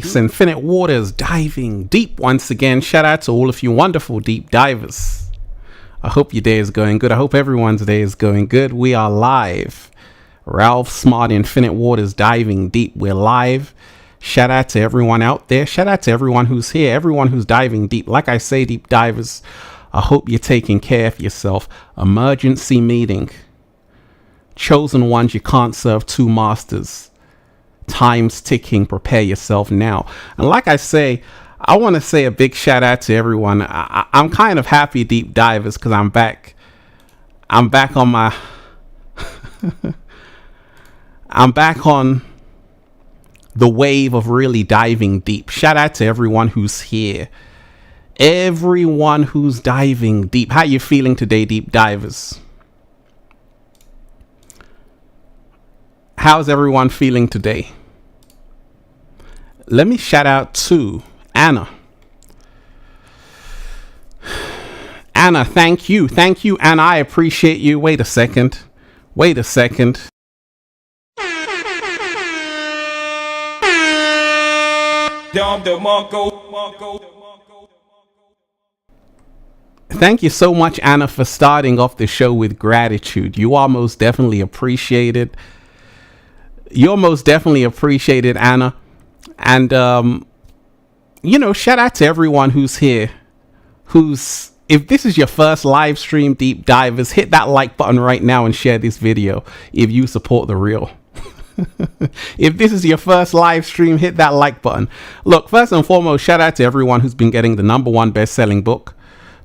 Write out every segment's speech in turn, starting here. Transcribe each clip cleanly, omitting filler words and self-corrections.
Peace, Infinite Waters, diving deep once again. Shout out to all of you wonderful deep divers. I hope your day is going good. I hope everyone's day is going good. We are live. Ralph Smart, Infinite Waters, diving deep. We're live. Shout out to everyone out there. Shout out to everyone who's here, everyone who's diving deep. Like I say, deep divers, I hope you're taking care of yourself. Emergency meeting. Chosen ones, you can't serve two masters. Time's ticking. Prepare yourself now. And like I say, I want to say a big shout out to everyone. I'm kind of happy, deep divers, because I'm back. I'm back on my. I'm back on the wave of really diving deep. Shout out to everyone who's here. Everyone who's diving deep. How you feeling today, deep divers? How's everyone feeling today? Let me shout out to Anna. Anna, thank you. Thank you, Anna. I appreciate you. Wait a second. Wait a second. Thank you so much, Anna, for starting off the show with gratitude. You are most definitely appreciated. You're most definitely appreciated, Anna. And, shout out to everyone who's here. If this is your first live stream, deep divers, hit that like button right now and share this video if you support the real. If this is your first live stream, hit that like button. Look, first and foremost, shout out to everyone who's been getting the #1 best-selling book,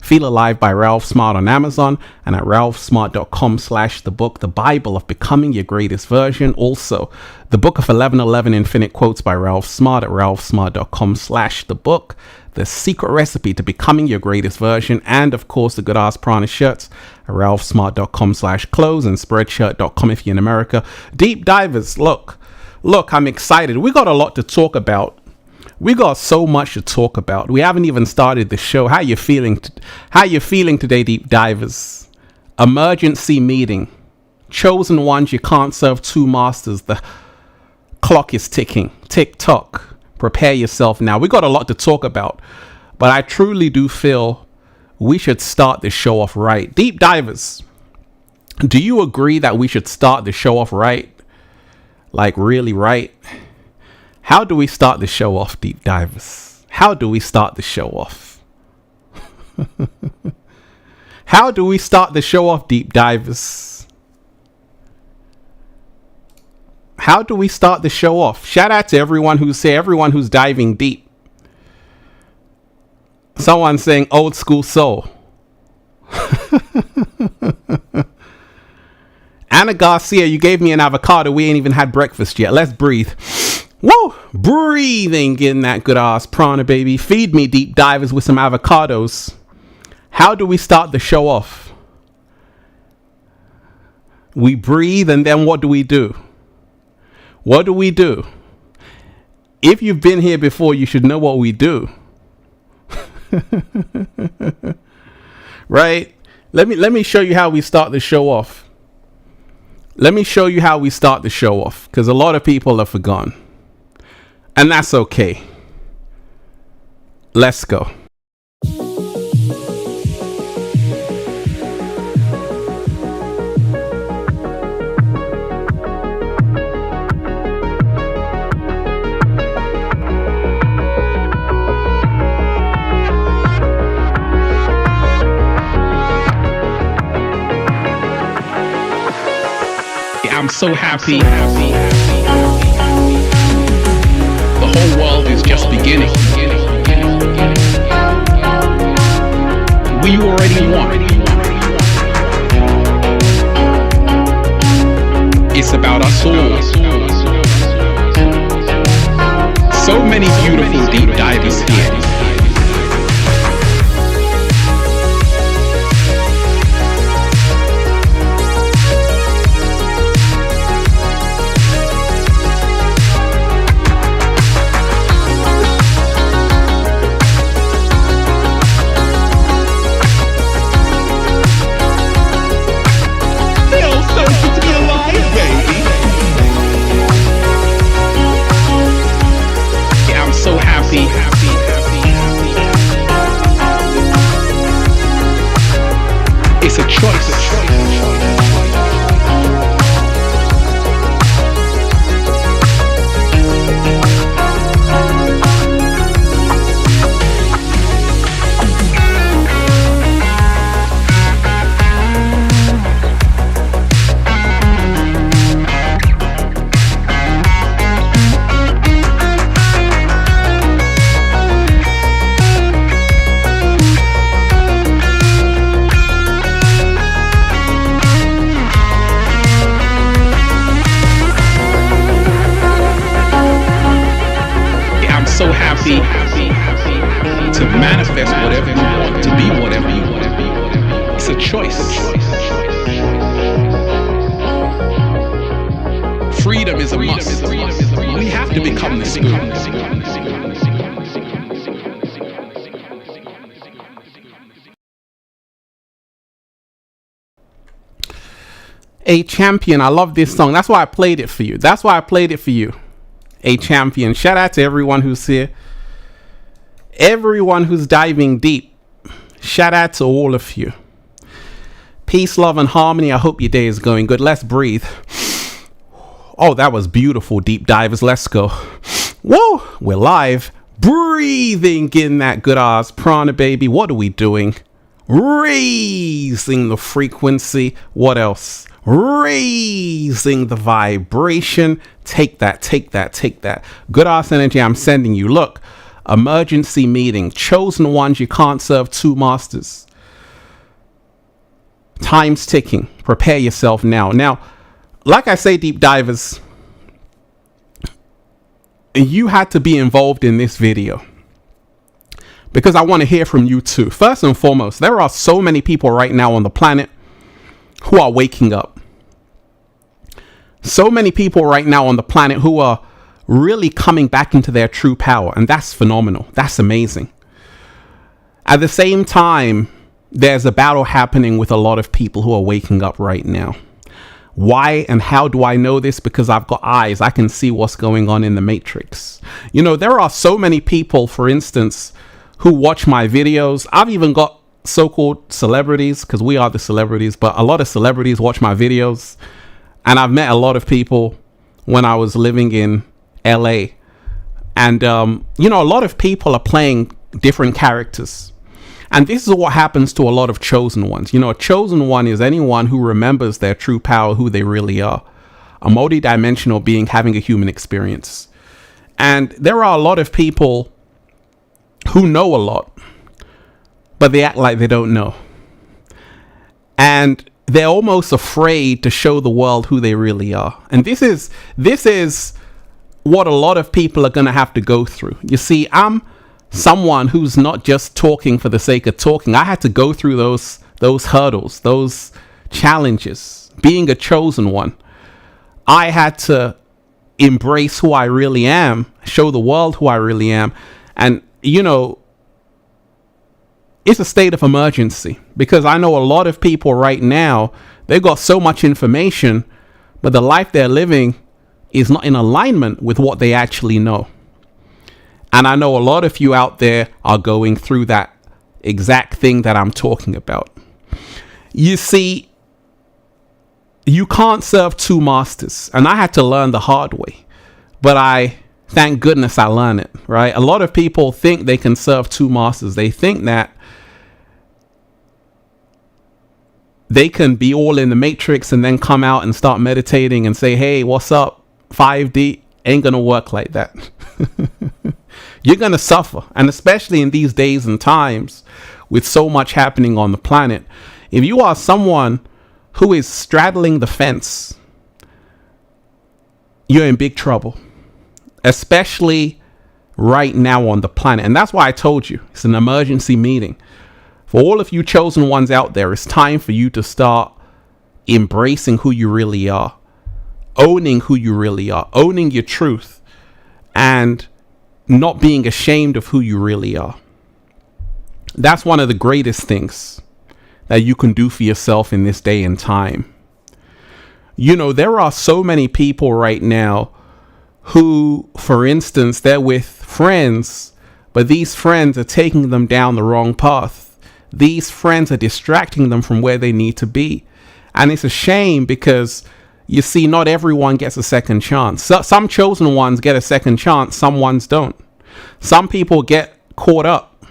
Feel Alive by Ralph Smart, on Amazon, and at ralphsmart.com/the book, The Bible of Becoming Your Greatest Version. Also, the book of 1111 Infinite Quotes by Ralph Smart at ralphsmart.com/the book, The Secret Recipe to Becoming Your Greatest Version, and of course, the Good Ass Prana shirts at ralphsmart.com/clothes and spreadshirt.com if you're in America. Deep divers, look, I'm excited. We got a lot to talk about. We got so much to talk about. We haven't even started the show. How you feeling? How you feeling today, deep divers? Emergency meeting. Chosen ones, you can't serve two masters. The clock is ticking. Tick tock. Prepare yourself now. We got a lot to talk about, but I truly do feel we should start the show off right. Deep divers, do you agree that we should start the show off right? Like really right? How do we start the show off, deep divers? How do we start the show off? How do we start the show off, deep divers? How do we start the show off? Shout out to everyone who's here, everyone who's diving deep. Someone saying old school soul. Anna Garcia, you gave me an avocado. We ain't even had breakfast yet. Let's breathe. Woo! Breathing in that good ass prana, baby. Feed me, deep divers, with some avocados. How do we start the show off? We breathe, and then what do we do? What do we do? If you've been here before, you should know what we do. Right? Let me show you how we start the show off. Let me show you how we start the show off, because a lot of people have forgotten. And that's okay. Let's go. I'm so happy. The whole world is just beginning. We already won. It's about us all. So many beautiful deep divers here. It's a choice. So happy to manifest whatever you want, to be whatever you want. It's a choice. Freedom is a must. We have to become the spirit. A Champion. I love this song. That's why I played it for you. A Champion. Shout out to everyone who's here. Everyone who's diving deep. Shout out to all of you. Peace, love, and harmony. I hope your day is going good. Let's breathe. Oh, that was beautiful, deep divers. Let's go. Whoa, we're live. Breathing in that good ass prana, baby. What are we doing? Raising the frequency. What else? Raising the vibration. Take that. Good ass energy I'm sending you. Look, emergency meeting. Chosen ones, you can't serve two masters. Time's ticking. Prepare yourself now. Now, like I say, deep divers, you had to be involved in this video because I want to hear from you too. First and foremost, there are so many people right now on the planet who are waking up. So many people right now on the planet who are really coming back into their true power. And that's phenomenal. That's amazing. At the same time, there's a battle happening with a lot of people who are waking up right now. Why and how do I know this? Because I've got eyes. I can see what's going on in the matrix. You know, there are so many people, for instance, who watch my videos. I've even got so-called celebrities, because we are the celebrities, but a lot of celebrities watch my videos. And I've met a lot of people when I was living in LA. And, you know, a lot of people are playing different characters. And this is what happens to a lot of chosen ones. You know, a chosen one is anyone who remembers their true power, who they really are. A multidimensional being having a human experience. And there are a lot of people who know a lot, but they act like they don't know. And they're almost afraid to show the world who they really are. And this is what a lot of people are going to have to go through. You see, I'm someone who's not just talking for the sake of talking. I had to go through those hurdles, those challenges. Being a chosen one, I had to embrace who I really am, show the world who I really am. And, you know, it's a state of emergency because I know a lot of people right now, they've got so much information, but the life they're living is not in alignment with what they actually know. And I know a lot of you out there are going through that exact thing that I'm talking about. You see, you can't serve two masters. And I had to learn the hard way, but thank goodness I learned it, right? A lot of people think they can serve two masters. They think that they can be all in the matrix and then come out and start meditating and say, hey, what's up? 5D ain't going to work like that. You're going to suffer. And especially in these days and times with so much happening on the planet, if you are someone who is straddling the fence, you're in big trouble, especially right now on the planet. And that's why I told you it's an emergency meeting. For all of you chosen ones out there, it's time for you to start embracing who you really are, owning who you really are, owning your truth, and not being ashamed of who you really are. That's one of the greatest things that you can do for yourself in this day and time. You know, there are so many people right now who, for instance, they're with friends, but these friends are taking them down the wrong path. these friends are distracting them from where they need to be. And it's a shame because, you see, not everyone gets a second chance. Some chosen ones get a second chance, some ones don't. Some people get caught up.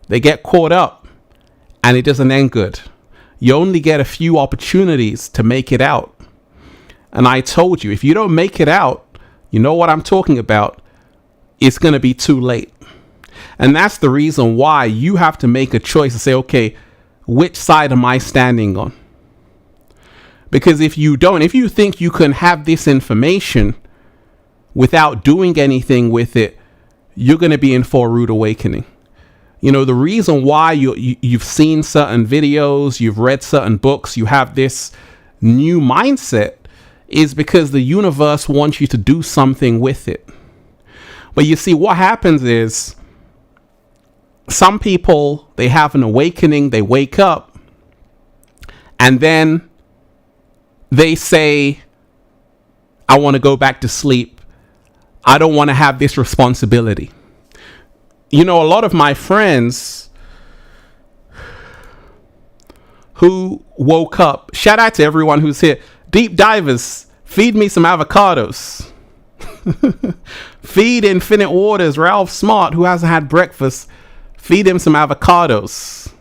They get caught up and it doesn't end good. You only get a few opportunities to make it out. And I told you, if you don't make it out, you know what I'm talking about, it's going to be too late. And that's the reason why you have to make a choice to say, okay, which side am I standing on? Because if you don't, if you think you can have this information without doing anything with it, you're going to be in for a rude awakening. You know, the reason why you've seen certain videos, you've read certain books, you have this new mindset is because the universe wants you to do something with it. But you see, what happens is some people, they have an awakening, they wake up, and then they say, I want to go back to sleep. I don't want to have this responsibility. You know, a lot of my friends who woke up, shout out to everyone who's here. Deep divers, feed me some avocados. Feed Infinite Waters, Ralph Smart, who hasn't had breakfast. Feed him some avocados.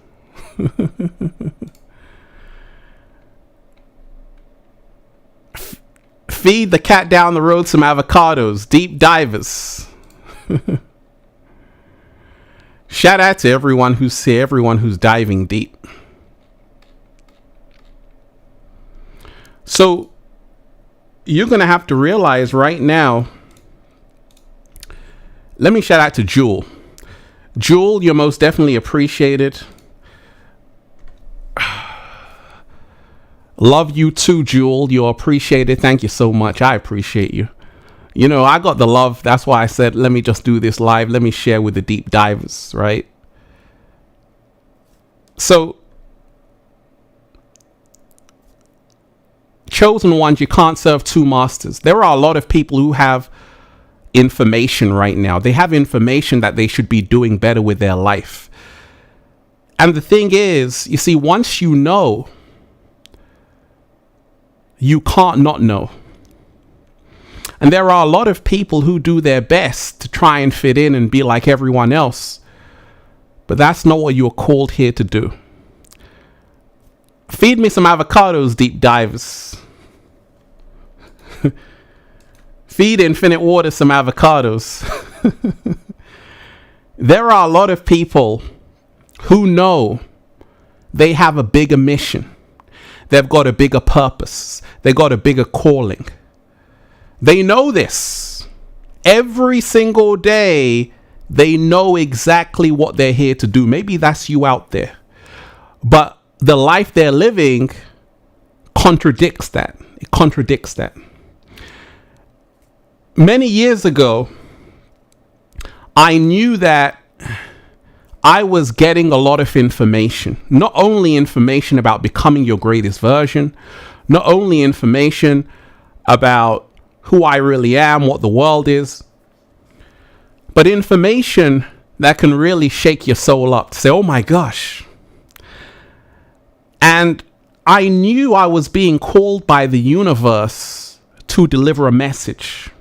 Feed the cat down the road some avocados. Deep divers. Shout out to everyone who's here, everyone who's diving deep. So you're going to have to realize right now. Let me shout out to Jewel. Jewel, you're most definitely appreciated. Love you too, Jewel. You're appreciated. Thank you so much. I appreciate you. You know, I got the love. That's why I said, let me just do this live. Let me share with the deep divers, right? So, chosen ones, you can't serve two masters. There are a lot of people who have information right now. They have information that they should be doing better with their life. And the thing is, you see, once you know, you can't not know. And there are a lot of people who do their best to try and fit in and be like everyone else. But that's not what you're called here to do. Feed me some avocados, deep divers. Feed Infinite Water some avocados. There are a lot of people who know they have a bigger mission. They've got a bigger purpose. They got a bigger calling. They know this. Every single day, they know exactly what they're here to do. Maybe that's you out there. But the life they're living contradicts that. It contradicts that. Many years ago, I knew that I was getting a lot of information. Not only information about becoming your greatest version, not only information about who I really am, what the world is, but information that can really shake your soul up to say, oh my gosh. And I knew I was being called by the universe to deliver a message.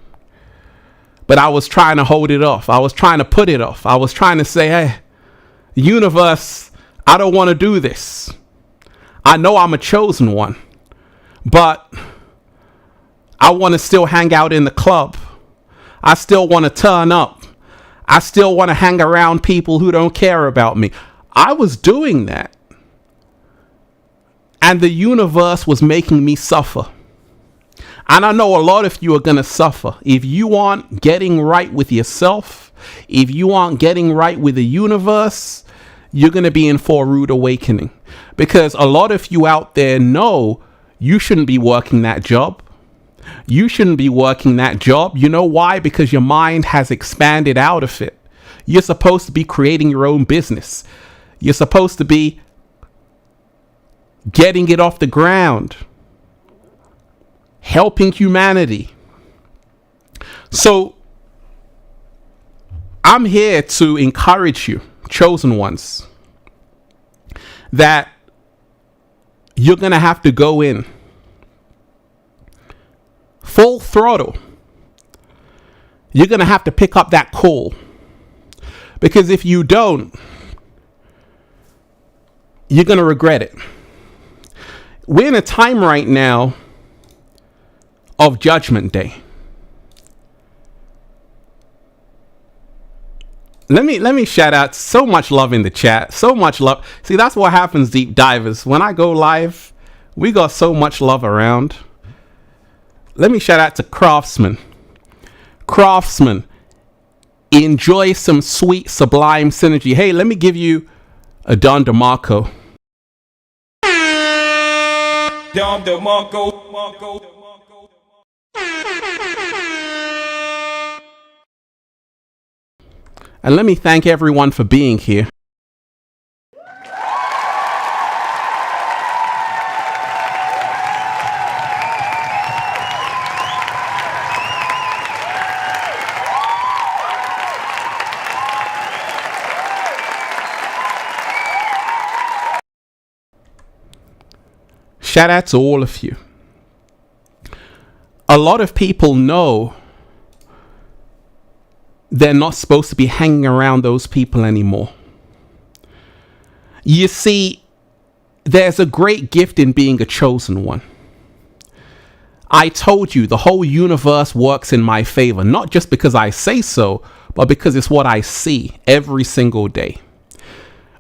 But I was trying to hold it off. I was trying to put it off. I was trying to say, hey, universe, I don't want to do this. I know I'm a chosen one, but I want to still hang out in the club. I still want to turn up. I still want to hang around people who don't care about me. I was doing that. And the universe was making me suffer. And I know a lot of you are going to suffer. If you aren't getting right with yourself, if you aren't getting right with the universe, you're going to be in for a rude awakening. Because a lot of you out there know you shouldn't be working that job. You shouldn't be working that job. You know why? Because your mind has expanded out of it. You're supposed to be creating your own business. You're supposed to be getting it off the ground, helping humanity. So I'm here to encourage you, chosen ones. that you're going to have to go in full throttle. You're going to have to pick up that call, because if you don't, you're going to regret it. We're in a time right now of Judgment Day. Let me shout out, so much love in the chat. So much love. See, that's what happens, deep divers. When I go live, we got so much love around. Let me shout out to Craftsman. Craftsman, enjoy some sweet, sublime synergy. Hey, let me give you a Don DeMarco. Don DeMarco. And let me thank everyone for being here. Shout out to all of you. A lot of people know they're not supposed to be hanging around those people anymore. You see, there's a great gift in being a chosen one. I told you the whole universe works in my favor, not just because I say so, but because it's what I see every single day.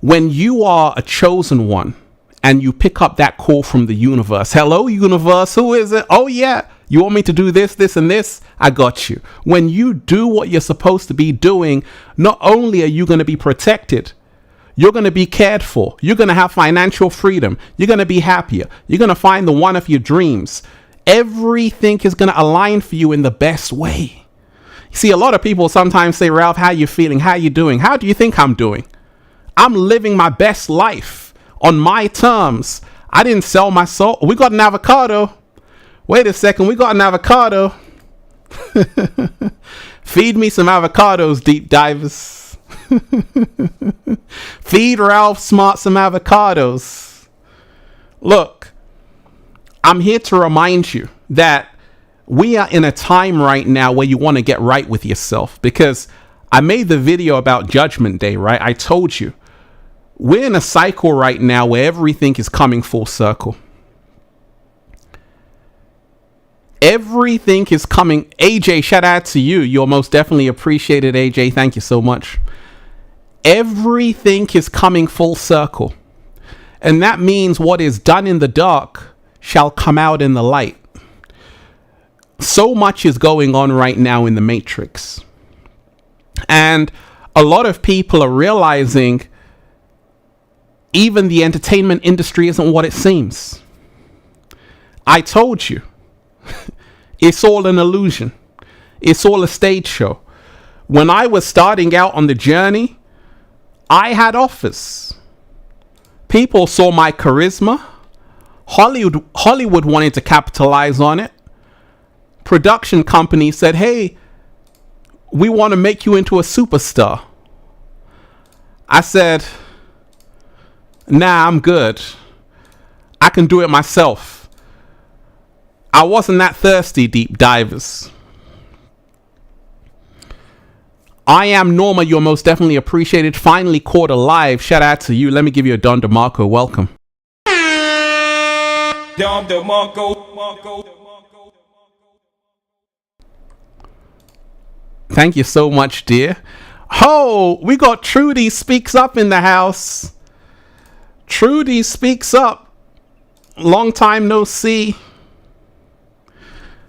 When you are a chosen one and you pick up that call from the universe, hello universe, who is it? Oh yeah, you want me to do this, this, and this? I got you. When you do what you're supposed to be doing, not only are you going to be protected, you're going to be cared for. You're going to have financial freedom. You're going to be happier. You're going to find the one of your dreams. Everything is going to align for you in the best way. You see, a lot of people sometimes say, Ralph, how you feeling? How you doing? How do you think I'm doing? I'm living my best life on my terms. I didn't sell my soul. We got an avocado. Wait a second. We got an avocado. Feed me some avocados, deep divers. Feed Ralph Smart some avocados. Look, I'm here to remind you that we are in a time right now where you want to get right with yourself, because I made the video about Judgment Day, right? I told you we're in a cycle right now where everything is coming full circle. Everything is coming. AJ, shout out to you. You're most definitely appreciated, AJ. Thank you so much. Everything is coming full circle. And that means what is done in the dark shall come out in the light. So much is going on right now in the Matrix. And a lot of people are realizing even the entertainment industry isn't what it seems. I told you. It's all an illusion. It's all a stage show. When I was starting out on the journey, I had offers. People saw my charisma. Hollywood wanted to capitalize on it. Production companies said, hey, we want to make you into a superstar. I said, nah, I'm good. I can do it myself. I wasn't that thirsty, deep divers. I am Norma, you're most definitely appreciated. Finally caught alive. Shout out to you. Let me give you a Don DeMarco welcome. Don DeMarco. Thank you so much, dear. Oh, we got Trudy Speaks Up in the house. Trudy Speaks Up. Long time no see.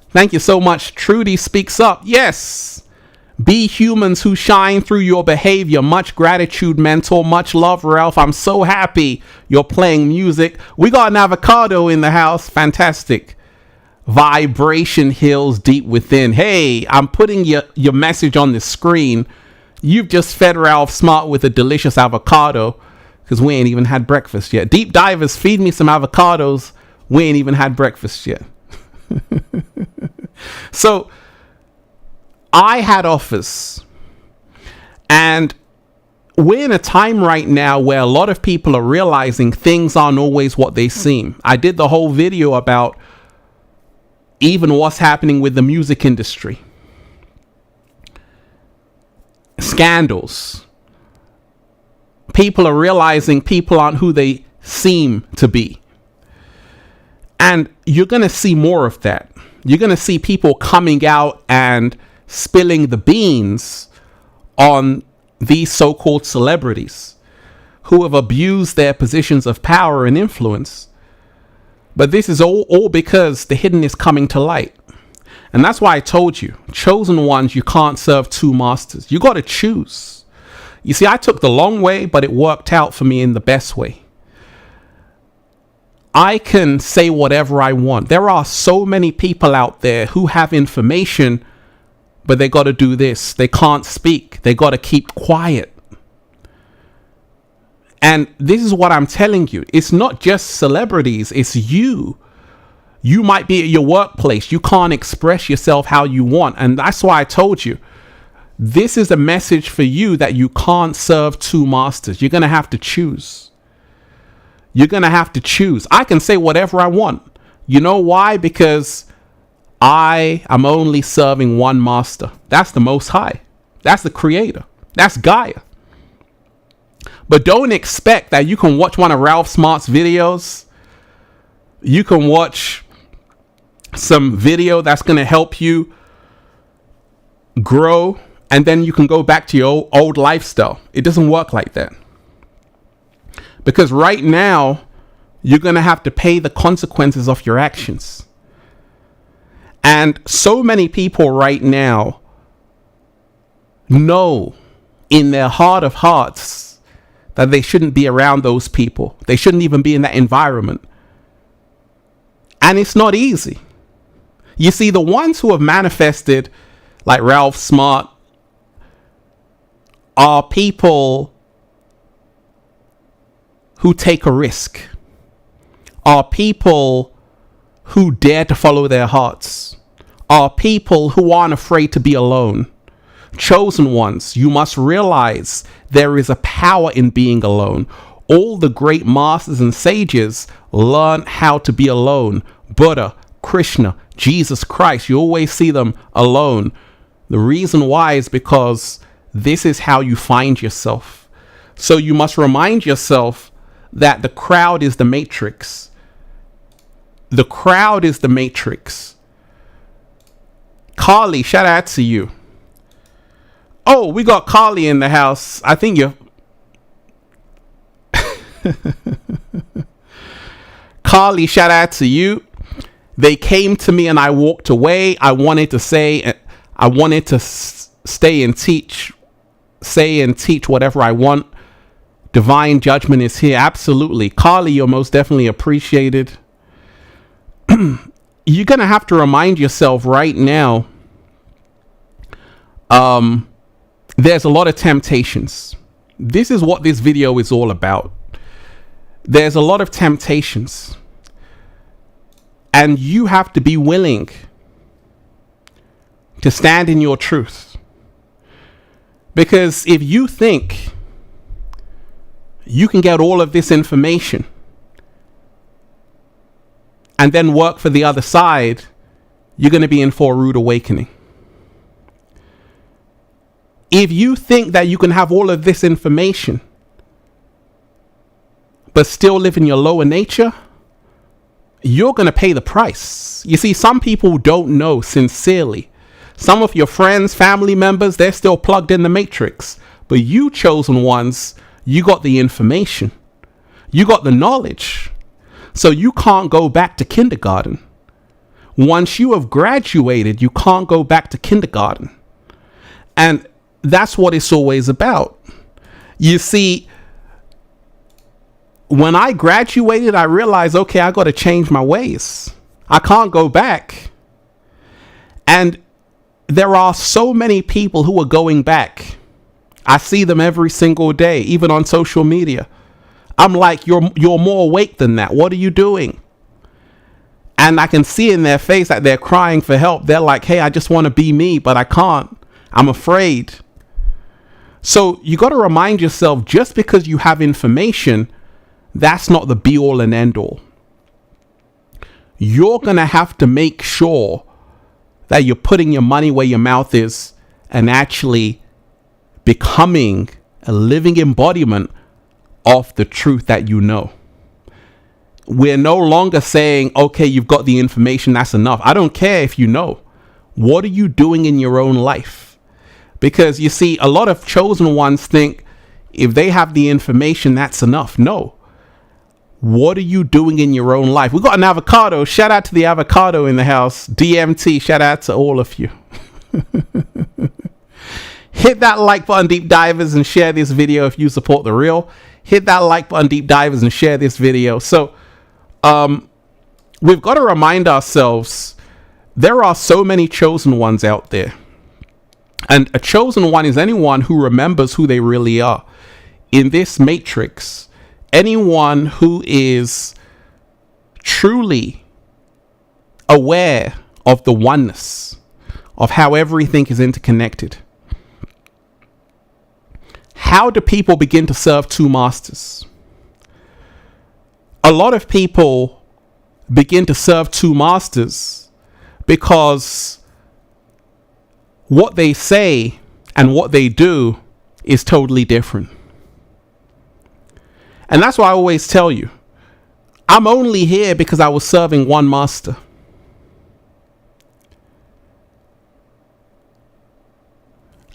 Thank you so much. Trudy Speaks Up. Yes. Be humans who shine through your behavior. Much gratitude, mentor. Much love, Ralph. I'm so happy you're playing music. We got an avocado in the house. Fantastic. Vibration heals deep within. Hey, I'm putting your message on the screen. You've just fed Ralph Smart with a delicious avocado, because we ain't even had breakfast yet. Deep divers, feed me some avocados. We ain't even had breakfast yet. So I had offers, and we're in a time right now where a lot of people are realizing things aren't always what they seem. I did the whole video about even what's happening with the music industry. Scandals. People are realizing people aren't who they seem to be. And you're going to see more of that. You're going to see people coming out and spilling the beans on these so-called celebrities who have abused their positions of power and influence. But this is all because the hidden is coming to light. And that's why I told you, chosen ones, you can't serve two masters. You got to choose. You see, I took the long way, but it worked out for me in the best way. I can say whatever I want. There are so many people out there who have information, but they got to do this. They can't speak. They got to keep quiet. And this is what I'm telling you. It's not just celebrities. It's you. You might be at your workplace. You can't express yourself how you want. And that's why I told you, this is a message for you that you can't serve two masters. You're going to have to choose. You're going to have to choose. I can say whatever I want. You know why? Because I am only serving one master. That's the Most High. That's the Creator. That's Gaia. But don't expect that you can watch one of Ralph Smart's videos. You can watch some video that's going to help you grow, and then you can go back to your old lifestyle. It doesn't work like that. Because right now, you're going to have to pay the consequences of your actions. And so many people right now know in their heart of hearts that they shouldn't be around those people. They shouldn't even be in that environment. And it's not easy. You see, the ones who have manifested, like Ralph Smart, are people who take a risk, are people who dare to follow their hearts, are people who aren't afraid to be alone. Chosen ones, you must realize there is a power in being alone. All the great masters and sages learned how to be alone. Buddha, Krishna, Jesus Christ, you always see them alone. The reason why is because this is how you find yourself. So you must remind yourself that the crowd is the matrix. The crowd is the matrix. Carly, shout out to you. Oh, we got Carly in the house. I think you're... Carly, shout out to you. They came to me and I walked away. I wanted to stay and teach, say and teach whatever I want. Divine judgment is here. Absolutely. Carly, you're most definitely appreciated. You're going to have to remind yourself right now, there's a lot of temptations. This is what this video is all about. There's a lot of temptations. And you have to be willing to stand in your truth. Because if you think you can get all of this information and then work for the other side, you're going to be in for a rude awakening. If you think that you can have all of this information but still live in your lower nature, you're going to pay the price. You see, some people don't know sincerely. Some of your friends, family members, they're still plugged in the matrix. But you chosen ones, you got the information. You got the knowledge. So you can't go back to kindergarten. Once you have graduated, you can't go back to kindergarten. And that's what it's always about. You see, when I graduated, I realized, okay, I got to change my ways. I can't go back. And there are so many people who are going back. I see them every single day, even on social media. I'm like, you're more awake than that. What are you doing? And I can see in their face that they're crying for help. They're like, hey, I just want to be me, but I can't. I'm afraid. So you got to remind yourself, just because you have information, that's not the be all and end all. You're going to have to make sure that you're putting your money where your mouth is and actually becoming a living embodiment of the truth that you know. We're no longer saying, okay, you've got the information, that's enough. I don't care if you know. What are you doing in your own life? Because you see, a lot of chosen ones think if they have the information, that's enough. No. What are you doing in your own life? We got an avocado. Shout out to the avocado in the house. DMT, shout out to all of you. Hit that like button, deep divers, and share this video if you support the real. Hit that like button, deep divers, and share this video. So we've got to remind ourselves, there are so many chosen ones out there. And a chosen one is anyone who remembers who they really are. In this matrix, anyone who is truly aware of the oneness, of how everything is interconnected. How do people begin to serve two masters? A lot of people begin to serve two masters because what they say and what they do is totally different. And that's why I always tell you, I'm only here because I was serving one master.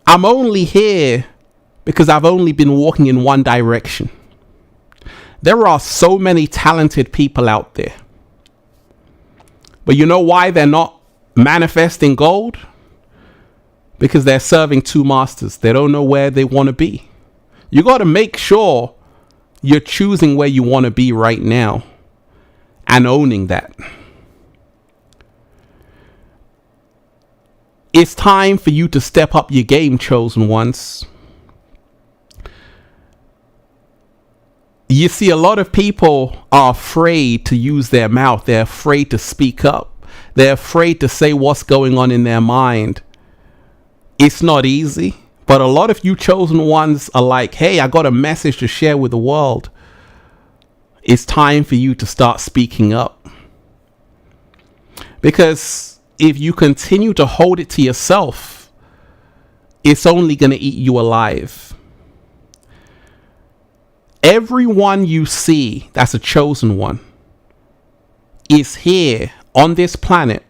I'm only here because I've only been walking in one direction. There are so many talented people out there. But you know why they're not manifesting gold? Because they're serving two masters. They don't know where they want to be. You got to make sure you're choosing where you want to be right now and owning that. It's time for you to step up your game, chosen ones. You see, a lot of people are afraid to use their mouth. They're afraid to speak up. They're afraid to say what's going on in their mind. It's not easy, but a lot of you chosen ones are like, hey, I got a message to share with the world. It's time for you to start speaking up. Because if you continue to hold it to yourself, it's only going to eat you alive. Everyone you see that's a chosen one is here on this planet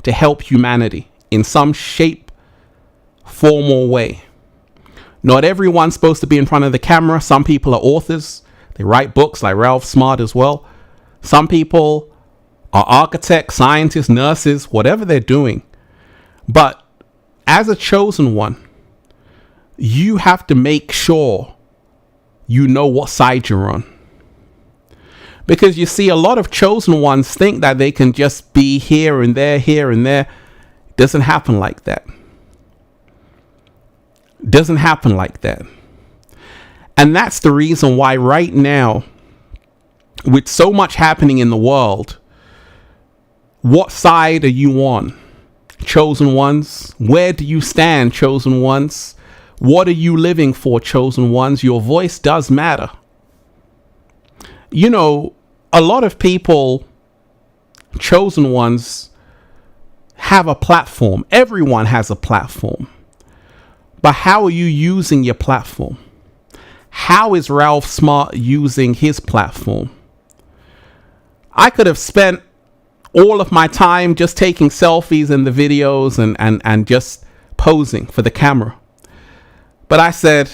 to help humanity in some shape, form, or way. Not everyone's supposed to be in front of the camera. Some people are authors. They write books like Ralph Smart as well. Some people are architects, scientists, nurses, whatever they're doing. But as a chosen one, you have to make sure you know what side you're on. Because you see, a lot of chosen ones think that they can just be here and there, here and there. It doesn't happen like that. Doesn't happen like that. And that's the reason why right now, with so much happening in the world, what side are you on, chosen ones? Where do you stand, chosen ones? What are you living for, chosen ones? Your voice does matter. You know, a lot of people, chosen ones, have a platform. Everyone has a platform. But how are you using your platform? How is Ralph Smart using his platform? I could have spent all of my time just taking selfies in the videos and just posing for the camera. But I said,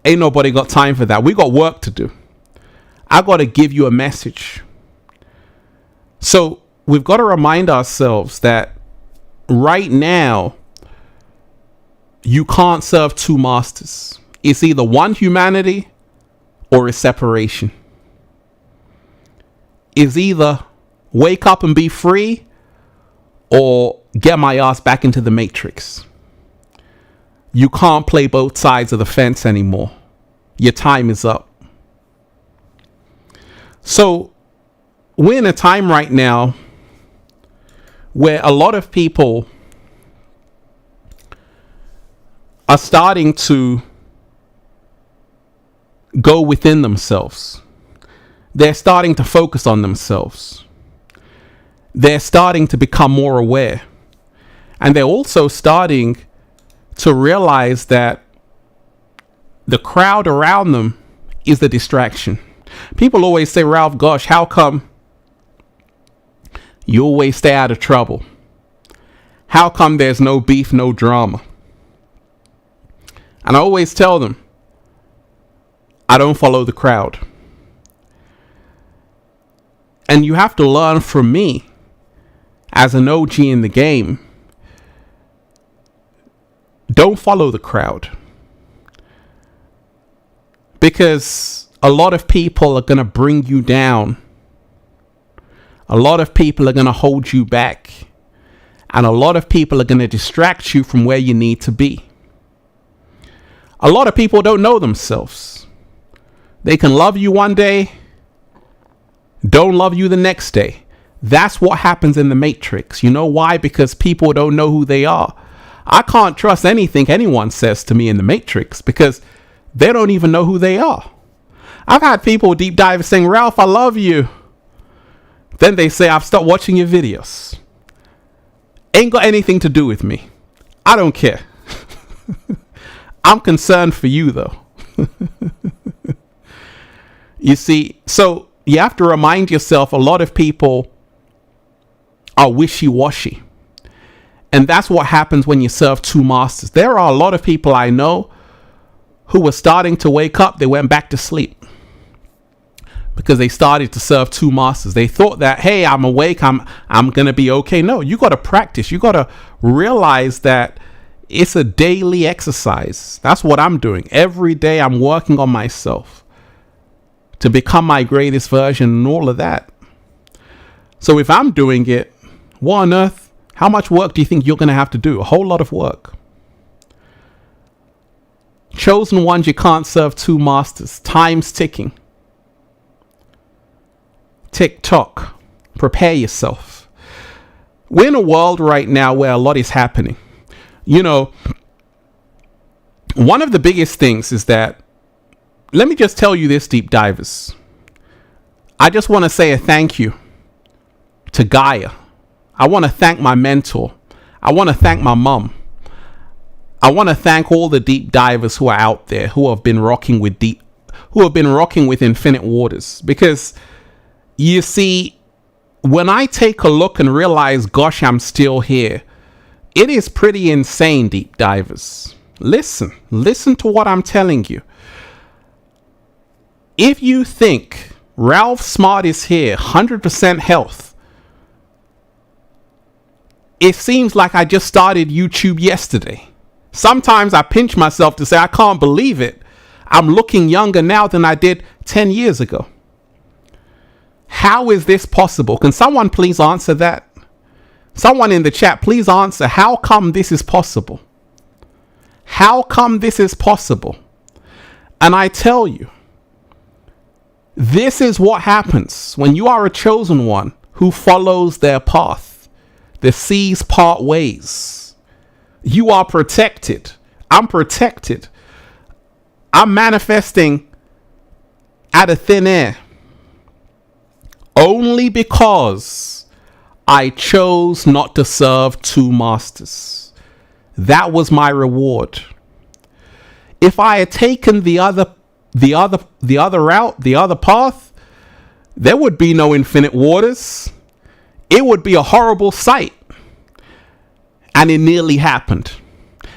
ain't nobody got time for that. We got work to do. I got to give you a message. So we've got to remind ourselves that right now, you can't serve two masters. It's either one humanity or it's separation. It's either wake up and be free or get my ass back into the matrix. You can't play both sides of the fence anymore. Your time is up. So we're in a time right now where a lot of people are starting to go within themselves. They're starting to focus on themselves. They're starting to become more aware. And they're also starting to realize that the crowd around them is the distraction. People always say, Ralph, gosh, how come you always stay out of trouble? How come there's no beef, no drama? And I always tell them, I don't follow the crowd. And you have to learn from me as an OG in the game. Don't follow the crowd. Because a lot of people are going to bring you down. A lot of people are going to hold you back. And a lot of people are going to distract you from where you need to be. A lot of people don't know themselves. They can love you one day, don't love you the next day. That's what happens in the Matrix. You know why? Because people don't know who they are. I can't trust anything anyone says to me in the Matrix because they don't even know who they are. I've had people deep dive saying, Ralph, I love you. Then they say, I've stopped watching your videos. Ain't got anything to do with me. I don't care. I'm concerned for you though. You see, so you have to remind yourself a lot of people are wishy-washy. And that's what happens when you serve two masters. There are a lot of people I know who were starting to wake up. They went back to sleep because they started to serve two masters. They thought that, hey, I'm awake. I'm going to be okay. No, you got to practice. You got to realize that it's a daily exercise. That's what I'm doing. Every day I'm working on myself to become my greatest version and all of that. So if I'm doing it, what on earth? How much work do you think you're going to have to do? A whole lot of work. Chosen ones, you can't serve two masters. Time's ticking. Tick tock. Prepare yourself. We're in a world right now where a lot is happening. You know, one of the biggest things is that, let me just tell you this, deep divers. I just want to say a thank you to Gaia. I want to thank my mentor. I want to thank my mom. I want to thank all the deep divers who are out there who have been rocking with Infinite Waters. Because you see, when I take a look and realize, gosh, I'm still here, it is pretty insane, deep divers. Listen to what I'm telling you. If you think Ralph Smart is here, 100% health, it seems like I just started YouTube yesterday. Sometimes I pinch myself to say, I can't believe it. I'm looking younger now than I did 10 years ago. How is this possible? Can someone please answer that? Someone in the chat, please answer. How come this is possible? How come this is possible? And I tell you, this is what happens when you are a chosen one who follows their path. The seas part ways. You are protected. I'm protected. I'm manifesting out of thin air only because I chose not to serve two masters. That was my reward. If I had taken the other route, the other path, there would be no Infinite Waters. It would be a horrible sight. And it nearly happened.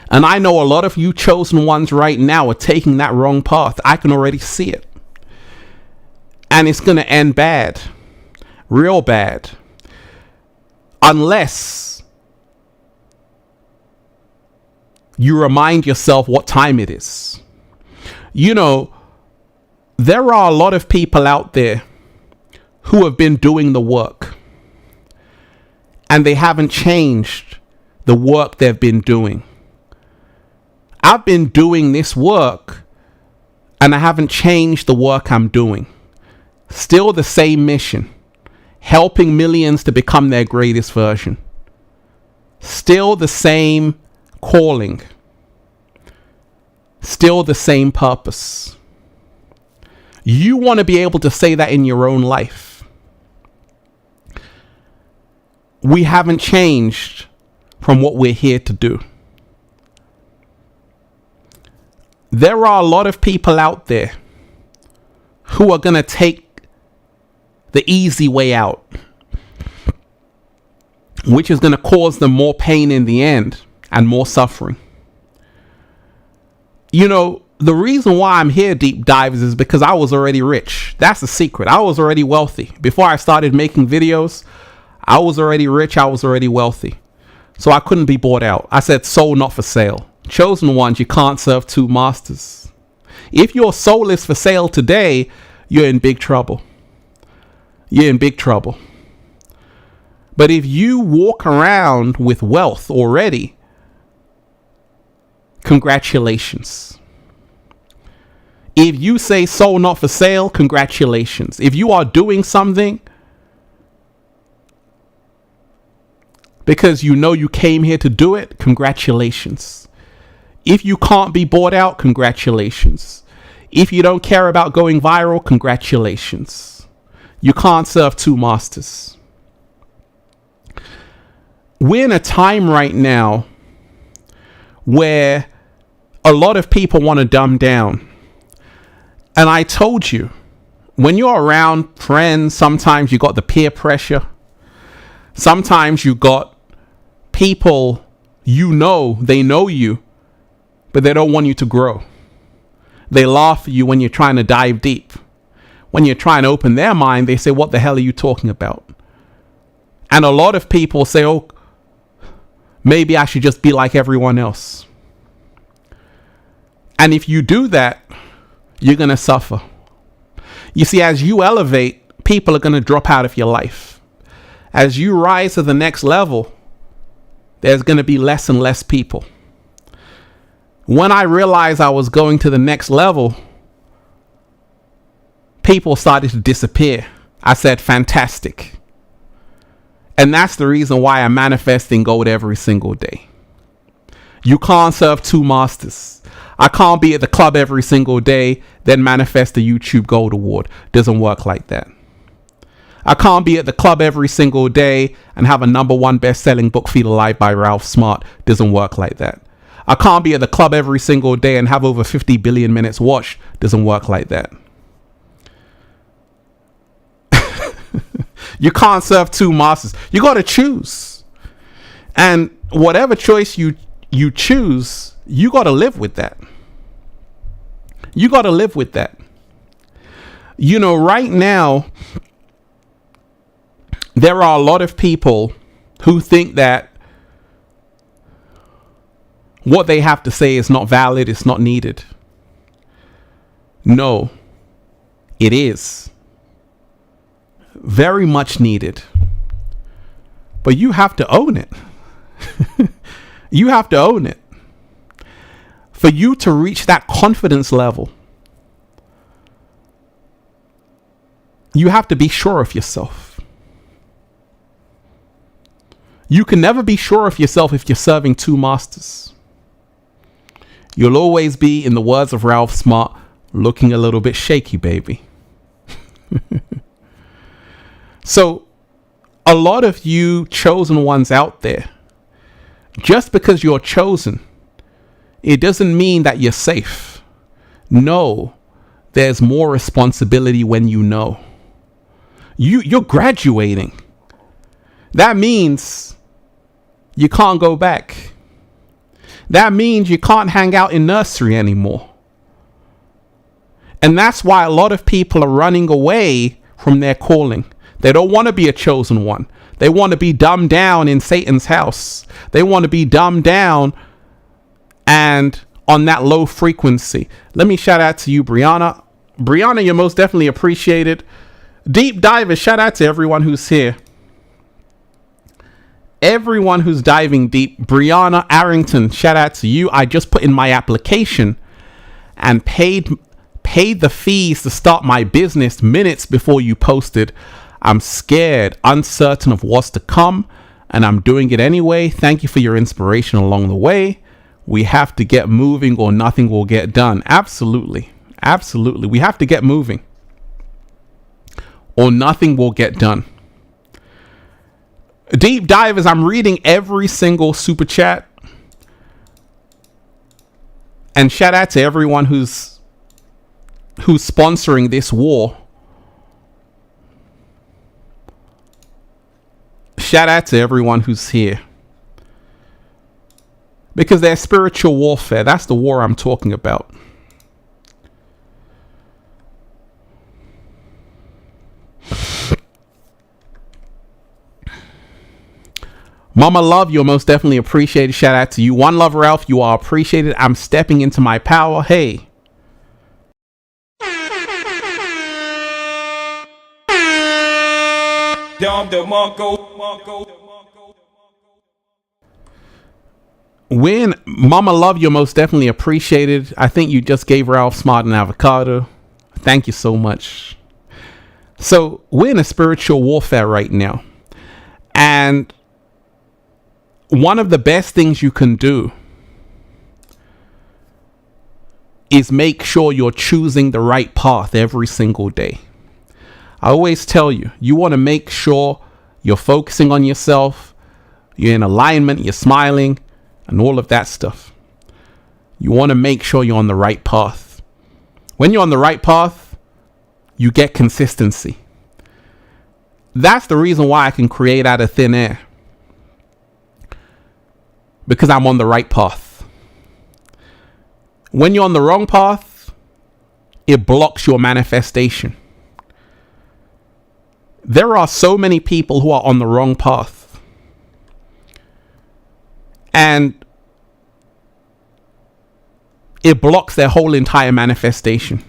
And I know a lot of you chosen ones right now are taking that wrong path. I can already see it. And it's going to end bad. Real bad. Unless you remind yourself what time it is. You know, there are a lot of people out there who have been doing the work. And they haven't changed the work they've been doing. I've been doing this work and I haven't changed the work I'm doing. Still the same mission. Helping millions to become their greatest version. Still the same calling. Still the same purpose. You want to be able to say that in your own life. We haven't changed from what we're here to do. There are a lot of people out there who are going to take the easy way out, which is going to cause them more pain in the end and more suffering. You know, the reason why I'm here, Deep Divers, is because I was already rich. That's the secret. I was already wealthy. Before I started making videos, I was already rich. I was already wealthy. So I couldn't be bought out. I said, soul not for sale. Chosen ones, you can't serve two masters. If your soul is for sale today, you're in big trouble. You're in big trouble. But if you walk around with wealth already, congratulations. If you say soul not for sale, congratulations. If you are doing something because you know you came here to do it, congratulations. If you can't be bought out, congratulations. If you don't care about going viral, congratulations. You can't serve two masters. We're in a time right now where a lot of people want to dumb down. And I told you, when you're around friends, sometimes you got the peer pressure. Sometimes you got people, they know you, but they don't want you to grow. They laugh at you when you're trying to dive deep. When you're trying to open their mind, they say, what the hell are you talking about? And a lot of people say, oh, maybe I should just be like everyone else. And if you do that, you're going to suffer. You see, as you elevate, people are going to drop out of your life. As you rise to the next level, there's going to be less and less people. When I realized I was going to the next level, people started to disappear. I said, fantastic. And that's the reason why I'm manifesting gold every single day. You can't serve two masters. I can't be at the club every single day, then manifest a YouTube Gold Award. Doesn't work like that. I can't be at the club every single day and have a #1 best-selling book, Feel Alive by Ralph Smart. Doesn't work like that. I can't be at the club every single day and have over 50 billion minutes watched. Doesn't work like that. You can't serve two masters. You got to choose. And whatever choice you choose, you got to live with that. You got to live with that. You know, right now, there are a lot of people who think that what they have to say is not valid, it's not needed. No, it is. Very much needed. But you have to own it. You have to own it. For you to reach that confidence level, you have to be sure of yourself. You can never be sure of yourself if you're serving two masters. You'll always be, in the words of Ralph Smart, looking a little bit shaky, baby. So, a lot of you chosen ones out there, just because you're chosen, it doesn't mean that you're safe. No, there's more responsibility when you know. You're graduating. That means you can't go back. That means you can't hang out in nursery anymore. And that's why a lot of people are running away from their calling. They don't want to be a chosen one. They want to be dumbed down in Satan's house. They want to be dumbed down and on that low frequency. Let me shout out to you, Brianna. Brianna, you're most definitely appreciated. Deep Divers, shout out to everyone who's here. Everyone who's diving deep. Brianna Arrington, shout out to you. I just put in my application and paid the fees to start my business minutes before you posted. I'm scared, uncertain of what's to come, and I'm doing it anyway. Thank you for your inspiration along the way. We have to get moving or nothing will get done. Absolutely. Absolutely. We have to get moving. or nothing will get done. Deep Divers, I'm reading every single super chat. And shout out to everyone who's sponsoring this war. Shout out to everyone who's here. Because there's spiritual warfare. That's the war I'm talking about. Mama Love, you're most definitely appreciated. Shout out to you. One Love Ralph, you are appreciated. I'm stepping into my power. Hey. Dom DeMarco. Win, Mama Love, you're most definitely appreciated. I think you just gave Ralph Smart an avocado. Thank you so much. So we're in a spiritual warfare right now. And one of the best things you can do is make sure you're choosing the right path every single day. I always tell you, you want to make sure you're focusing on yourself, you're in alignment, you're smiling, and all of that stuff. You want to make sure you're on the right path. When you're on the right path, you get consistency. That's the reason why I can create out of thin air. Because I'm on the right path. When you're on the wrong path, it blocks your manifestation. There are so many people who are on the wrong path. And it blocks their whole entire manifestation.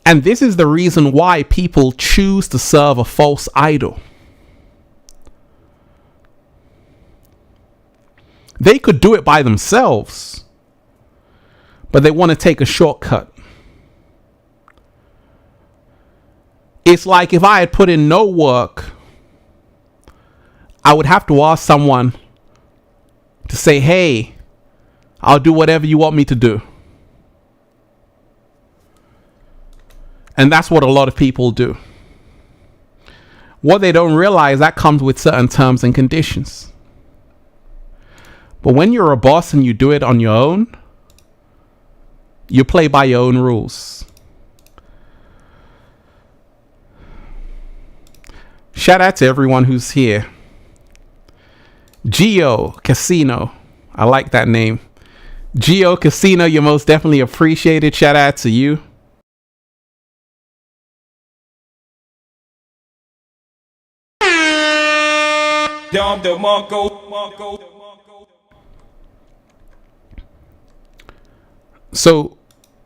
And this is the reason why people choose to serve a false idol. They could do it by themselves, but they want to take a shortcut. It's like if I had put in no work, I would have to ask someone to say, hey, I'll do whatever you want me to do. And that's what a lot of people do. What they don't realize, that comes with certain terms and conditions. But when you're a boss and you do it on your own, you play by your own rules. Shout out to everyone who's here. Geo Casino. I like that name. Geo Casino, you're most definitely appreciated. Shout out to you. Dom DeMarco. So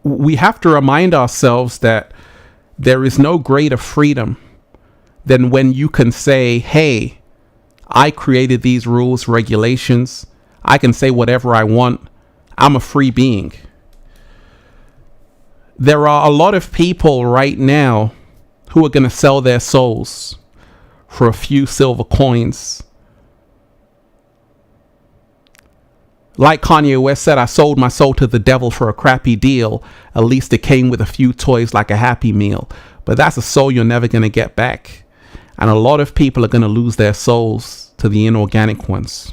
we have to remind ourselves that there is no greater freedom than when you can say, hey, I created these rules, regulations. I can say whatever I want. I'm a free being. There are a lot of people right now who are going to sell their souls for a few silver coins. Like Kanye West said, I sold my soul to the devil for a crappy deal. At least it came with a few toys like a Happy Meal. But that's a soul you're never going to get back. And a lot of people are going to lose their souls to the inorganic ones.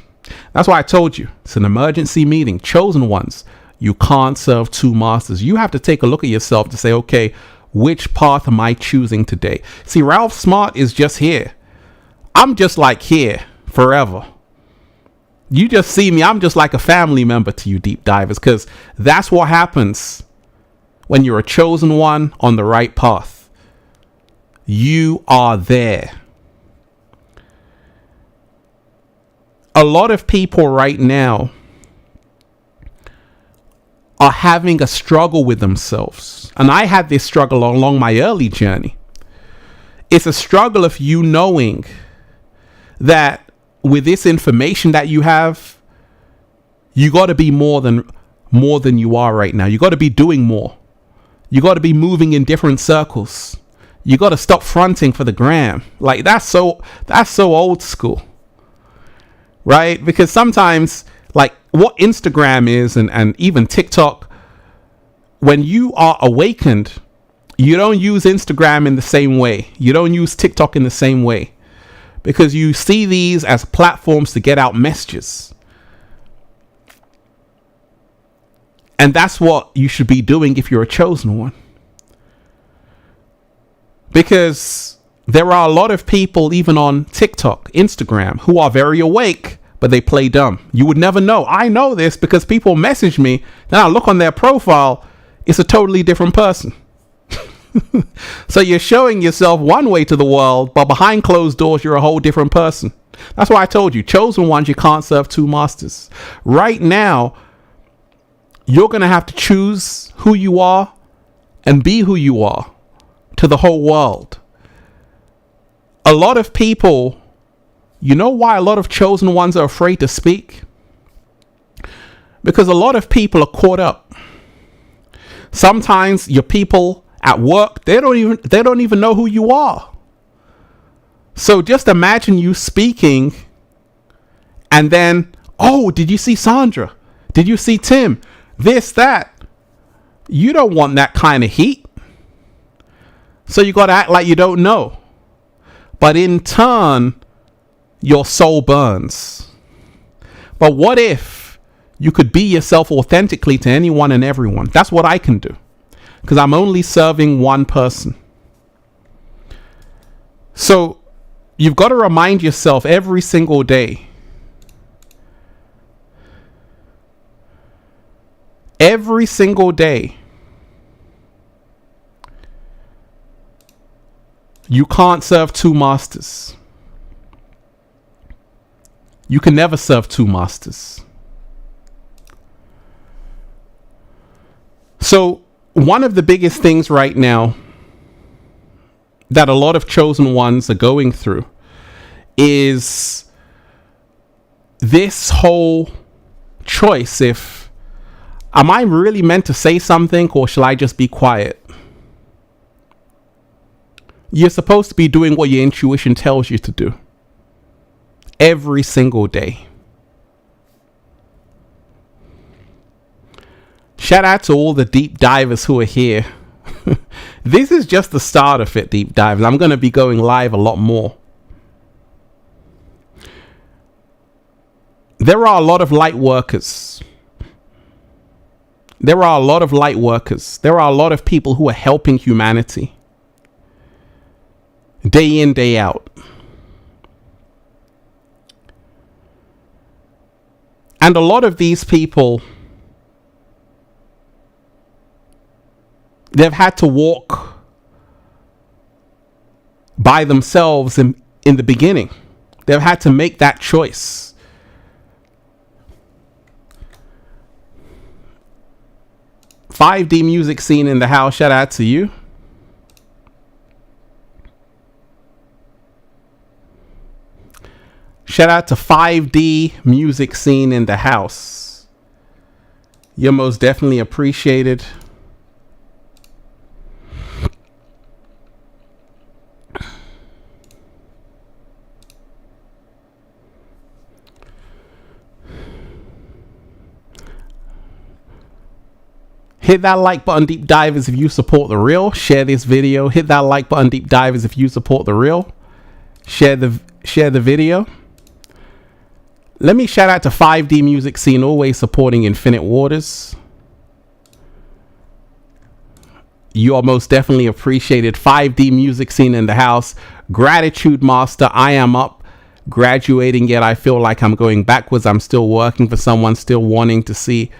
That's why I told you, it's an emergency meeting. Chosen ones. You can't serve two masters. You have to take a look at yourself to say, okay, which path am I choosing today? See, Ralph Smart is just here. I'm just like here forever. You just see me. I'm just like a family member to you, Deep Divers, because that's what happens when you're a chosen one on the right path. You are there. A lot of people right now are having a struggle with themselves. And I had this struggle along my early journey. It's a struggle of you knowing that with this information that you have, you got to be more than you are right now. You got to be doing more. You got to be moving in different circles. You got to stop fronting for the gram. Like that's so old school. Right? Because sometimes like what Instagram is and even TikTok, when you are awakened You don't use Instagram in the same way. You don't use TikTok in the same way, because you see these as platforms to get out messages. And that's what you should be doing if you're a chosen one. Because there are a lot of people, even on TikTok, Instagram, who are very awake, but they play dumb. You would never know. I know this because people message me, then I look on their profile, it's a totally different person. So you're showing yourself one way to the world, but behind closed doors, you're a whole different person. That's why I told you, chosen ones, you can't serve two masters. Right now, you're going to have to choose who you are and be who you are to the whole world. A lot of people, you know why a lot of chosen ones are afraid to speak? Because a lot of people are caught up. Sometimes your people at work, they don't even know who you are. So just imagine you speaking and then, oh, did you see Sandra? Did you see Tim? This, that. You don't want that kind of heat. So you got to act like you don't know. But in turn, your soul burns. But what if you could be yourself authentically to anyone and everyone? That's what I can do, because I'm only serving one person. So you've got to remind yourself every single day. Every single day. You can't serve two masters. You can never serve two masters. So one of the biggest things right now that a lot of chosen ones are going through is this whole choice. Am I really meant to say something, or shall I just be quiet? You're supposed to be doing what your intuition tells you to do every single day. Shout out to all the deep divers who are here. This is just the start of it, deep divers. I'm going to be going live a lot more. There are a lot of light workers. There are a lot of light workers. There are a lot of people who are helping humanity day in, day out. And a lot of these people, they've had to walk by themselves in the beginning. They've had to make that choice. "5D music scene in the house," shout out to you. Shout out to 5D music scene in the house. You're most definitely appreciated. Hit that like button, deep divers, if you support the real. Share this video. Hit that like button, deep divers, if you support the real. Share the video. Let me shout out to 5D music scene, always supporting Infinite Waters. You are most definitely appreciated. 5D music scene in the house. Gratitude master, I am up, graduating, yet I feel like I'm going backwards. I'm still working for someone, still wanting to see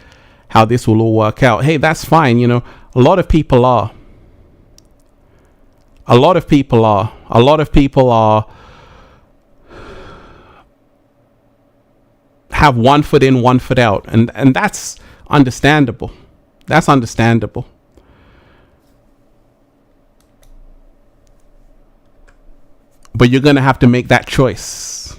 how this will all work out. Hey, that's fine. You know, a lot of people are. A lot of people are. A lot of people are. Have one foot in, one foot out. And that's understandable. That's understandable. But you're going to have to make that choice.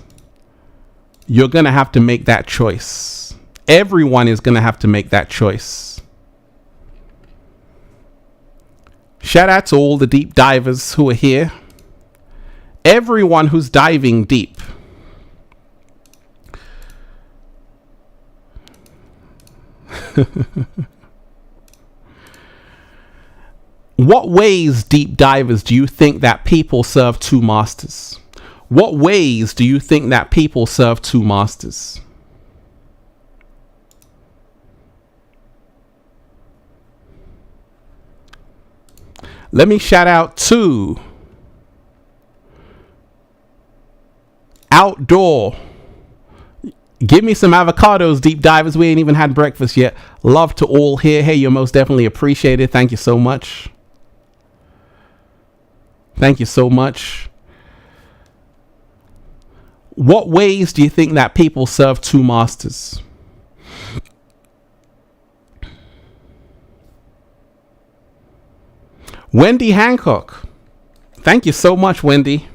You're going to have to make that choice. Everyone is going to have to make that choice. Shout out to all the deep divers who are here. Everyone who's diving deep. What ways, deep divers, do you think that people serve two masters? What ways do you think that people serve two masters? Let me shout out to Outdoor. Give me some avocados, deep divers. We ain't even had breakfast yet. Love to all here. Hey, you're most definitely appreciated. Thank you so much. Thank you so much. What ways do you think that people serve two masters? Wendy Hancock. Thank you so much, Wendy.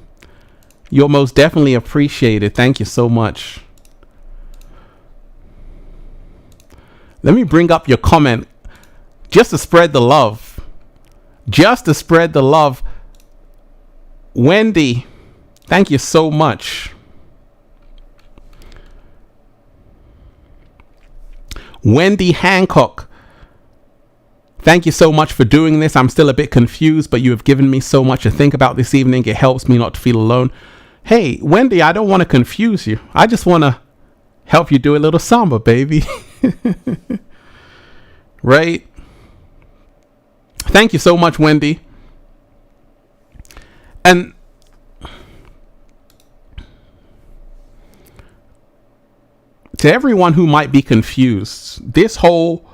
You're most definitely appreciated. Thank you so much. Let me bring up your comment just to spread the love. Just to spread the love. Wendy, thank you so much. Wendy Hancock. Thank you so much for doing this. I'm still a bit confused, but you have given me so much to think about this evening. It helps me not to feel alone. Hey, Wendy, I don't want to confuse you. I just want to help you do a little samba, baby. Right? Thank you so much, Wendy. And to everyone who might be confused, this whole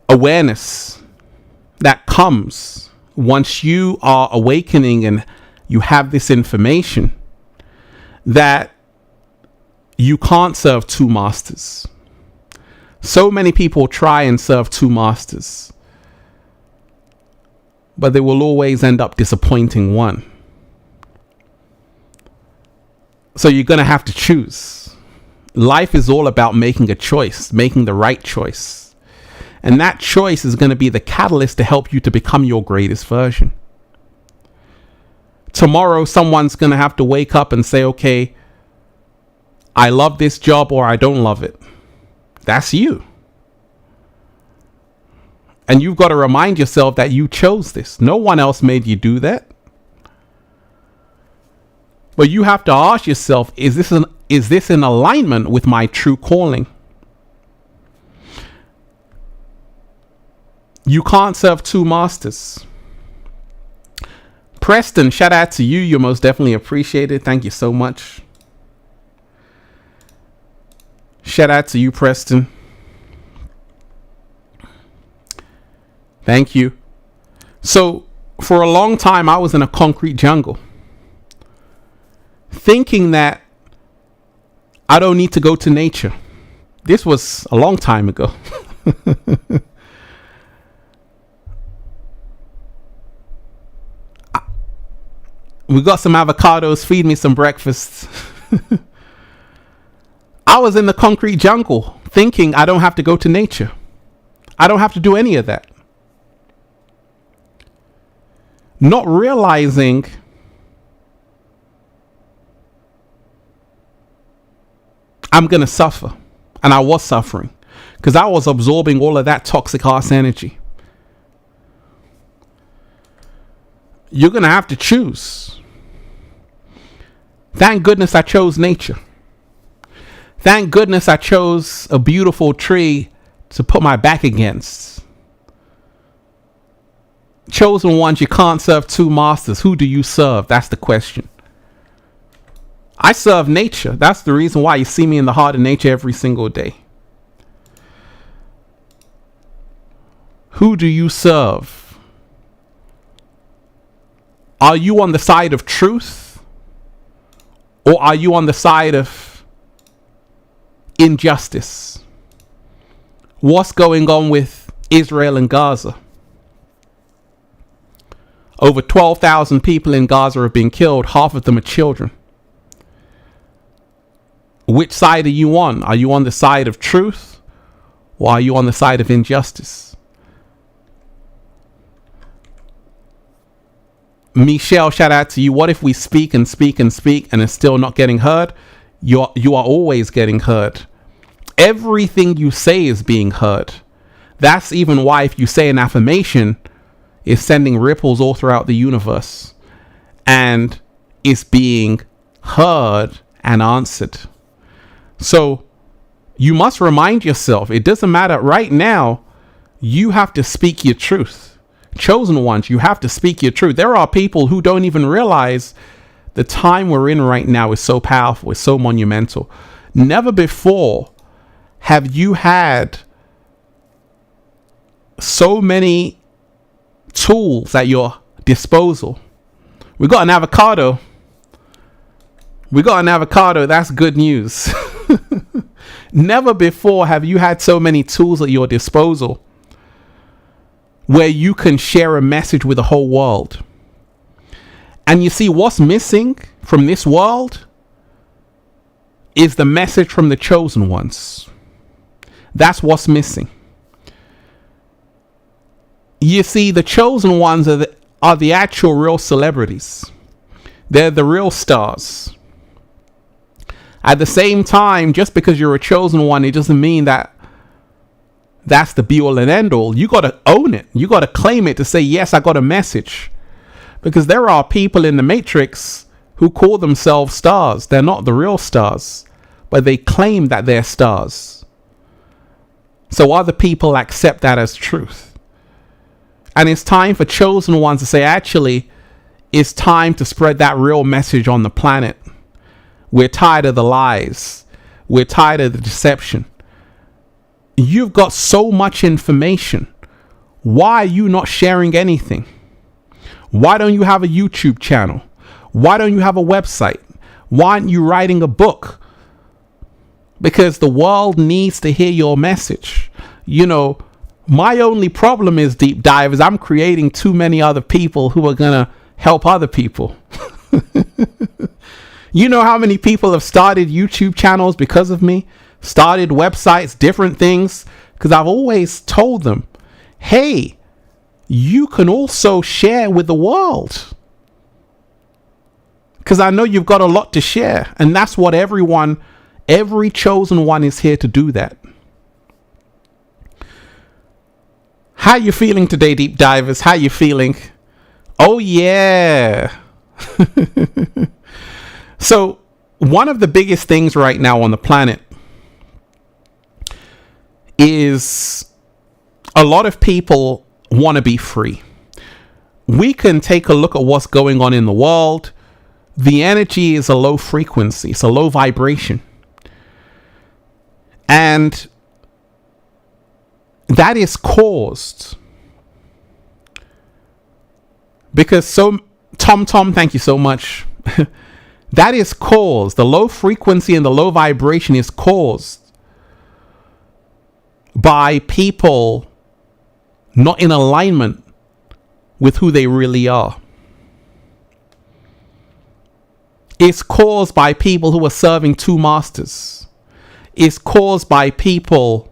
awareness that comes once you are awakening and you have this information that you can't serve two masters. So many people try and serve two masters, but they will always end up disappointing one. So you're going to have to choose. Life is all about making a choice, making the right choice. And that choice is going to be the catalyst to help you to become your greatest version. Tomorrow, someone's going to have to wake up and say, okay, I love this job or I don't love it. That's you. And you've got to remind yourself that you chose this. No one else made you do that. But you have to ask yourself, is this in alignment with my true calling? You can't serve two masters. Preston, shout out to you. You're most definitely appreciated. Thank you so much. Shout out to you, Preston. Thank you. So, for a long time, I was in a concrete jungle, thinking that I don't need to go to nature. This was a long time ago. We got some avocados. Feed me some breakfast. I was in the concrete jungle thinking I don't have to go to nature. I don't have to do any of that. Not realizing I'm going to suffer. And I was suffering because I was absorbing all of that toxic ass energy. You're going to have to choose. Thank goodness I chose nature. Thank goodness I chose a beautiful tree to put my back against. Chosen ones, you can't serve two masters. Who do you serve? That's the question. I serve nature. That's the reason why you see me in the heart of nature every single day. Who do you serve? Are you on the side of truth? Or are you on the side of injustice? What's going on with Israel and Gaza? Over 12,000 people in Gaza have been killed. Half of them are children. Which side are you on? Are you on the side of truth? Or are you on the side of injustice? Michelle, shout out to you. What if we speak and speak and speak and it's still not getting heard? You are always getting heard. Everything you say is being heard. That's even why if you say an affirmation, it's sending ripples all throughout the universe and it's being heard and answered. So you must remind yourself, it doesn't matter right now, you have to speak your truth. Chosen ones, you have to speak your truth. There are people who don't even realize the time we're in right now is so powerful, it's so monumental. Never before have you had so many tools at your disposal. We got an avocado. That's good news. Never before have you had so many tools at your disposal where you can share a message with the whole world. And you see, what's missing from this world is the message from the chosen ones. That's what's missing. You see, the chosen ones are the actual real celebrities. They're the real stars. At the same time, just because you're a chosen one, it doesn't mean that that's the be all and end all. You got to own it. You got to claim it to say, yes, I got a message. Because there are people in the Matrix who call themselves stars. They're not the real stars, but they claim that they're stars. So other people accept that as truth. And it's time for chosen ones to say, actually, it's time to spread that real message on the planet. We're tired of the lies. We're tired of the deception. You've got so much information. Why are you not sharing anything? Why don't you have a YouTube channel? Why don't you have a website? Why aren't you writing a book? Because the world needs to hear your message. You know, my only problem is, Deep Dive, is I'm creating too many other people who are going to help other people. You know how many people have started YouTube channels because of me? Started websites, different things. Because I've always told them, hey, you can also share with the world. Because I know you've got a lot to share. And that's what every chosen one is here to do that. How you feeling today, Deep Divers? How you feeling? Oh, yeah. So one of the biggest things right now on the planet is a lot of people want to be free. We can take a look at what's going on in the world. The energy is a low frequency. It's a low vibration. And that is caused because Tom, thank you so much. That is caused, the low frequency and the low vibration is caused by people not in alignment with who they really are. It's caused by people who are serving two masters. It's caused by people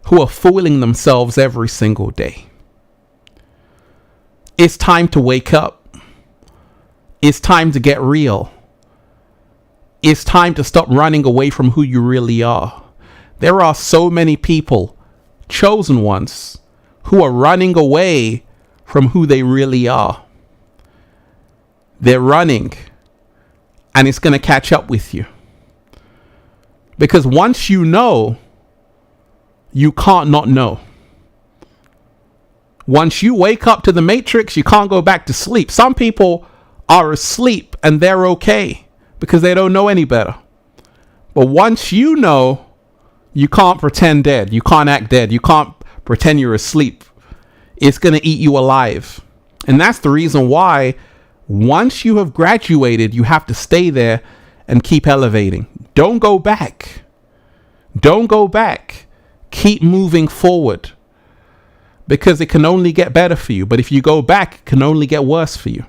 who are fooling themselves every single day. It's time to wake up. It's time to get real. It's time to stop running away from who you really are. There are so many people, chosen ones, who are running away from who they really are. They're running, and it's going to catch up with you. Because once you know, you can't not know. Once you wake up to the Matrix, you can't go back to sleep. Some people are asleep and they're okay because they don't know any better. But once you know, you can't pretend dead. You can't act dead. You can't pretend you're asleep. It's going to eat you alive. And that's the reason why once you have graduated, you have to stay there and keep elevating. Don't go back. Don't go back. Keep moving forward. Because it can only get better for you. But if you go back, it can only get worse for you.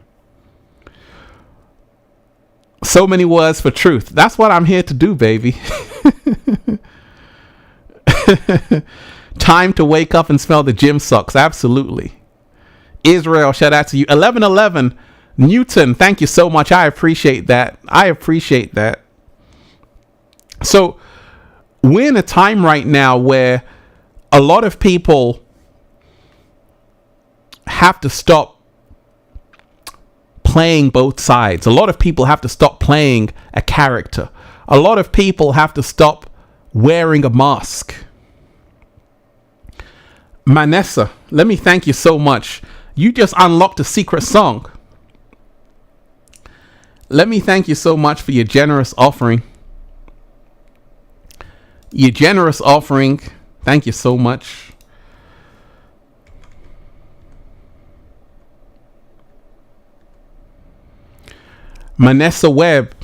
So many words for truth. That's what I'm here to do, baby. Time to wake up and smell the gym socks. Absolutely. Israel, shout out to you. 1111 Newton, thank you so much. I appreciate that. So we're in a time right now where a lot of people have to stop playing both sides. A lot of people have to stop playing a character. A lot of people have to stop wearing a mask. Manessa, let me thank you so much. You just unlocked a secret song. Let me thank you so much for your generous offering. Your generous offering. Thank you so much. Manessa Webb,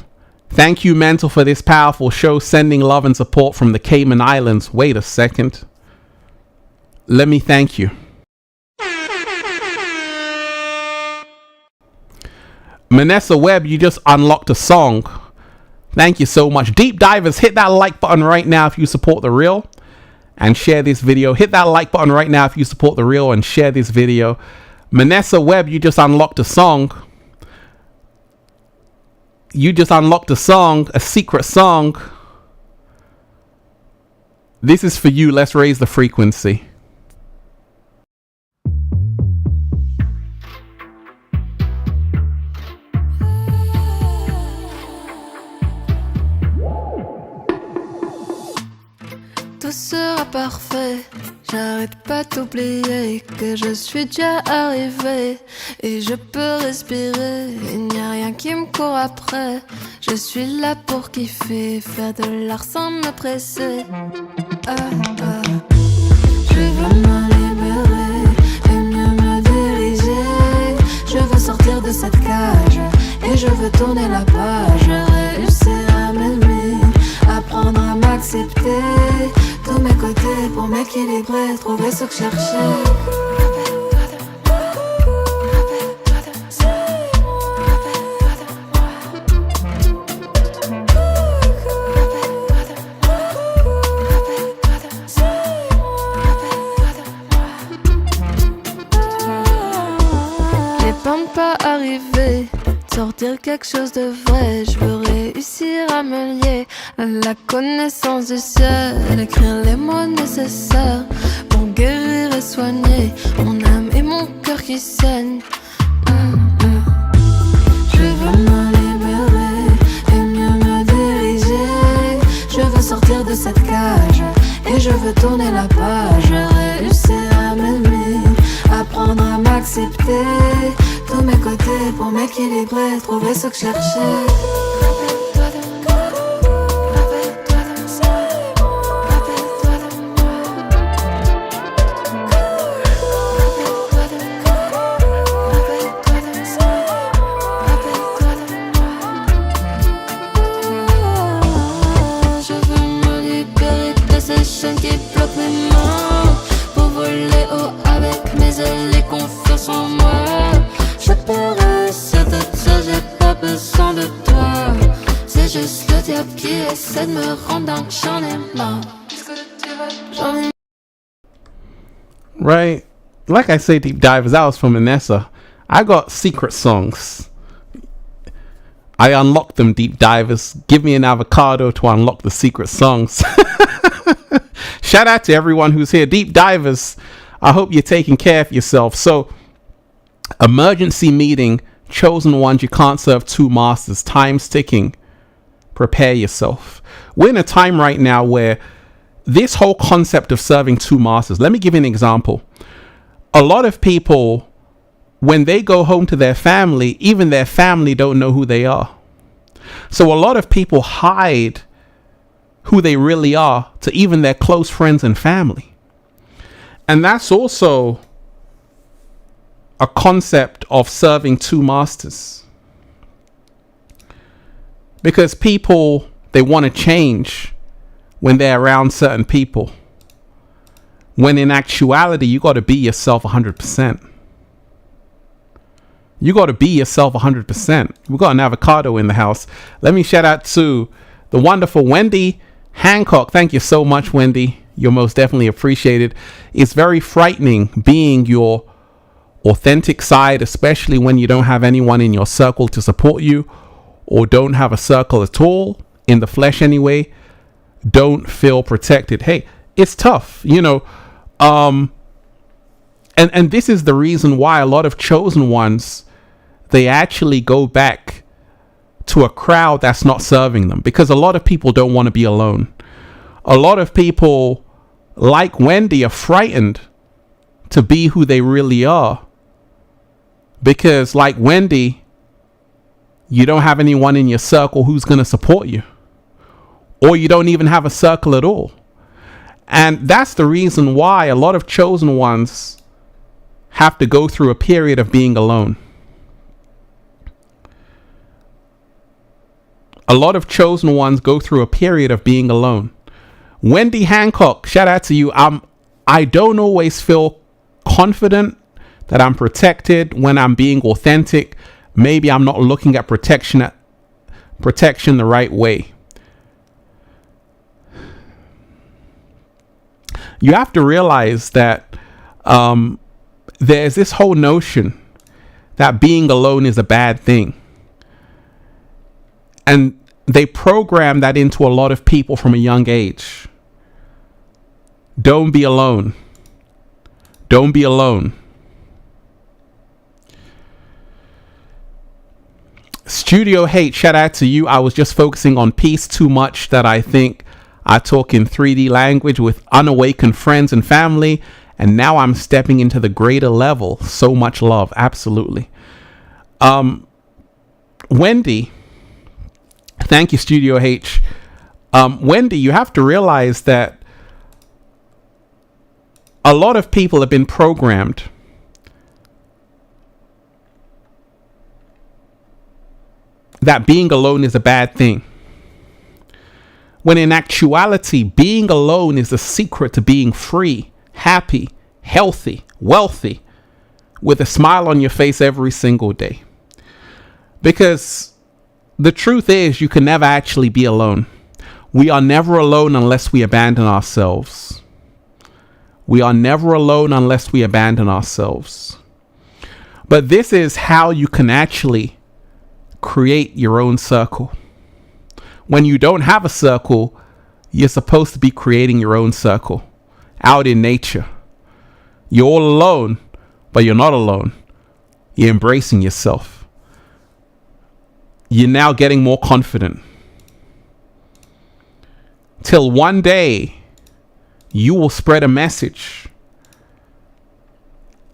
thank you, Mental, for this powerful show, sending love and support from the Cayman Islands. Wait a second. Let me thank you. Manessa Webb, you just unlocked a song. Thank you so much. Deep Divers, hit that like button right now if you support the real and share this video. Hit that like button right now if you support the real and share this video. Manessa Webb, you just unlocked a song. You just unlocked a song, a secret song. This is for you. Let's raise the frequency. Tout sera parfait, j'arrête pas d'oublier que je suis déjà arrivé et je peux respirer, il n'y a rien qui me court après. Je suis là pour kiffer, faire de l'art sans me presser. Je veux me libérer et mieux me diriger. Je veux sortir de cette cage et je veux tourner la page. Réussir à m'aimer, apprendre à m'accepter. Tous mes côtés pour m'équilibrer, trouver ce que je cherchais. Les pas de pas arriver, sortir quelque chose de vrai. Je veux réussir à me lier à la connaissance du ciel, écrire les mots nécessaires pour guérir et soigner mon âme et mon cœur qui saigne. Je veux me libérer et mieux me diriger. Je veux sortir de cette cage et je veux tourner la page. Réussir à m'aimer, apprendre à m'accepter. Tous mes côtés pour m'équilibrer, trouver ce que je cherchais. Qui bloque mes mains pour voler haut avec mes ailes et confiance en moi. Je peux réussir tout ça, j'ai pas besoin de toi. C'est juste le diable qui essaie de me rendre dingue, j'en ai marre. J'en ai... Right, like I say, Deep Divers, that was from Manessa. I got secret songs. I unlocked them, Deep Divers. Give me an avocado to unlock the secret songs. Shout out to everyone who's here. Deep Divers, I hope you're taking care of yourself. So, emergency meeting, chosen ones, you can't serve two masters. Time's ticking. Prepare yourself. We're in a time right now where this whole concept of serving two masters, let me give you an example. A lot of people, when they go home to their family, even their family don't know who they are. So a lot of people hide who they really are to even their close friends and family. And that's also a concept of serving two masters. Because people, they want to change when they're around certain people. When in actuality, you got to be yourself 100%. You got to be yourself 100%. We got an avocado in the house. Let me shout out to the wonderful Wendy Hancock. Thank you so much, Wendy. You're most definitely appreciated. It's very frightening being your authentic side, especially when you don't have anyone in your circle to support you or don't have a circle at all, in the flesh anyway. Don't feel protected. Hey, it's tough. You know, and this is the reason why a lot of chosen ones, they actually go back to a crowd that's not serving them, because a lot of people don't want to be alone. A lot of people, like Wendy, are frightened to be who they really are, because like Wendy, you don't have anyone in your circle who's going to support you, or you don't even have a circle at all. And that's the reason why a lot of chosen ones have to go through a period of being alone. A lot of chosen ones go through a period of being alone. Wendy Hancock, shout out to you. I don't always feel confident that I'm protected when I'm being authentic. Maybe I'm not looking at protection the right way. You have to realize that there's this whole notion that being alone is a bad thing. And they program that into a lot of people from a young age. Don't be alone. Don't be alone. Studio Hate, shout out to you. I was just focusing on peace too much that I think I talk in 3D language with unawakened friends and family, and now I'm stepping into the greater level. So much love. Absolutely. Wendy, thank you, Studio H. Wendy, you have to realize that a lot of people have been programmed that being alone is a bad thing, when in actuality, being alone is the secret to being free, happy, healthy, wealthy, with a smile on your face every single day. Because the truth is, you can never actually be alone. We are never alone unless we abandon ourselves. We are never alone unless we abandon ourselves. But this is how you can actually create your own circle. When you don't have a circle, you're supposed to be creating your own circle out in nature. You're all alone, but you're not alone. You're embracing yourself. You're now getting more confident. Till one day, you will spread a message,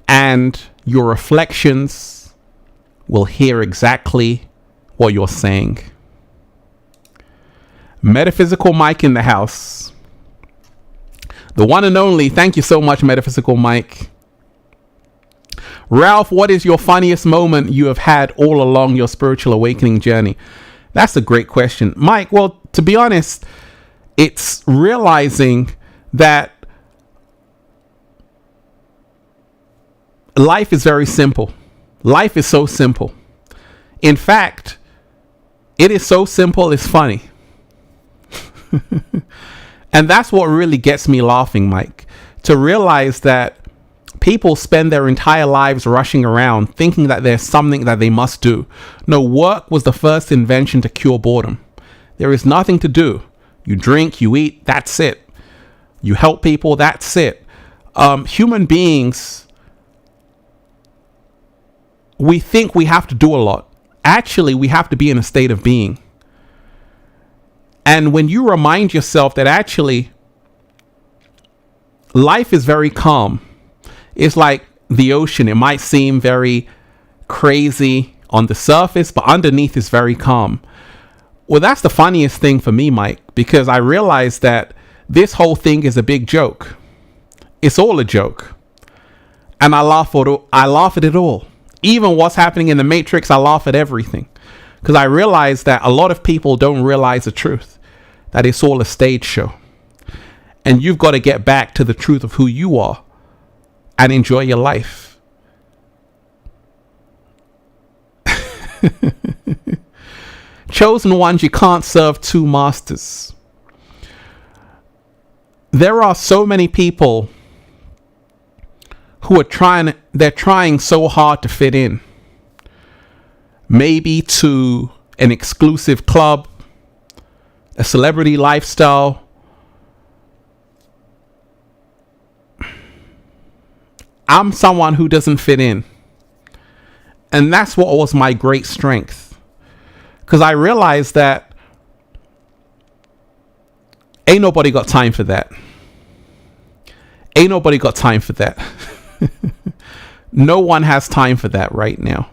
and your reflections will hear exactly what you're saying. Metaphysical Mike in the house. The one and only. Thank you so much, Metaphysical Mike. Ralph, what is your funniest moment you have had all along your spiritual awakening journey? That's a great question, Mike. Well, to be honest, it's realizing that life is very simple. Life is so simple. In fact, it is so simple, it's funny. And that's what really gets me laughing, Mike. To realize that people spend their entire lives rushing around thinking that there's something that they must do. No, work was the first invention to cure boredom. There is nothing to do. You drink, you eat, that's it. You help people, that's it. Human beings, we think we have to do a lot. Actually, we have to be in a state of being. And when you remind yourself that actually life is very calm, it's like the ocean. It might seem very crazy on the surface, but underneath is very calm. Well, that's the funniest thing for me, Mike, because I realize that this whole thing is a big joke. It's all a joke. And I laugh at it all. Even what's happening in the Matrix, I laugh at everything. Because I realize that a lot of people don't realize the truth, that it's all a stage show. And you've got to get back to the truth of who you are and enjoy your life. Chosen ones, you can't serve two masters. There are so many people who are trying so hard to fit in. Maybe to an exclusive club, a celebrity lifestyle. I'm someone who doesn't fit in. And that's what was my great strength. Because I realized that ain't nobody got time for that. Ain't nobody got time for that. No one has time for that right now.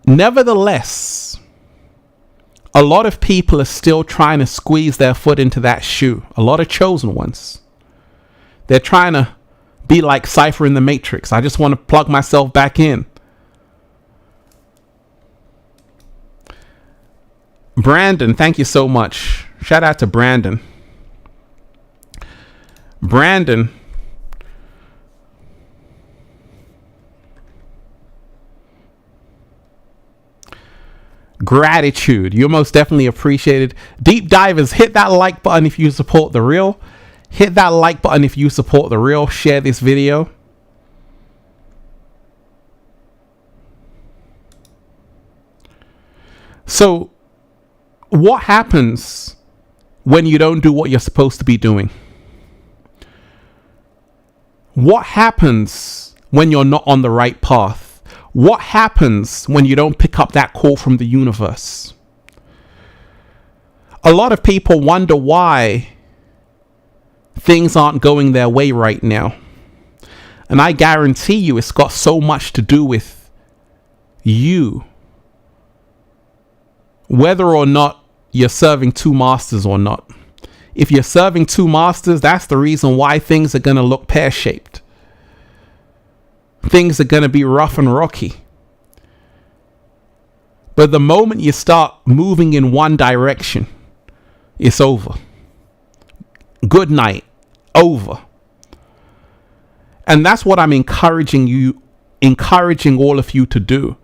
Nevertheless, a lot of people are still trying to squeeze their foot into that shoe. A lot of chosen ones. They're trying to be like Cypher in the Matrix. I just want to plug myself back in. Brandon, thank you so much. Shout out to Brandon. Brandon. Gratitude. You're most definitely appreciated. Deep divers, hit that like button if you support the real. Hit that like button if you support the real. Share this video. So, what happens when you don't do what you're supposed to be doing? What happens when you're not on the right path? What happens when you don't pick up that call from the universe? A lot of people wonder why things aren't going their way right now. And I guarantee you it's got so much to do with you. Whether or not you're serving two masters or not. If you're serving two masters, that's the reason why things are going to look pear-shaped. Things are going to be rough and rocky. But the moment you start moving in one direction, it's over. Good night. Over. And that's what I'm encouraging all of you to do.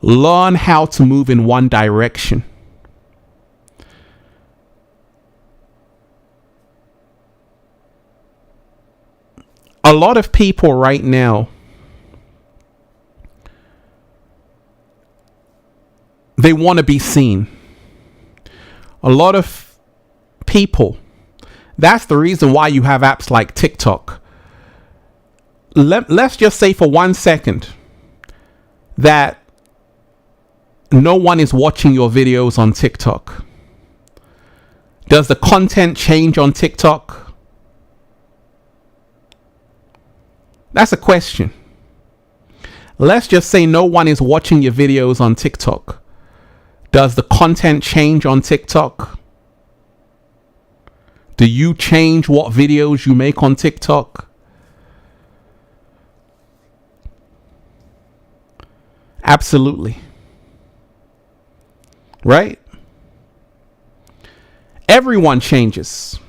Learn how to move in one direction. A lot of people right now, they want to be seen. A lot of people, that's the reason why you have apps like TikTok. Let's just say for 1 second that no one is watching your videos on TikTok. Does the content change on TikTok? That's a question. Let's just say no one is watching your videos on TikTok. Does the content change on TikTok? Do you change what videos you make on TikTok? Absolutely. Right? Everyone changes.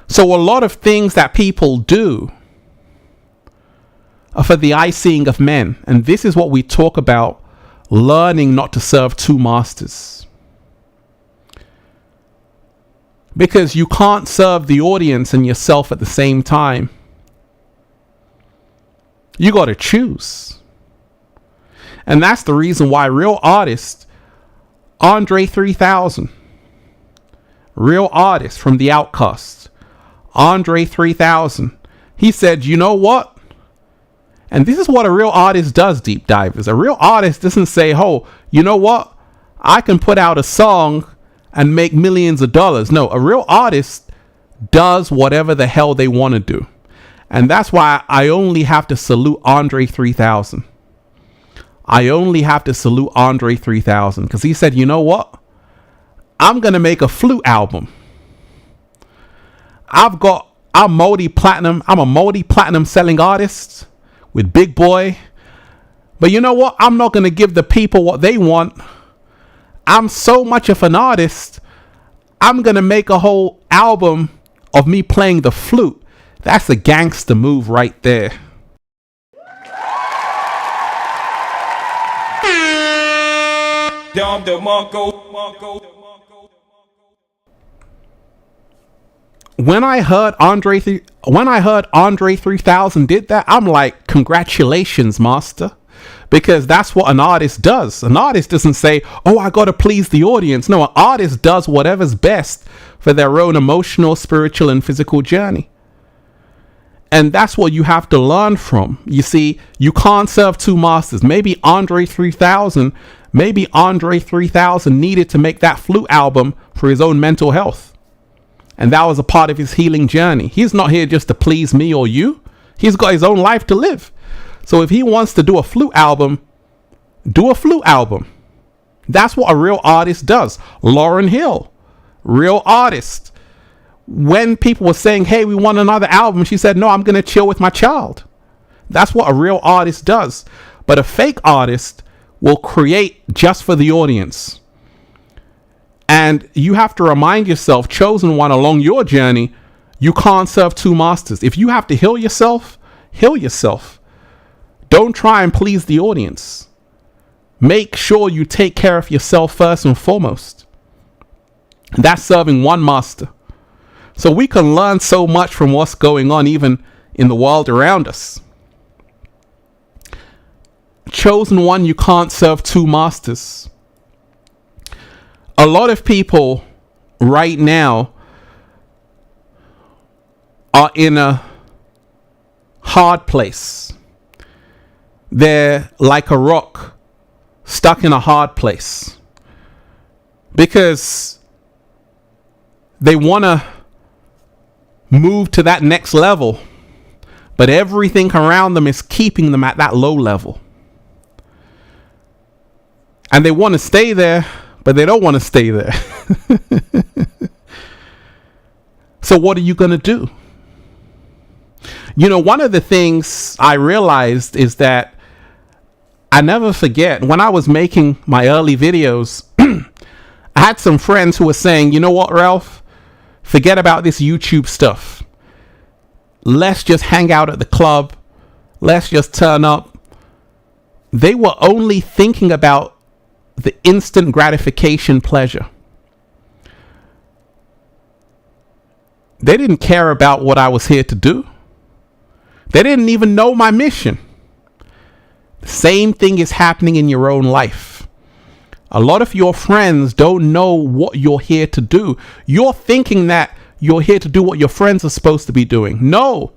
So a lot of things that people do are for the eye seeing of men. And this is what we talk about, learning not to serve two masters. Because you can't serve the audience and yourself at the same time. You got to choose. And that's the reason why real artists, Andre 3000, real artist from The Outcast, Andre 3000, he said, you know what? And this is what a real artist does, deep divers. A real artist doesn't say, oh, you know what? I can put out a song and make millions of dollars. No, a real artist does whatever the hell they want to do. And that's why I only have to salute Andre 3000. I only have to salute Andre 3000 because he said, you know what? I'm going to make a flute album. I'm a multi-platinum selling artist with Big Boy. But you know what? I'm not going to give the people what they want. I'm so much of an artist. I'm going to make a whole album of me playing the flute. That's a gangster move right there. Dom DeMarco. When I heard Andre 3000 did that, I'm like, congratulations, master. Because that's what an artist does. An artist doesn't say, oh, I got to please the audience. No, an artist does whatever's best for their own emotional, spiritual, and physical journey. And that's what you have to learn from. You see, you can't serve two masters. Maybe Andre 3000 needed to make that flute album for his own mental health. And that was a part of his healing journey. He's not here just to please me or you. He's got his own life to live. So if he wants to do a flute album, do a flute album. That's what a real artist does. Lauryn Hill, real artist. When people were saying, hey, we want another album, she said, no, I'm going to chill with my child. That's what a real artist does. But a fake artist will create just for the audience. And you have to remind yourself, chosen one, along your journey, you can't serve two masters. If you have to heal yourself, heal yourself. Don't try and please the audience. Make sure you take care of yourself first and foremost. That's serving one master. So we can learn so much from what's going on even in the world around us. Chosen one, you can't serve two masters. A lot of people right now are in a hard place. They're like a rock stuck in a hard place because they want to move to that next level, but everything around them is keeping them at that low level. And they want to stay there, but they don't want to stay there. So what are you going to do? You know, one of the things I realized is that I never forget when I was making my early videos, I had some friends who were saying, you know what, Ralph? Forget about this YouTube stuff. Let's just hang out at the club. Let's just turn up. They were only thinking about the instant gratification pleasure. They didn't care about what I was here to do. They didn't even know my mission. The same thing is happening in your own life. A lot of your friends don't know what you're here to do. You're thinking that you're here to do what your friends are supposed to be doing. No,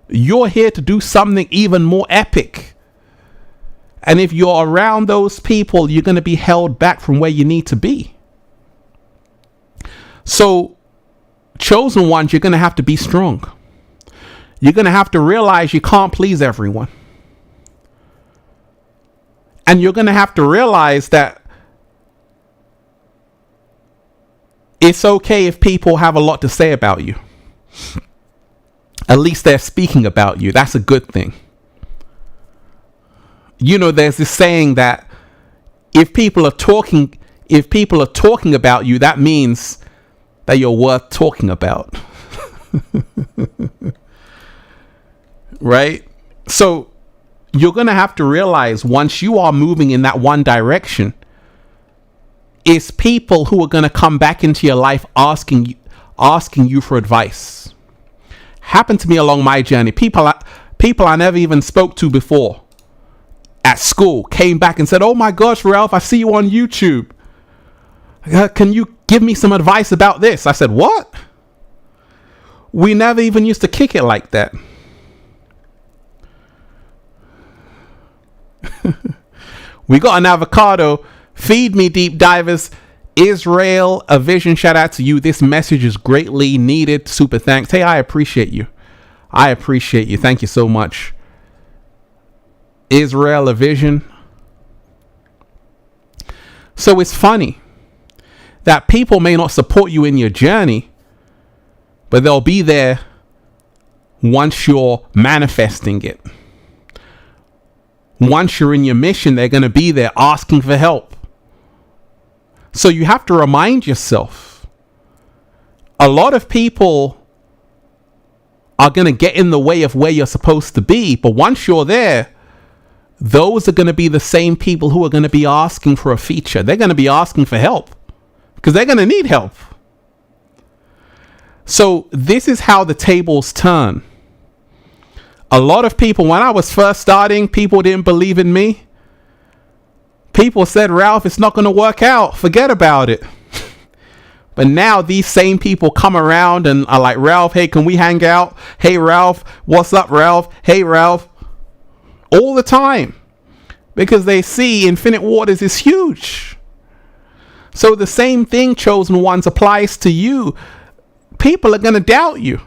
you're here to do something even more epic. And if you're around those people, you're going to be held back from where you need to be. So, chosen ones, you're going to have to be strong. You're going to have to realize you can't please everyone. And you're going to have to realize that it's okay if people have a lot to say about you. At least they're speaking about you. That's a good thing. You know, there's this saying that if people are talking about you, that means that you're worth talking about. Right? So you're going to have to realize once you are moving in that one direction, it's people who are going to come back into your life asking you for advice. Happened to me along my journey. People I never even spoke to before at school came back and said, oh my gosh, Ralph, I see you on YouTube. Can you give me some advice about this? I said, what? We never even used to kick it like that. We got an avocado. Feed me, deep divers. Israel, a vision, shout out to you. This message is greatly needed. Super thanks. Hey, I appreciate you. I appreciate you. Thank you so much. Israel, a vision. So it's funny that people may not support you in your journey, but they'll be there once you're manifesting it. Once you're in your mission, they're going to be there asking for help. So you have to remind yourself, a lot of people are going to get in the way of where you're supposed to be. But once you're there, those are going to be the same people who are going to be asking for a feature. They're going to be asking for help because they're going to need help. So this is how the tables turn. A lot of people, when I was first starting, people didn't believe in me. People said, Ralph, it's not going to work out. Forget about it. But now these same people come around and are like, Ralph, hey, can we hang out? Hey, Ralph, what's up, Ralph? Hey, Ralph. All the time. Because they see Infinite Waters is huge. So the same thing, chosen ones, applies to you. People are going to doubt you.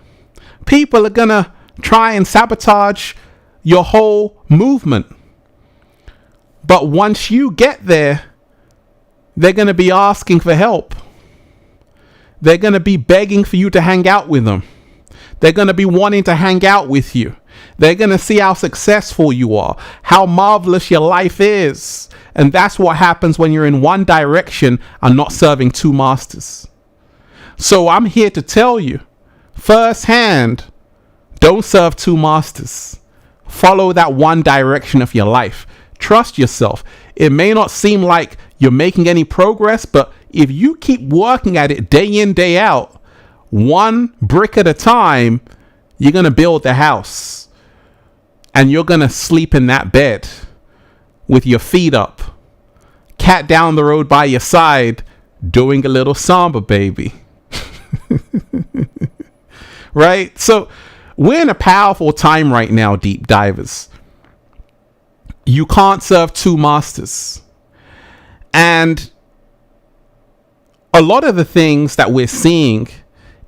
People are going to try and sabotage your whole movement. But once you get there, they're going to be asking for help. They're going to be begging for you to hang out with them. They're going to be wanting to hang out with you. They're going to see how successful you are, how marvelous your life is. And that's what happens when you're in one direction and not serving two masters. So I'm here to tell you, firsthand, don't serve two masters. Follow that one direction of your life. Trust yourself. It may not seem like you're making any progress, but if you keep working at it day in, day out, one brick at a time, you're going to build the house. And you're going to sleep in that bed with your feet up, cat down the road by your side, doing a little samba, baby. Right? So we're in a powerful time right now, deep divers. You can't serve two masters. And a lot of the things that we're seeing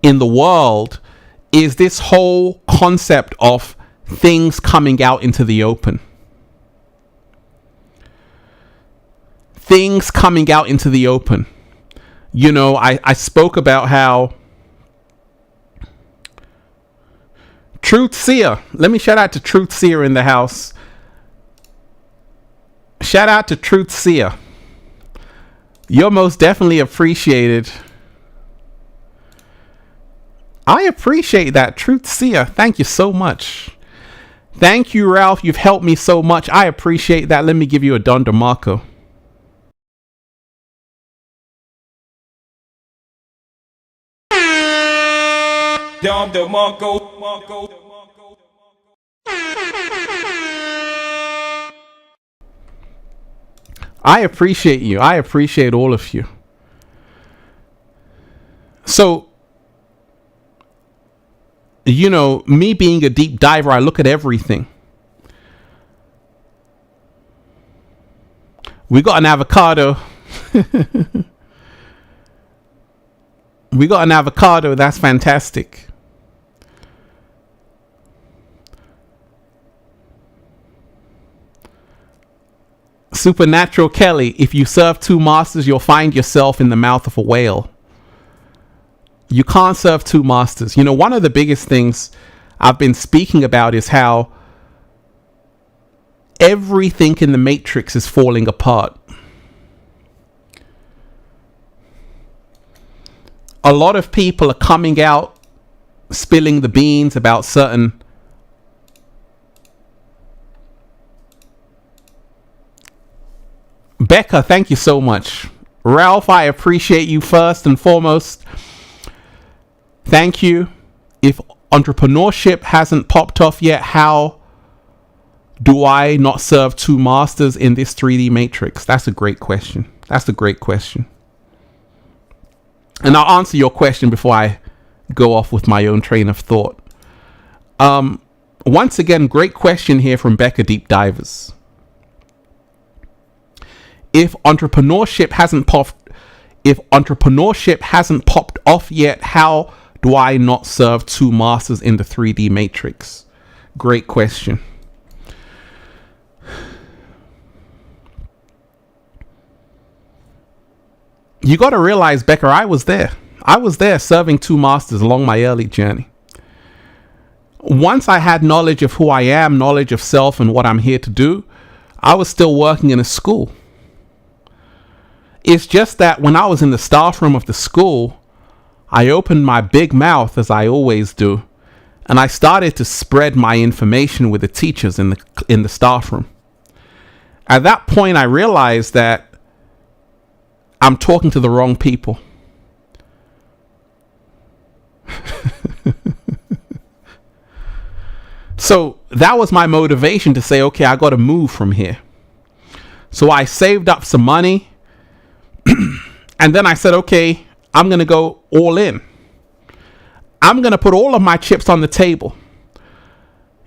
in the world is this whole concept of things coming out into the open. Things coming out into the open. You know, I spoke about how Truth Seer, let me shout out to Truth Seer in the house. Shout out to Truth Seer. You're most definitely appreciated. I appreciate that, Truth Seer. Thank you so much. Thank you, Ralph. You've helped me so much. I appreciate that. Let me give you a Don DeMarco. Dom DeMarco. I appreciate you. I appreciate all of you. So, you know, me being a deep diver, I look at everything. We got an avocado. We got an avocado. That's fantastic. Supernatural Kelly, if you serve two masters, you'll find yourself in the mouth of a whale. You can't serve two masters. You know, one of the biggest things I've been speaking about is how everything in the Matrix is falling apart. A lot of people are coming out, spilling the beans about certain Becca, thank you so much. Ralph, I appreciate you first and foremost. Thank you. If entrepreneurship hasn't popped off yet, how do I not serve two masters in this 3D matrix? That's a great question. That's a great question. And I'll answer your question before I go off with my own train of thought. Once again, great question here from Becca Deep Divers. If entrepreneurship hasn't popped off yet, how do I not serve two masters in the 3D matrix? Great question. You got to realize, Becca, I was there. I was there serving two masters along my early journey. Once I had knowledge of who I am, knowledge of self and what I'm here to do, I was still working in a school. It's just that when I was in the staff room of the school, I opened my big mouth, as I always do, and I started to spread my information with the teachers in the staff room. At that point, I realized that I'm talking to the wrong people. So that was my motivation to say, okay, I got to move from here. So I saved up some money. And then I said, okay, I'm going to go all in. I'm going to put all of my chips on the table.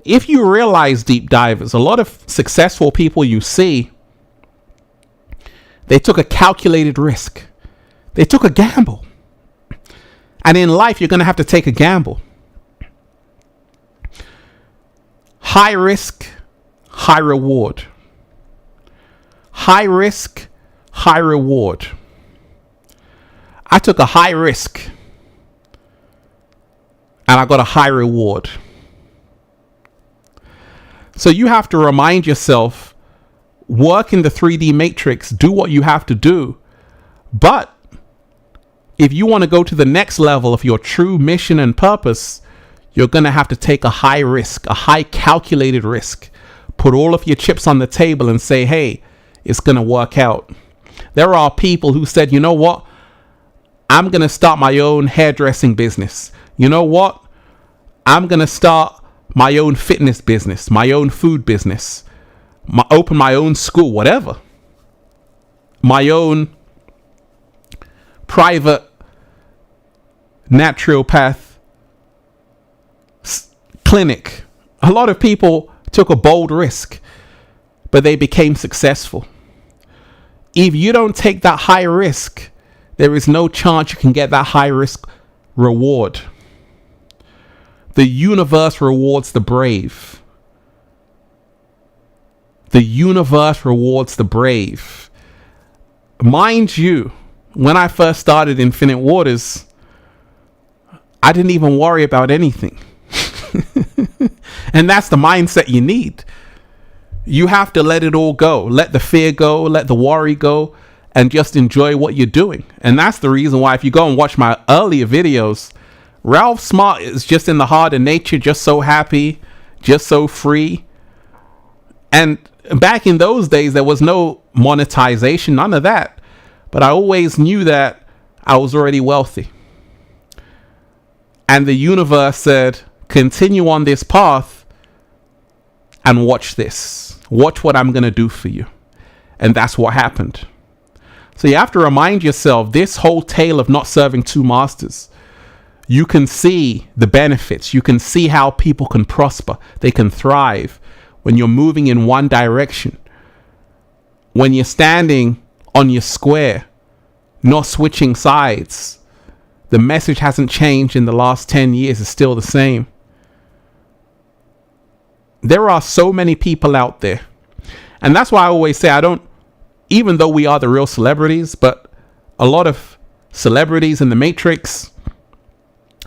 If you realize, deep divers, a lot of successful people you see, they took a calculated risk. They took a gamble. And in life, you're going to have to take a gamble. High risk, high reward. High risk, high reward. I took a high risk and I got a high reward. So you have to remind yourself, work in the 3D matrix, do what you have to do. But if you want to go to the next level of your true mission and purpose, you're going to have to take a high risk, a high calculated risk. Put all of your chips on the table and say, hey, it's going to work out. There are people who said, you know what? I'm going to start my own hairdressing business. You know what? I'm going to start my own fitness business, my own food business, open my own school, whatever. My own private naturopath clinic. A lot of people took a bold risk, but they became successful. If you don't take that high risk, there is no chance you can get that high risk reward. The universe rewards the brave. The universe rewards the brave. Mind you, when I first started Infinite Waters, I didn't even worry about anything. And that's the mindset you need. You have to let it all go. Let the fear go, let the worry go, and just enjoy what you're doing. And that's the reason why, if you go and watch my earlier videos, Ralph Smart is just in the heart of nature, just so happy, just so free. And back in those days, there was no monetization, none of that. But I always knew that I was already wealthy. And the universe said, continue on this path and watch this. Watch what I'm going to do for you. And that's what happened. So you have to remind yourself, this whole tale of not serving two masters, you can see the benefits. You can see how people can prosper. They can thrive when you're moving in one direction. When you're standing on your square, not switching sides. The message hasn't changed in the last 10 years. It's still the same. There are so many people out there. And that's why I always say, even though we are the real celebrities, but a lot of celebrities in the Matrix,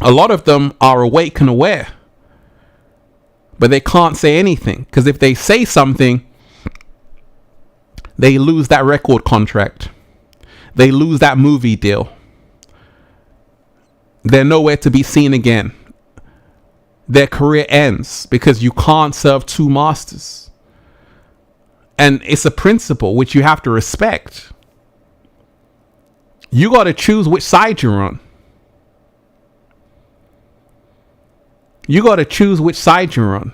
a lot of them are awake and aware, but they can't say anything, because if they say something, they lose that record contract. They lose that movie deal. They're nowhere to be seen again. Their career ends because you can't serve two masters. And it's a principle which you have to respect. You got to choose which side you're on. You got to choose which side you're on.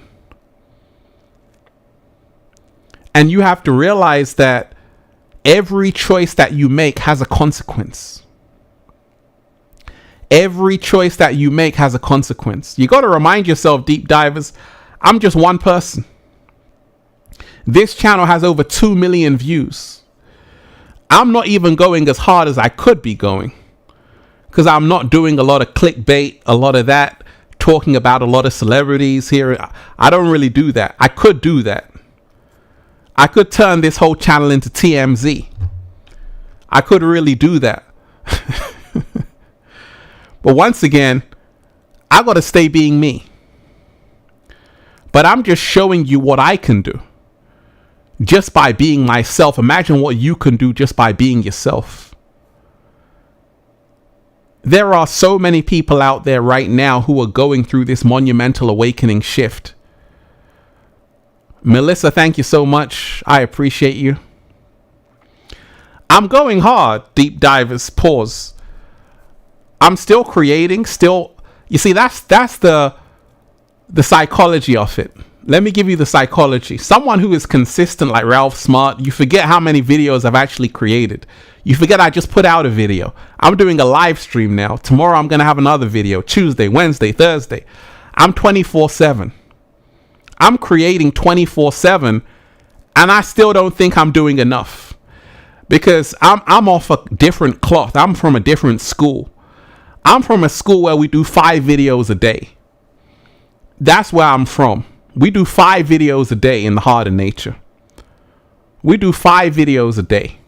And you have to realize that every choice that you make has a consequence. Every choice that you make has a consequence. You got to remind yourself, deep divers, I'm just one person. This channel has over 2 million views. I'm not even going as hard as I could be going, because I'm not doing a lot of clickbait, a lot of that, talking about a lot of celebrities here. I don't really do that. I could do that. I could turn this whole channel into TMZ. I could really do that. But once again, I got to stay being me. But I'm just showing you what I can do just by being myself. Imagine what you can do just by being yourself. There are so many people out there right now who are going through this monumental awakening shift. Melissa, thank you so much. I appreciate you. I'm going hard, deep divers. Pause. I'm still creating, you see, that's the psychology of it. let me give you the psychology. Someone who is consistent like Ralph Smart, you forget how many videos I've actually created. You forget I just put out a video. I'm doing a live stream now. Tomorrow I'm going to have another video. Tuesday, Wednesday, Thursday. I'm 24/7. I'm creating 24/7, and I still don't think I'm doing enough because I'm off a different cloth. I'm from a different school. I'm from a school where we do 5 videos a day. That's where I'm from. We do 5 videos a day in the Heart of Nature. We do 5 videos a day.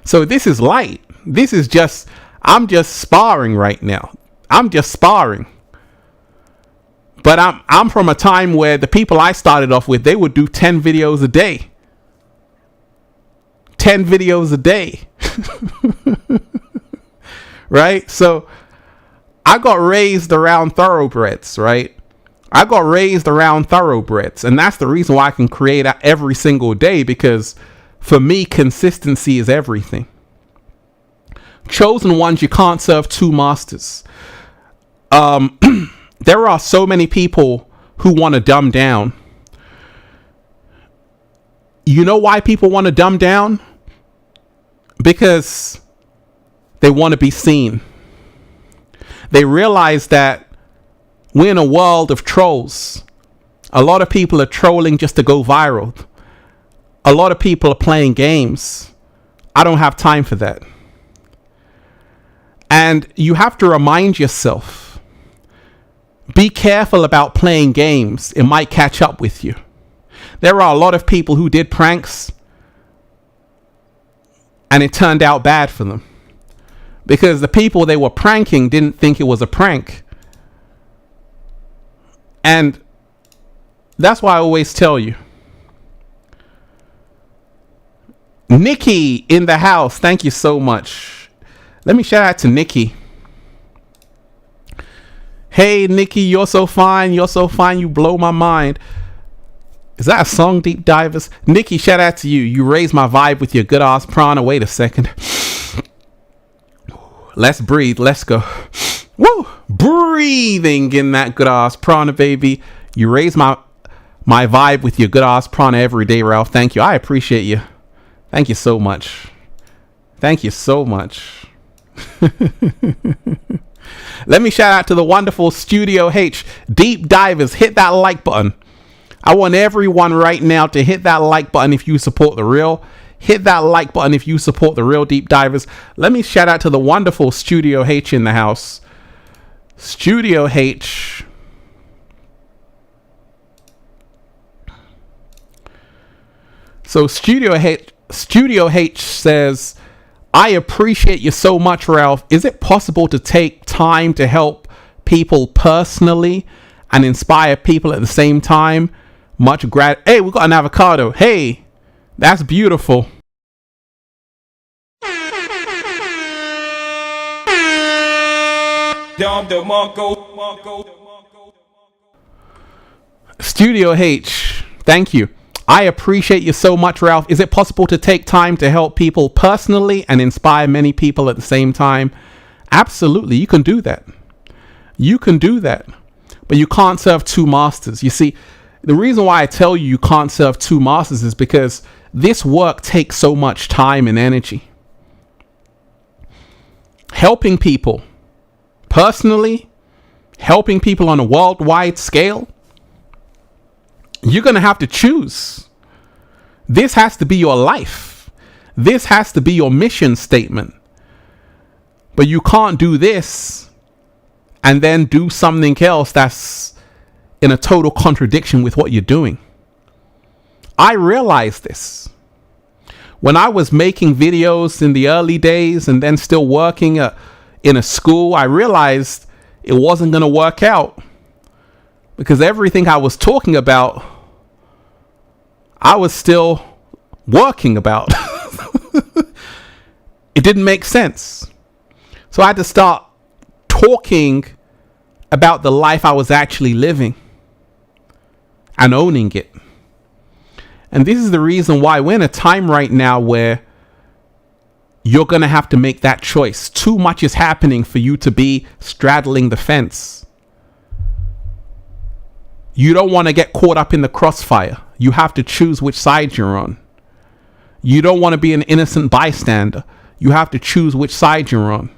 So this is light. This is just, I'm just sparring right now. I'm just sparring. But I'm from a time where the people I started off with, they would do 10 videos a day. 10 videos a day. Right? So I got raised around thoroughbreds, right? I got raised around thoroughbreds. And that's the reason why I can create every single day, because for me, consistency is everything. Chosen ones, you can't serve 2 masters. There are so many people who want to dumb down. You know why people want to dumb down? Because they want to be seen. They realize that we're in a world of trolls. A lot of people are trolling just to go viral. A lot of people are playing games. I don't have time for that. And you have to remind yourself, be careful about playing games. It might catch up with you. There are a lot of people who did pranks and it turned out bad for them because the people they were pranking didn't think it was a prank. And that's why I always tell you. Nikki in the house, thank you so much. Let me shout out to Nikki. Hey Nikki, you're so fine. You're so fine. You blow my mind. Is that a song, Deep Divers? Nikki, shout out to you. You raised my vibe with your good ass prana. Wait a second. Let's breathe. Let's go. Woo! Breathing in that good ass prana, baby. You raise my vibe with your good ass prana every day, Ralph. Thank you. I appreciate you. Thank you so much. Thank you so much. Let me shout out to the wonderful Studio H. Deep Divers, hit that like button. I want everyone right now to hit that like button if you support the real. Hit that like button if you support the real Deep Divers. Let me shout out to the wonderful Studio H in the house. Studio H. So Studio H says, I appreciate you so much, Ralph. Is it possible to take time to help people personally and inspire people at the same time? Much Hey, we got an avocado. Hey, that's beautiful. Studio H, thank you. I appreciate you so much, Ralph. Is it possible to take time to help people personally and inspire many people at the same time? Absolutely, you can do that. You can do that. But you can't serve 2 masters. You see, the reason why I tell you can't serve 2 masters is because this work takes so much time and energy. Helping people personally, helping people on a worldwide scale, you're going to have to choose. This has to be your life. This has to be your mission statement. But you can't do this and then do something else that's in a total contradiction with what you're doing. I realized this. When I was making videos in the early days and then still working in a school, I realized it wasn't going to work out. Because everything I was talking about, I was still working about. It didn't make sense. So I had to start talking about the life I was actually living and owning it. And this is the reason why we're in a time right now where you're going to have to make that choice. Too much is happening for you to be straddling the fence. You don't want to get caught up in the crossfire. You have to choose which side you're on. You don't want to be an innocent bystander. You have to choose which side you're on.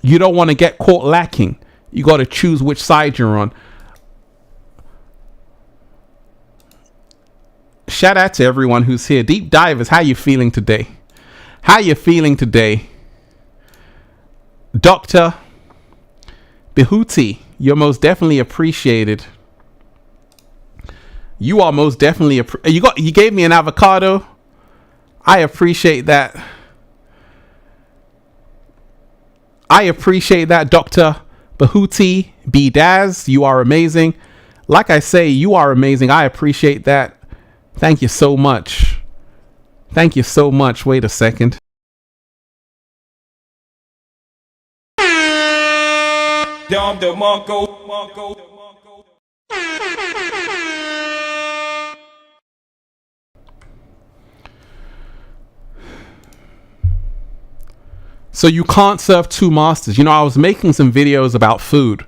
You don't want to get caught lacking. You got to choose which side you're on. Shout out to everyone who's here. Deep Divers, how you feeling today? How you feeling today? Dr. Bihuti, you're most definitely appreciated. You are most definitely you gave me an avocado. I appreciate that. I appreciate that, Dr. Bihuti B. Daz. You are amazing. Like I say, you are amazing. I appreciate that. Thank you so much. Thank you so much. Wait a second. Dom DeMarco. So you can't serve two masters. You know, I was making some videos about food,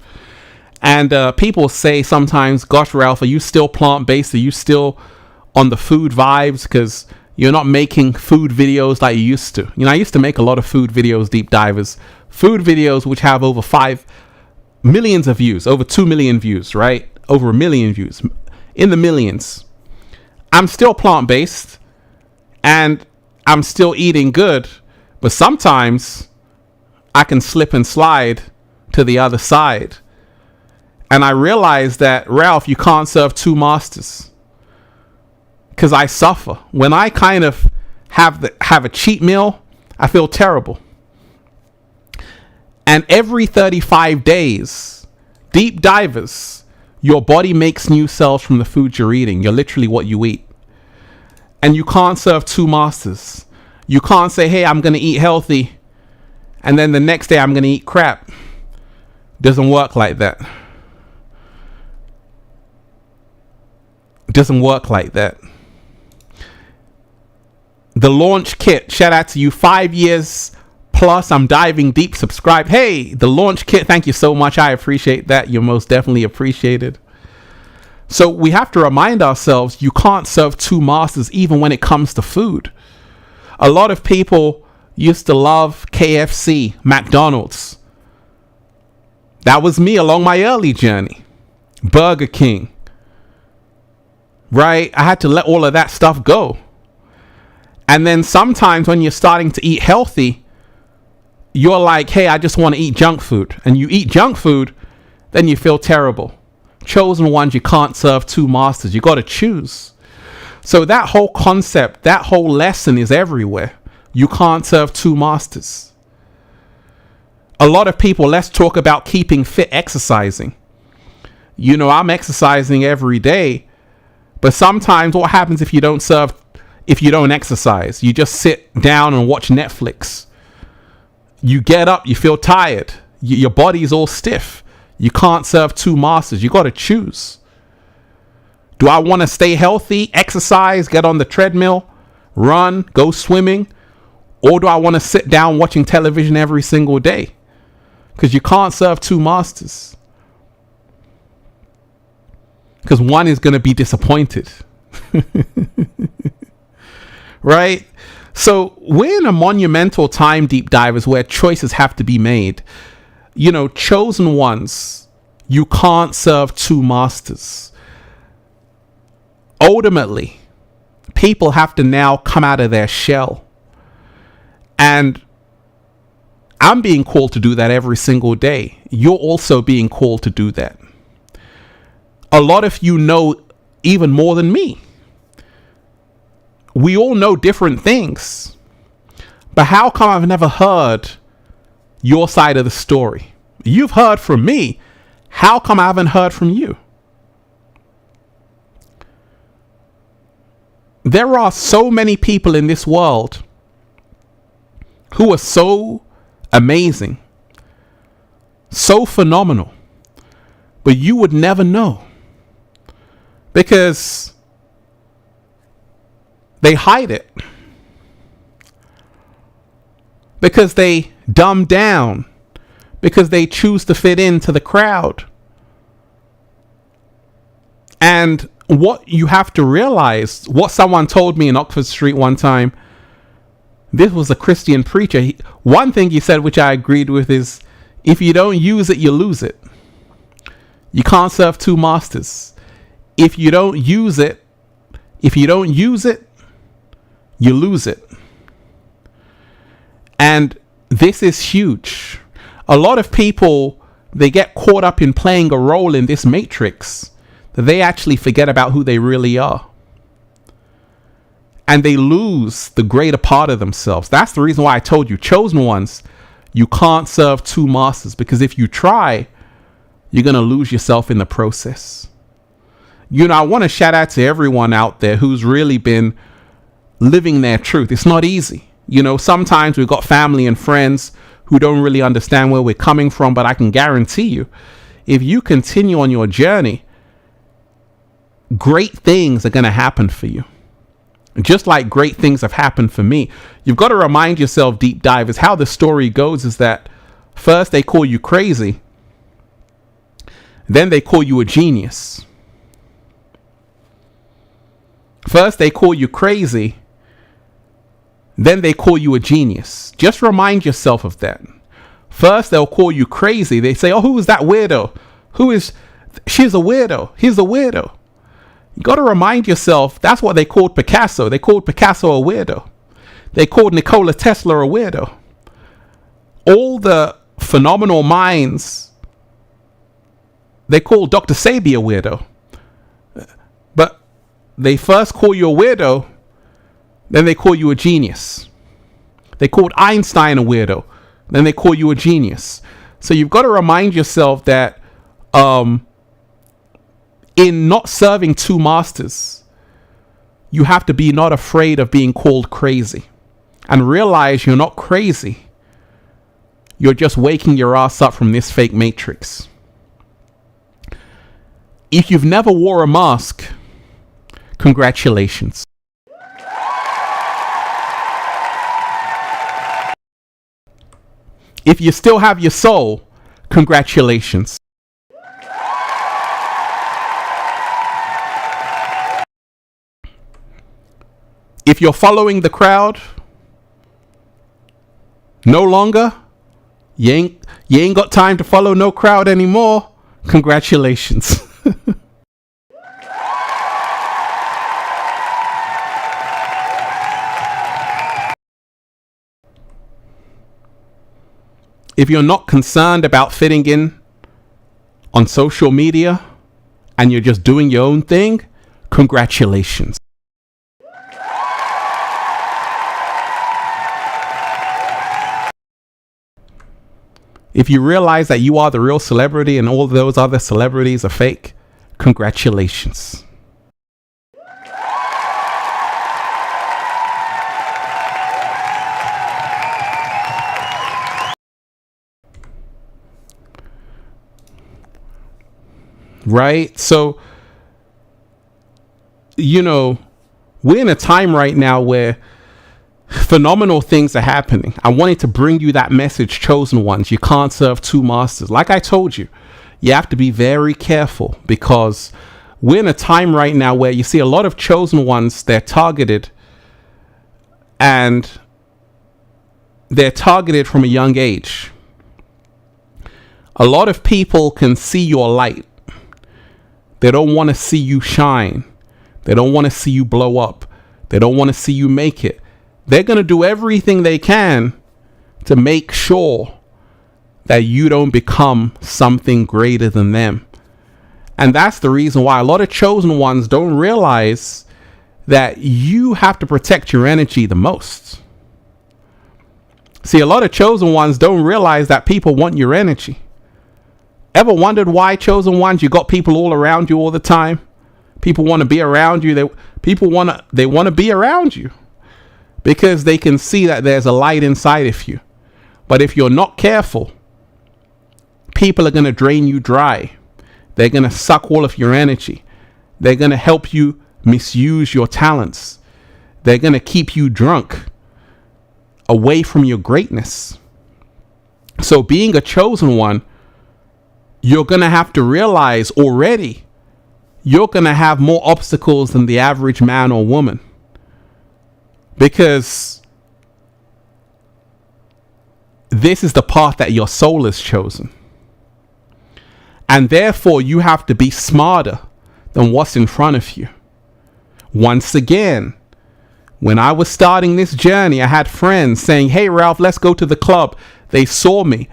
and people say sometimes, gosh, Ralph, are you still plant-based? Are you still on the food vibes? Because you're not making food videos like you used to. You know, I used to make a lot of food videos, Deep Divers. Food videos which have over 5 million views, over 2 million views, right? Over 1 million views, in the millions. I'm still plant-based, and I'm still eating good. But sometimes I can slip and slide to the other side. And I realize that, Ralph, you can't serve two masters. Because I suffer. When I kind of have a cheat meal, I feel terrible. And every 35 days, Deep Divers, your body makes new cells from the food you're eating. You're literally what you eat. And you can't serve two masters. You can't say, hey, I'm going to eat healthy, and then the next day I'm going to eat crap. Doesn't work like that. Doesn't work like that. The launch kit, shout out to you. 5 years plus, I'm diving deep. Subscribe. Hey, the launch kit, thank you so much. I appreciate that. You're most definitely appreciated. So we have to remind ourselves, you can't serve two masters even when it comes to food. A lot of people used to love KFC, McDonald's. That was me along my early journey. Burger King. Right? I had to let all of that stuff go. And then sometimes when you're starting to eat healthy, you're like, hey, I just want to eat junk food. And you eat junk food, then you feel terrible. Chosen ones, you can't serve two masters. You got to choose. So that whole concept, that whole lesson is everywhere. You can't serve two masters. A lot of people, let's talk about keeping fit, exercising. You know, I'm exercising every day, but sometimes what happens if you don't exercise? You just sit down and watch Netflix. You get up, you feel tired. Your body's all stiff. You can't serve two masters. You got to choose. Do I want to stay healthy, exercise, get on the treadmill, run, go swimming? Or do I want to sit down watching television every single day? Because you can't serve two masters. Because one is going to be disappointed. Right? So we're in a monumental time, Deep Divers, where choices have to be made. You know, chosen ones, you can't serve two masters. Ultimately, people have to now come out of their shell. And I'm being called to do that every single day. You're also being called to do that. A lot of you know even more than me. We all know different things. But how come I've never heard your side of the story? You've heard from me. How come I haven't heard from you? There are so many people in this world who are so amazing, so phenomenal, but you would never know because they hide it, because they dumb down, because they choose to fit into the crowd. And what you have to realize, what someone told me in Oxford Street one time, this was a Christian preacher. One thing he said, which I agreed with, is if you don't use it, you lose it. You can't serve two masters. If you don't use it, you lose it. And this is huge. A lot of people, they get caught up in playing a role in this matrix that they actually forget about who they really are. And they lose the greater part of themselves. That's the reason why I told you, chosen ones, you can't serve two masters, because if you try, you're going to lose yourself in the process. You know, I want to shout out to everyone out there who's really been living their truth. It's not easy. You know, sometimes we've got family and friends who don't really understand where we're coming from, but I can guarantee you, if you continue on your journey, great things are going to happen for you. Just like great things have happened for me. You've got to remind yourself, deep divers, how the story goes is that first they call you crazy, then they call you a genius. First they call you crazy, then they call you a genius. Just remind yourself of that. First they'll call you crazy. They say, oh, who is that weirdo? She's a weirdo. He's a weirdo. You got to remind yourself, that's what they called Picasso. They called Picasso a weirdo. They called Nikola Tesla a weirdo. All the phenomenal minds, they called Dr. Sebi a weirdo. But they first call you a weirdo, then they call you a genius. They called Einstein a weirdo, then they call you a genius. So you've got to remind yourself that in not serving two masters, you have to be not afraid of being called crazy, and realize you're not crazy. You're just waking your ass up from this fake matrix. If you've never wore a mask, congratulations. If you still have your soul, congratulations. If you're following the crowd, no longer, you ain't got time to follow no crowd anymore, congratulations. If you're not concerned about fitting in on social media and you're just doing your own thing, congratulations. If you realize that you are the real celebrity and all those other celebrities are fake, congratulations. Right? So, you know, we're in a time right now where phenomenal things are happening. I wanted to bring you that message, chosen ones. You can't serve two masters. Like I told you, you have to be very careful, because we're in a time right now where you see a lot of chosen ones, they're targeted, and they're targeted from a young age. A lot of people can see your light. They don't want to see you shine. They don't want to see you blow up. They don't want to see you make it. They're going to do everything they can to make sure that you don't become something greater than them. And that's the reason why a lot of chosen ones don't realize that you have to protect your energy the most. See, a lot of chosen ones don't realize that people want your energy. Ever wondered why, chosen ones, you got people all around you all the time? People want to be around you. They want to be around you, because they can see that there's a light inside of you. But if you're not careful, people are going to drain you dry. They're going to suck all of your energy. They're going to help you misuse your talents. They're going to keep you drunk, away from your greatness. So being a chosen one, you're going to have to realize already you're going to have more obstacles than the average man or woman, because this is the path that your soul has chosen. And therefore, you have to be smarter than what's in front of you. Once again, when I was starting this journey, I had friends saying, hey, Ralph, let's go to the club. They saw me.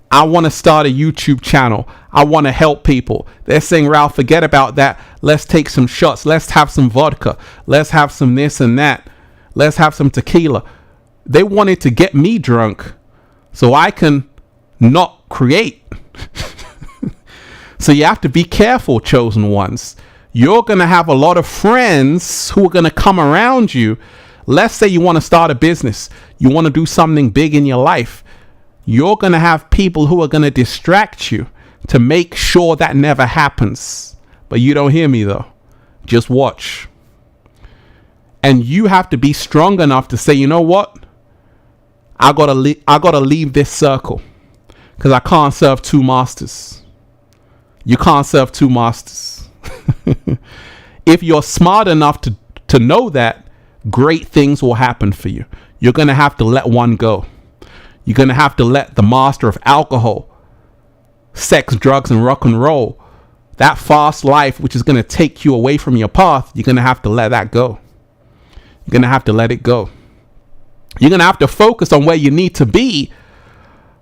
I want to start a YouTube channel. I want to help people. They're saying, Ralph, forget about that. Let's take some shots. Let's have some vodka. Let's have some this and that. Let's have some tequila. They wanted to get me drunk so I can not create. So you have to be careful, chosen ones. You're going to have a lot of friends who are going to come around you. Let's say you want to start a business. You want to do something big in your life. You're going to have people who are going to distract you to make sure that never happens. But you don't hear me though. Just watch. And you have to be strong enough to say, you know what? I gotta leave this circle, because I can't serve two masters. You can't serve two masters. If you're smart enough to know that, great things will happen for you. You're going to have to let one go. You're going to have to let the master of alcohol, sex, drugs, and rock and roll, that fast life, which is going to take you away from your path, you're going to have to let that go. You're going to have to let it go. You're going to have to focus on where you need to be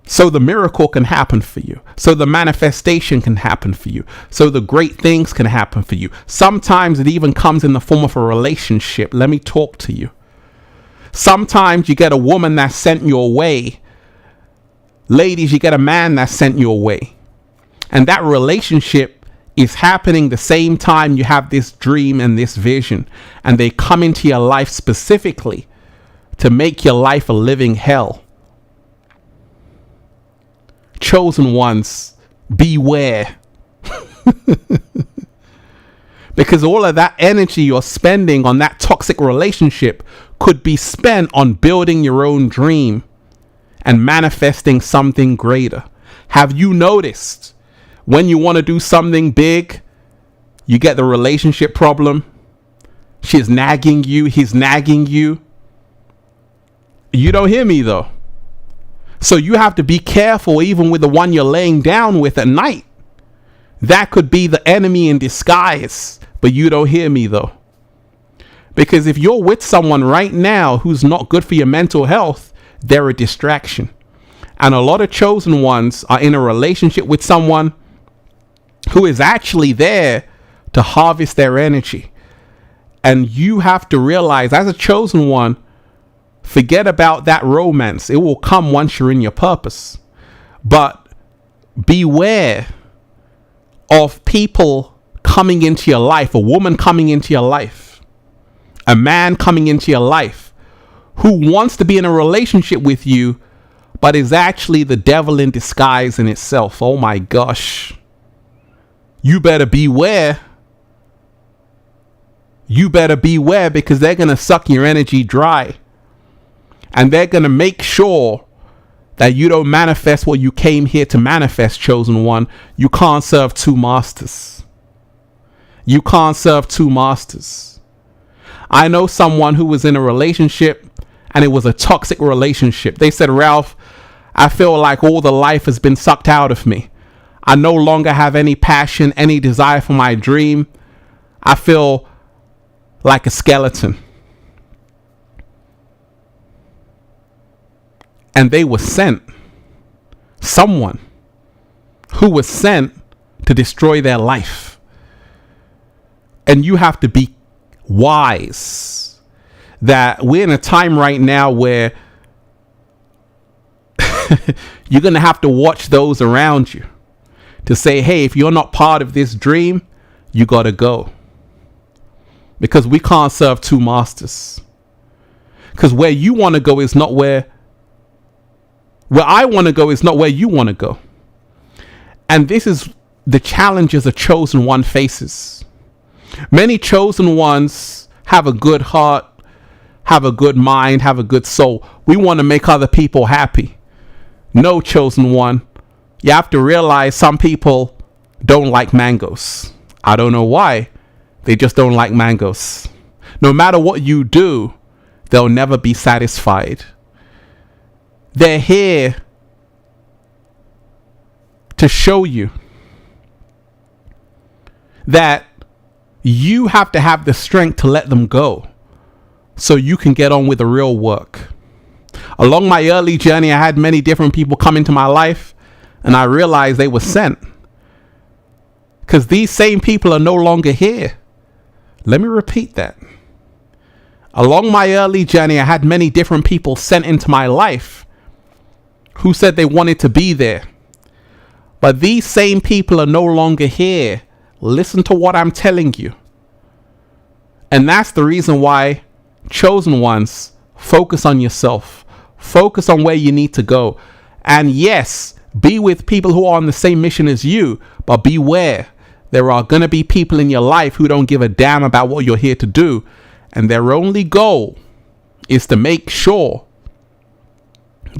so the miracle can happen for you, so the manifestation can happen for you, so the great things can happen for you. Sometimes it even comes in the form of a relationship. Let me talk to you. Sometimes you get a woman that's sent your way. Ladies, you get a man that's sent your way. And that relationship is happening the same time you have this dream and this vision. And they come into your life specifically to make your life a living hell. Chosen ones, beware. Because all of that energy you're spending on that toxic relationship could be spent on building your own dream and manifesting something greater. Have you noticed when you want to do something big, you get the relationship problem? She's nagging you, he's nagging you. You don't hear me though. So you have to be careful even with the one you're laying down with at night. That could be the enemy in disguise, but you don't hear me though. Because if you're with someone right now who's not good for your mental health, they're a distraction. And a lot of chosen ones are in a relationship with someone who is actually there to harvest their energy. And you have to realize, as a chosen one, forget about that romance. It will come once you're in your purpose. But beware of people coming into your life, a woman coming into your life, a man coming into your life who wants to be in a relationship with you, but is actually the devil in disguise in itself. Oh my gosh. You better beware. You better beware, because they're going to suck your energy dry. And they're going to make sure that you don't manifest what you came here to manifest, chosen one. You can't serve two masters. You can't serve two masters. I know someone who was in a relationship and it was a toxic relationship. They said, Ralph, I feel like all the life has been sucked out of me. I no longer have any passion, any desire for my dream. I feel like a skeleton. And they were sent, someone who was sent to destroy their life. And you have to be wise that we're in a time right now where you're going to have to watch those around you to say, hey, if you're not part of this dream, you got to go. Because we can't serve two masters. Because where you want to go is not where I want to go is not where you want to go. And this is the challenges a chosen one faces. Many chosen ones have a good heart, have a good mind, have a good soul. We want to make other people happy. No, chosen one. You have to realize some people don't like mangoes. I don't know why, They just don't like mangoes. No matter what you do, they'll never be satisfied. They're here to show you that you have to have the strength to let them go so you can get on with the real work. Along my early journey, I had many different people come into my life, and I realized they were sent, because these same people are no longer here. Let me repeat that. Along my early journey, I had many different people sent into my life who said they wanted to be there. But these same people are no longer here. Listen to what I'm telling you. And that's the reason why, chosen ones, focus on yourself. Focus on where you need to go. And yes, be with people who are on the same mission as you, but beware. There are going to be people in your life who don't give a damn about what you're here to do. And their only goal is to make sure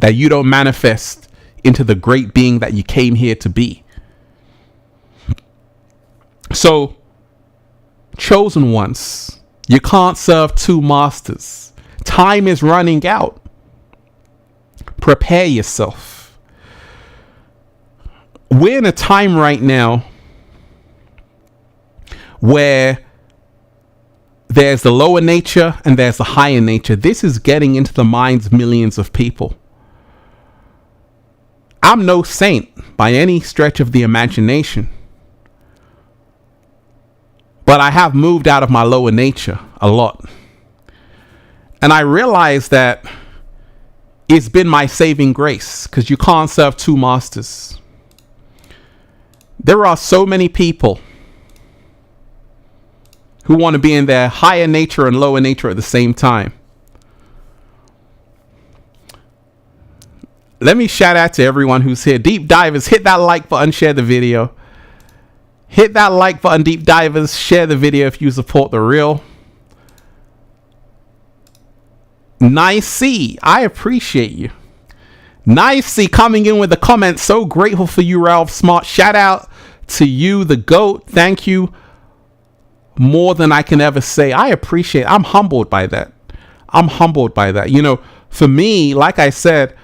that you don't manifest into the great being that you came here to be. So, chosen ones, you can't serve two masters. Time is running out. Prepare yourself. We're in a time right now where there's the lower nature and there's the higher nature. This is getting into the minds of millions of people. I'm no saint by any stretch of the imagination, but I have moved out of my lower nature a lot. And I realize that it's been my saving grace, because you can't serve two masters. There are so many people who want to be in their higher nature and lower nature at the same time. Let me shout out to everyone who's here. Deep Divers, hit that like button, share the video. Hit that like button, Deep Divers. Share the video if you support the real. Nice C, I appreciate you. Nice C coming in with the comments. So grateful for you, Ralph Smart. Shout out to you, the GOAT. Thank you more than I can ever say. I appreciate it. I'm humbled by that. I'm humbled by that. You know, for me, like I said,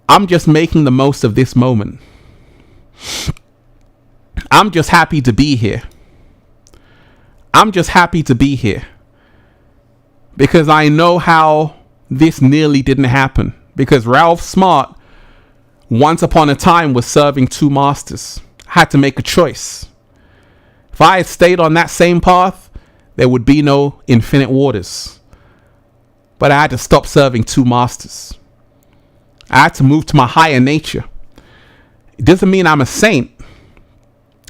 I'm just making the most of this moment. I'm just happy to be here. I'm just happy to be here. Because I know how this nearly didn't happen. Because Ralph Smart, once upon a time, was serving two masters. Had to make a choice. If I had stayed on that same path, there would be no infinite waters. But I had to stop serving two masters. I had to move to my higher nature. It doesn't mean I'm a saint.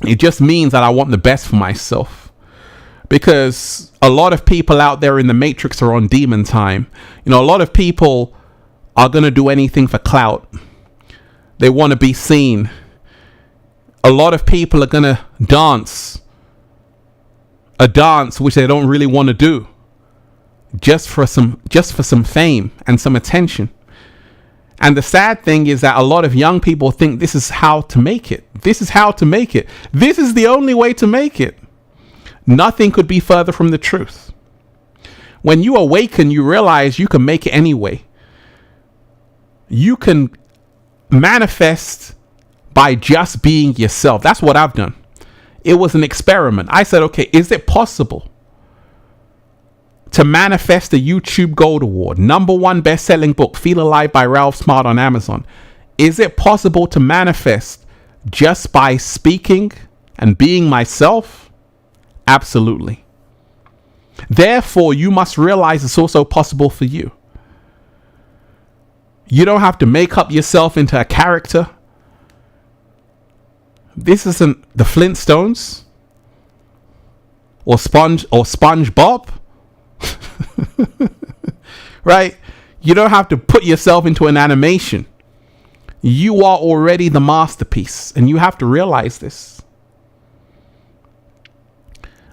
It just means that I want the best for myself. Because a lot of people out there in the matrix are on demon time. You know, a lot of people are going to do anything for clout. They want to be seen. A lot of people are going to dance a dance which they don't really want to do, just for some fame and some attention. And the sad thing is that a lot of young people think this is how to make it. This is how to make it. This is the only way to make it. Nothing could be further from the truth. When you awaken, you realize you can make it anyway. You can manifest by just being yourself. That's what I've done. It was an experiment. I said, okay, is it possible to manifest a YouTube Gold Award, #1 best-selling book, Feel Alive by Ralph Smart on Amazon? Is it possible to manifest just by speaking and being myself? Absolutely. Therefore, you must realize it's also possible for you. You don't have to make up yourself into a character. This isn't the Flintstones or SpongeBob. Right? You don't have to put yourself into an animation. You are already the masterpiece, and you have to realize this.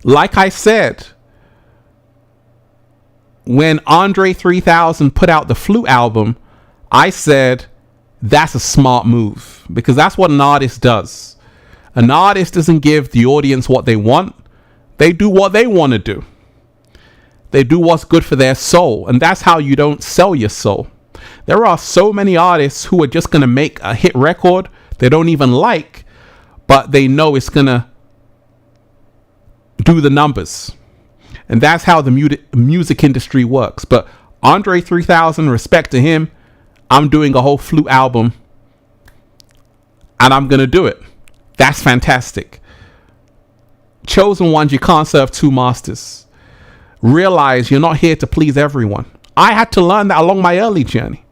Like I said, when Andre 3000 put out the Flute album, I said that's a smart move, because that's what an artist does. An artist doesn't give the audience what they want. They do what they want to do. They do what's good for their soul. And that's how you don't sell your soul. There are so many artists who are just going to make a hit record they don't even like, but they know it's going to do the numbers. And that's how the music industry works. But Andre 3000, respect to him, I'm doing a whole flute album and I'm going to do it. That's fantastic. Chosen ones, you can't serve two masters. Realize you're not here to please everyone. I had to learn that along my early journey.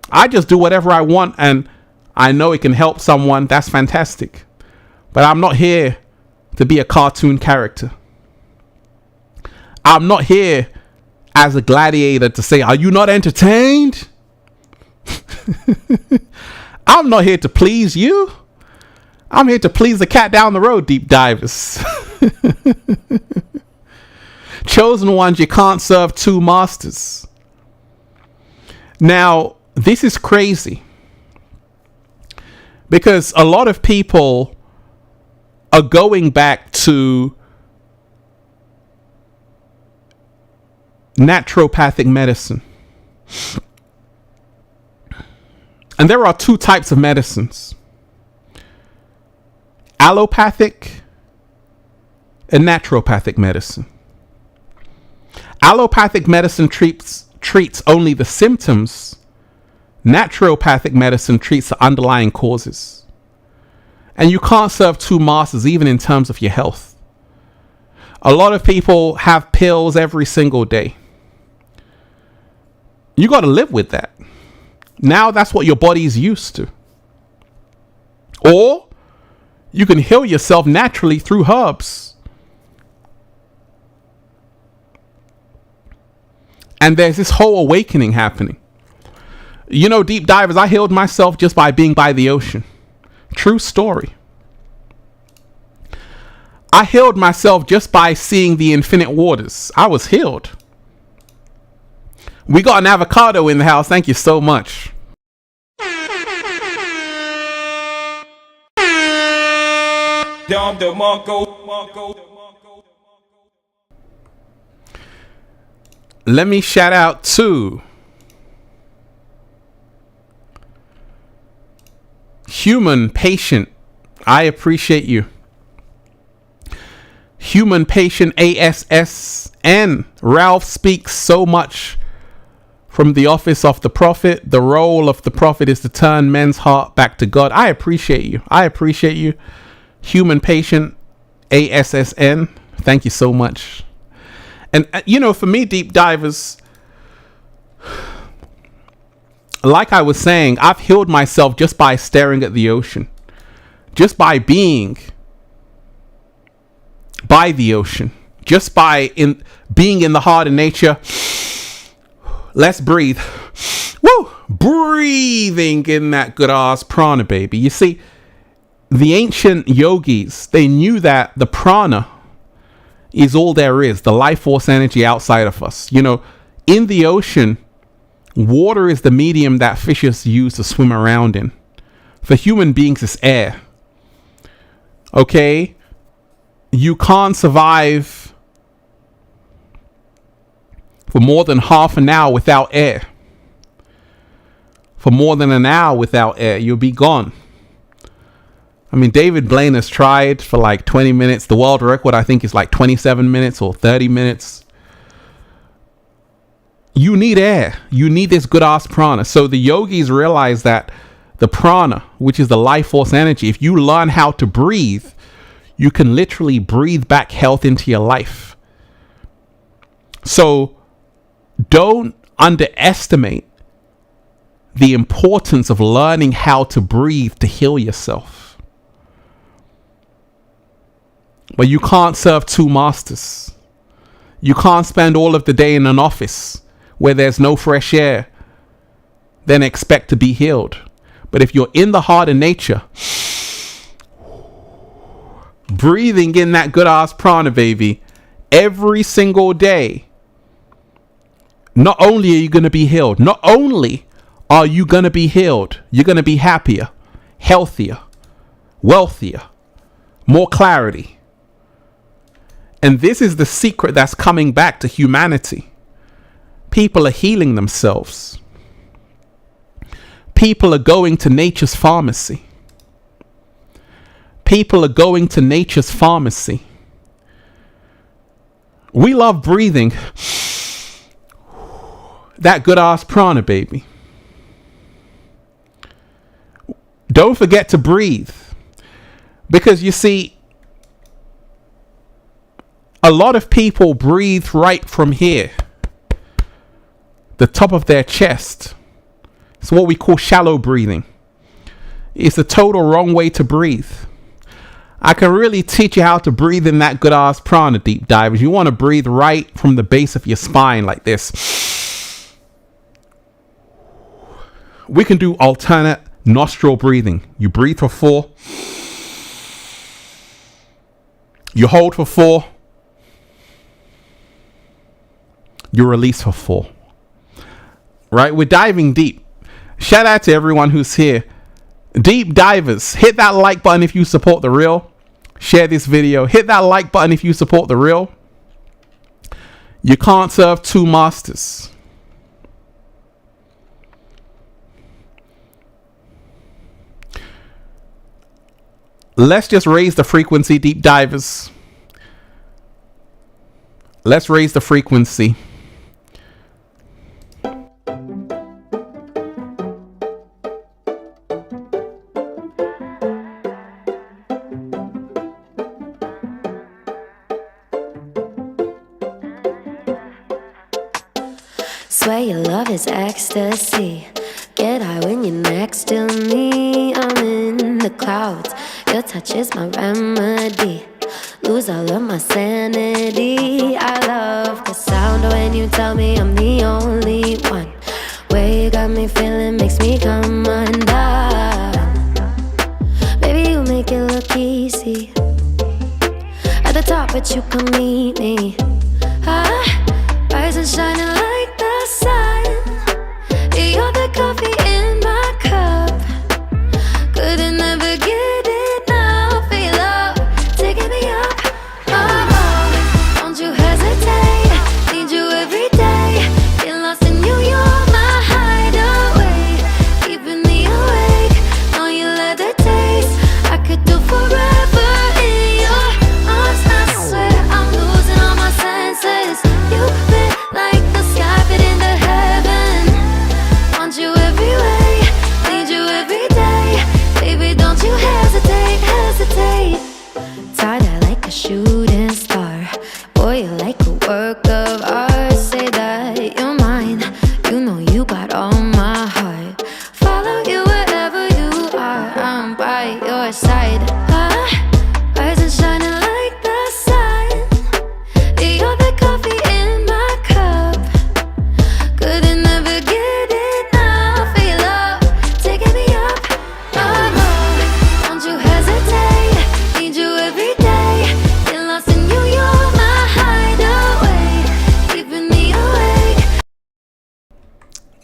I just do whatever I want and I know it can help someone. That's fantastic. But I'm not here to be a cartoon character. I'm not here as a gladiator to say, are you not entertained? I'm not here to please you. I'm here to please the cat down the road, deep divers. Chosen ones, you can't serve two masters. Now, this is crazy because a lot of people are going back to naturopathic medicine. And there are two types of medicines: allopathic and naturopathic medicine. Allopathic medicine treats only the symptoms. Naturopathic medicine treats the underlying causes. And you can't serve two masters even in terms of your health. A lot of people have pills every single day. You got to live with that. Now that's what your body's used to. Or you can heal yourself naturally through herbs. And there's this whole awakening happening. You know, deep divers, I healed myself just by being by the ocean. True story. I healed myself just by seeing the infinite waters. I was healed. We got an avocado in the house. Thank you so much. Dom DeMarco. Let me shout out to Human Patient. I appreciate you. Human Patient ASSN. Ralph speaks so much from the office of the prophet. The role of the prophet is to turn men's heart back to God. I appreciate you. I appreciate you. Human Patient ASSN. Thank you so much. And, you know, for me, deep divers, like I was saying, I've healed myself just by staring at the ocean. Just by being by the ocean. Just by being in the heart of nature. Let's breathe. Woo! Breathing in that good ass prana, baby. You see, the ancient yogis, they knew that the prana is all there is, the life force energy outside of us. You know, in the ocean, water is the medium that fishes use to swim around in. For human beings, it's air. Okay? You can't survive for more than half an hour without air. For more than an hour without air, you'll be gone. I mean, David Blaine has tried for like 20 minutes. The world record, I think, is like 27 minutes or 30 minutes. You need air. You need this good ass prana. So the yogis realize that the prana, which is the life force energy, if you learn how to breathe, you can literally breathe back health into your life. So don't underestimate the importance of learning how to breathe to heal yourself. But you can't serve two masters. You can't spend all of the day in an office where there's no fresh air, then expect to be healed. But if you're in the heart of nature, breathing in that good ass prana, baby, every single day, not only are you going to be healed, not only are you going to be healed, you're going to be happier, healthier, wealthier, more clarity. And this is the secret that's coming back to humanity. People are healing themselves. People are going to nature's pharmacy. People are going to nature's pharmacy. We love breathing that good ass prana, baby. Don't forget to breathe. Because you see, a lot of people breathe right from here, the top of their chest. It's what we call shallow breathing. It's the total wrong way to breathe. I can really teach you how to breathe in that good ass prana, deep divers. You want to breathe right from the base of your spine like this. We can do alternate nostril breathing. You breathe for 4. You hold for 4. You release for 4. Right? We're diving deep. Shout out to everyone who's here. Deep divers, hit that like button if you support the real. Share this video. Hit that like button if you support the real. You can't serve 2 masters. Let's just raise the frequency, deep divers. Let's raise the frequency. Swear your love is ecstasy. Get high when you're next to me. I'm in the clouds. Your touch is my remedy. Lose all of my sanity. I love the sound when you tell me I'm the only one. Way you got me feeling makes me come undone. Baby, you make it look easy. At the top, but you can meet me. Rise and shining like the sun. You're the coffee in my cup. Couldn't ever get enough of your love, taking me up. Oh, don't you hesitate. Need you every day. Get lost in you, you're my hideaway. Keeping me awake. Know you love the taste. I could do forever in your arms. I swear I'm losing all my senses. You fit like the sky fit into heaven. Want you every way, need you every day. Baby, don't you hesitate, hesitate. Tied like a shooting star. Boy, you're like a work of art. Say that you're mine. You know you got all my heart. Follow you wherever you are. I'm by your side. Rise and shining like the sun. You're the coffee in my cup. Couldn't never get enough of your love, taking me up. Oh, don't you hesitate. Need you every day. Get lost in you, you're my hideaway. Keeping me awake.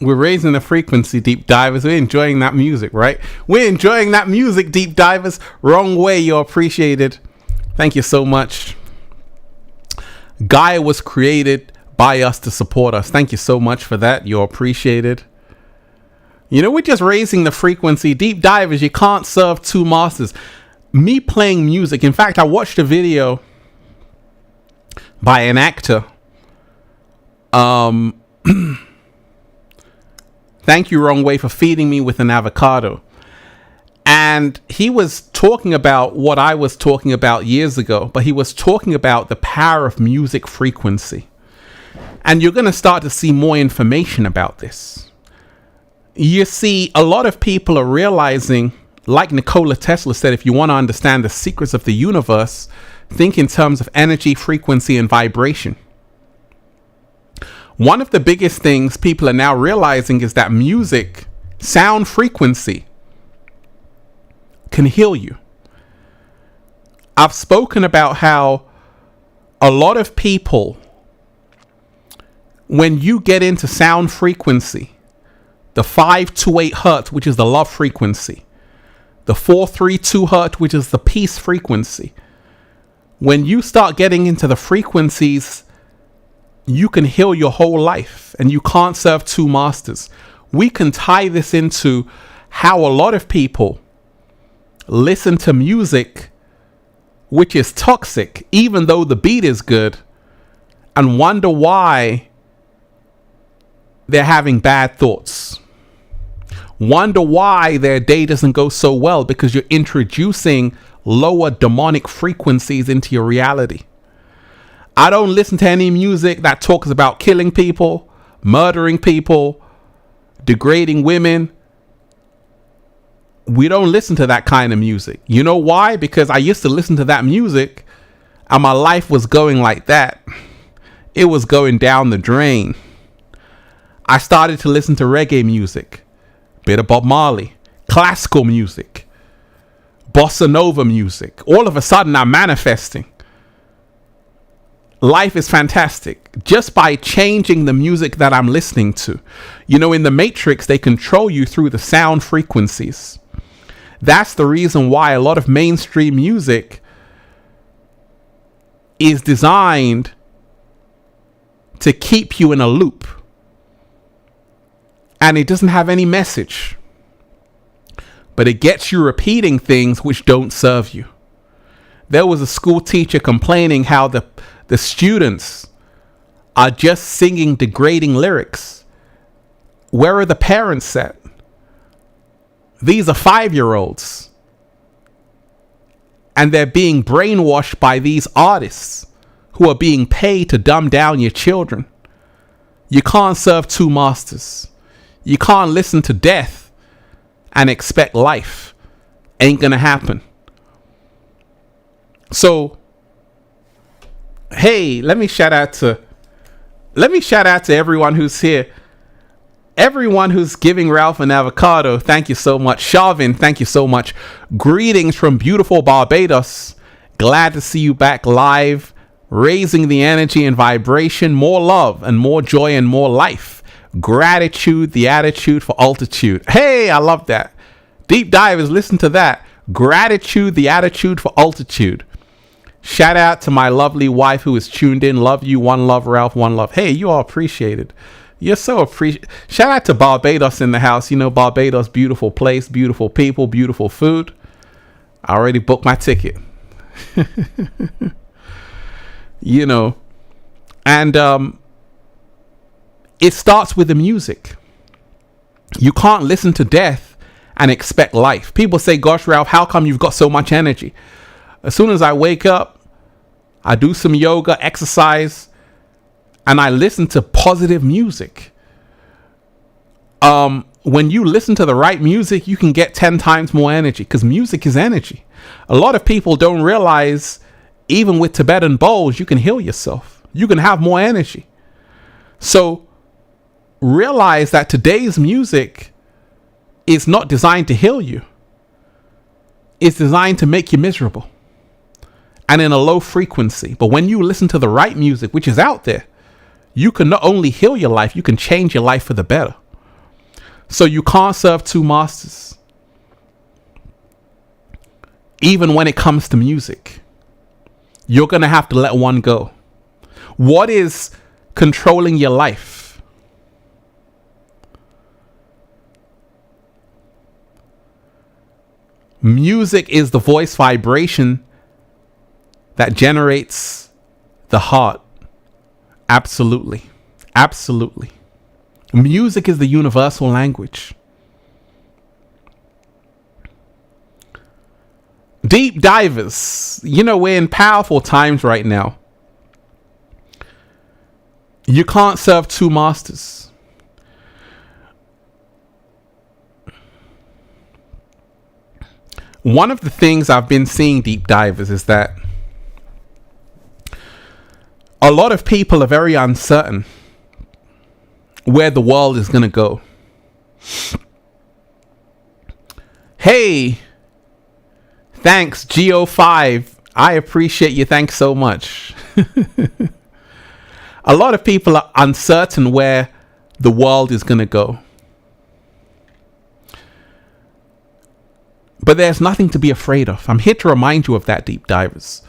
We're raising the frequency, deep divers. We're enjoying that music, right? We're enjoying that music, deep divers. Wrong way, you're appreciated. Thank you so much. Gaia was created by us to support us. Thank you so much for that. You're appreciated. You know, we're just raising the frequency. Deep divers, you can't serve 2 masters. Me playing music. In fact, I watched a video by an actor. Thank you, Wrong Way, for feeding me with an avocado. And he was talking about what I was talking about years ago, but he was talking about the power of music frequency. And you're going to start to see more information about this. You see, a lot of people are realizing, like Nikola Tesla said, if you want to understand the secrets of the universe, think in terms of energy, frequency, and vibration. One of the biggest things people are now realizing is that music, sound frequency, can heal you. I've spoken about how a lot of people, when you get into sound frequency, the 528 hertz, which is the love frequency, the 432 hertz, which is the peace frequency, When you start getting into the frequencies, you can heal your whole life, and you can't serve two masters. We can tie this into how a lot of people listen to music which is toxic, even though the beat is good, and wonder why they're having bad thoughts. Wonder why their day doesn't go so well, because you're introducing lower demonic frequencies into your reality. I don't listen to any music that talks about killing people, murdering people, degrading women. We don't listen to that kind of music. You know why? Because I used to listen to that music and my life was going like that. It was going down the drain. I started to listen to reggae music, bit of Bob Marley, classical music, bossa nova music. All of a sudden I'm manifesting. Life is fantastic just by changing the music that I'm listening to. You know, in the Matrix, they control you through the sound frequencies. That's the reason why a lot of mainstream music is designed to keep you in a loop. And it doesn't have any message. But it gets you repeating things which don't serve you. There was a school teacher complaining how the students are just singing degrading lyrics. Where are the parents at? These are 5-year-olds. And they're being brainwashed by these artists who are being paid to dumb down your children. You can't serve two masters. You can't listen to death and expect life. Ain't gonna happen. So, hey, let me shout out to everyone who's here. Everyone who's giving Ralph an avocado, thank you so much. Sharvin, thank you so much. Greetings from beautiful Barbados. Glad to see you back live, raising the energy and vibration, more love and more joy and more life. Gratitude, the attitude for altitude. Hey, I love that. Deep divers, listen to that. Gratitude, the attitude for altitude. Shout out to my lovely wife who is tuned in. Love you. One love, Ralph. One love. Hey, you are appreciated. You're so appreciated. Shout out to Barbados in the house. You know, Barbados, beautiful place, beautiful people, beautiful food. I already booked my ticket. You know, and it starts with the music. You can't listen to death and expect life. People say, gosh, Ralph, how come you've got so much energy? As soon as I wake up, I do some yoga, exercise, and I listen to positive music. When you listen to the right music, you can get 10 times more energy, because music is energy. A lot of people don't realize, even with Tibetan bowls, you can heal yourself. You can have more energy. So realize that today's music is not designed to heal you. It's designed to make you miserable and in a low frequency. But when you listen to the right music, which is out there, you can not only heal your life, you can change your life for the better. So you can't serve two masters. Even when it comes to music, you're going to have to let one go. What is controlling your life? Music is the voice vibration that generates the heart. Absolutely. Absolutely. Music is the universal language. Deep divers, you know, we're in powerful times right now. You can't serve two masters. One of the things I've been seeing, deep divers, is that a lot of people are very uncertain where the world is going to go. Hey, thanks, Geo5. I appreciate you. Thanks so much. A lot of people are uncertain where the world is going to go. But there's nothing to be afraid of. I'm here to remind you of that, deep divers.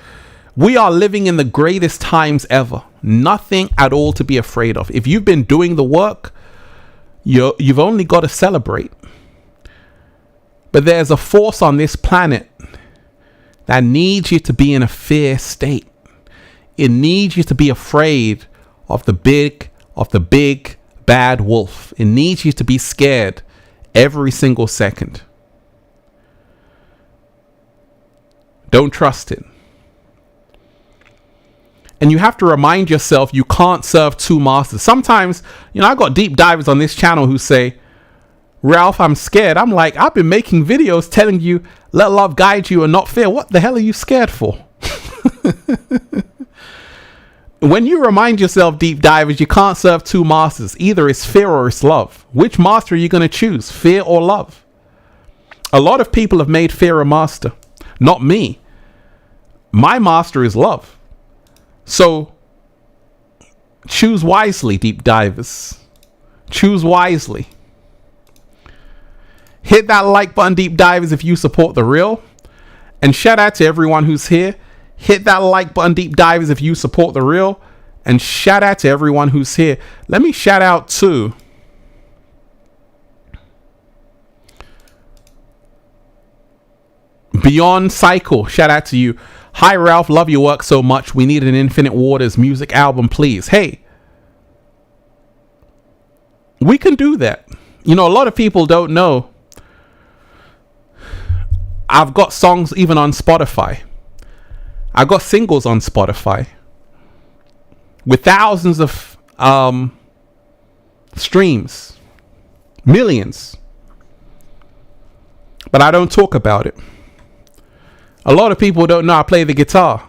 We are living in the greatest times ever. Nothing at all to be afraid of. If you've been doing the work, you've only got to celebrate. But there's a force on this planet that needs you to be in a fear state. It needs you to be afraid of the big bad wolf. It needs you to be scared every single second. Don't trust it. And you have to remind yourself you can't serve two masters. Sometimes, I got deep divers on this channel who say, Ralph, I'm scared. I'm like, I've been making videos telling you, let love guide you and not fear. What the hell are you scared for? When you remind yourself, deep divers, you can't serve two masters. Either it's fear or it's love. Which master are you going to choose? Fear or love? A lot of people have made fear a master. Not me. My master is love. So choose wisely, deep divers. Choose wisely. Hit that like button, deep divers, if you support the real. And shout out to everyone who's here. Hit that like button, deep divers, if you support the real. And shout out to everyone who's here. Let me shout out to Beyond Cycle. Shout out to you. Hi Ralph, love your work so much. We need an Infinite Waters music album, please. Hey, we can do that. A lot of people don't know. I've got songs even on Spotify. I got singles on Spotify with thousands of streams, millions. But I don't talk about it. A lot of people don't know I play the guitar,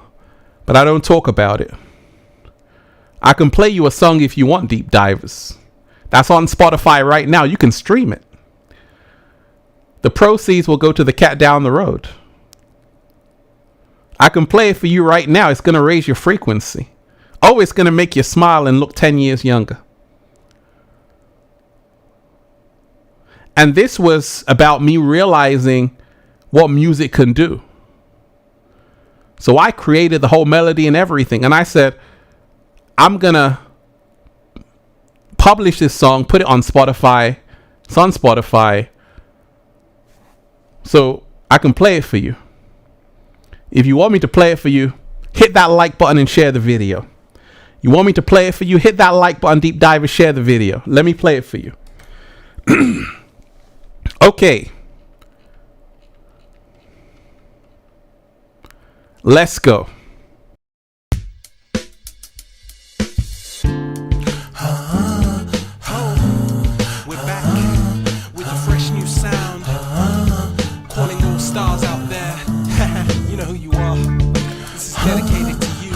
but I don't talk about it. I can play you a song if you want, deep divers. That's on Spotify right now. You can stream it. The proceeds will go to the cat down the road. I can play it for you right now. It's going to raise your frequency. Oh, it's going to make you smile and look 10 years younger. And this was about me realizing what music can do. So I created the whole melody and everything. And I said, I'm going to publish this song, put it on Spotify. It's on Spotify. So I can play it for you. If you want me to play it for you, hit that like button and share the video. You want me to play it for you? Hit that like button, deep diver, share the video. Let me play it for you. Okay. Let's go. We're back with a fresh new sound. Calling all stars out there. You know who you are. This is dedicated to you.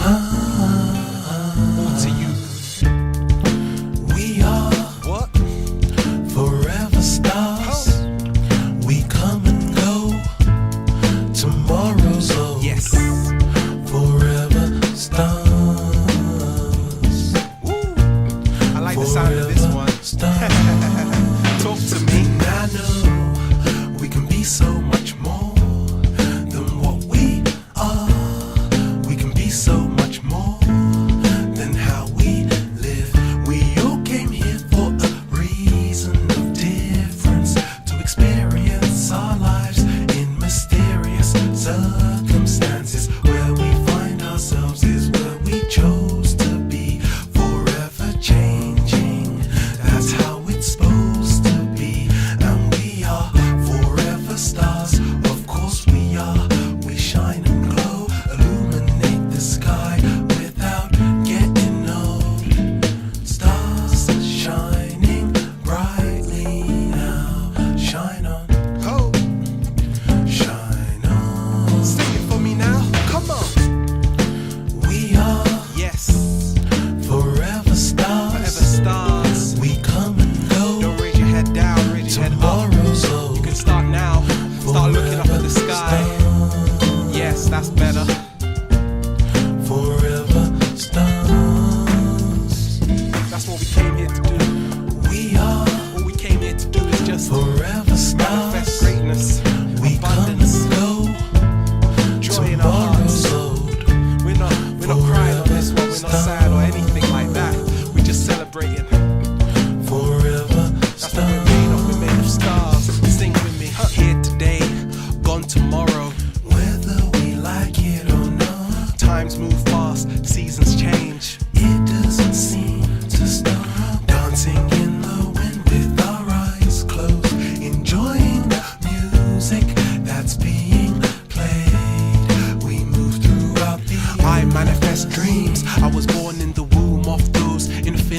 All to you. We are What? forever stars. We come and go. Tomorrow's old. Yes. Forever stars. Woo. I like the sound of this one. Stars. Talk to me. And I know we can be so much more than what we are. We can be so much more than how we live. We all came here for a reason of difference, to experience our lives in mysterious circumstances. Where we find ourselves is where we chose to be, forever changing. That's how it's supposed to be. And we are forever stars. Of course we are. We shine and glow, illuminate the sky without getting old. Stars shining brightly now. Shine on, Oh, shine on. sing it for me now. Come on. We are Yes. forever stars. Forever stars. We come and go. Don't raise your head down, raise your head up. Tomorrow's You old. can start now. Start looking up at the sky. Yes, that's better. Forever stars. That's what we came here to do. We are What we came here to do is just forever manifest stars. greatness, We come abundance, and go. joy in our hearts. Tomorrow's old. We're not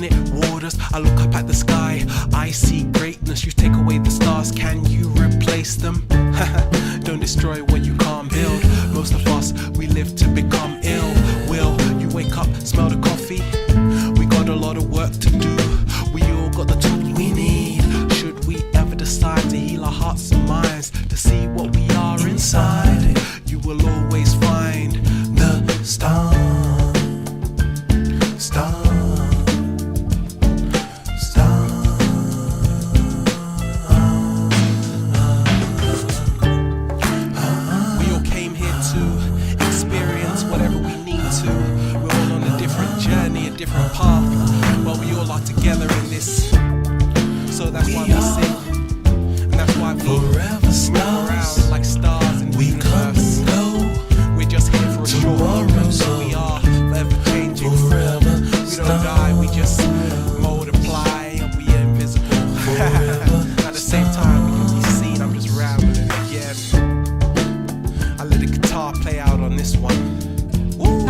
infinite waters. I look up at the sky, I see greatness. You take away the stars, can you replace them? Don't destroy what you can't build. Most of us, we live to become ill. Will you wake up, smell the coffee? We got a lot of work to do. We all got the tools we need. Should we ever decide to heal our hearts and minds, to see what we are inside, you will always find the star. We all came here to experience whatever we need to. We're all on a different journey, a different path, but we all are together in this. So that's why we sing, and that's why we Forever move around stars. like stars in the We come universe. and go. We're just here for a short moment, Tomorrow's but we are forever changing. Forever We don't die, we just multiply, and we are invisible. At the same time, we can be seen. I'm just rambling again. I let the guitar play out on this one. Woo!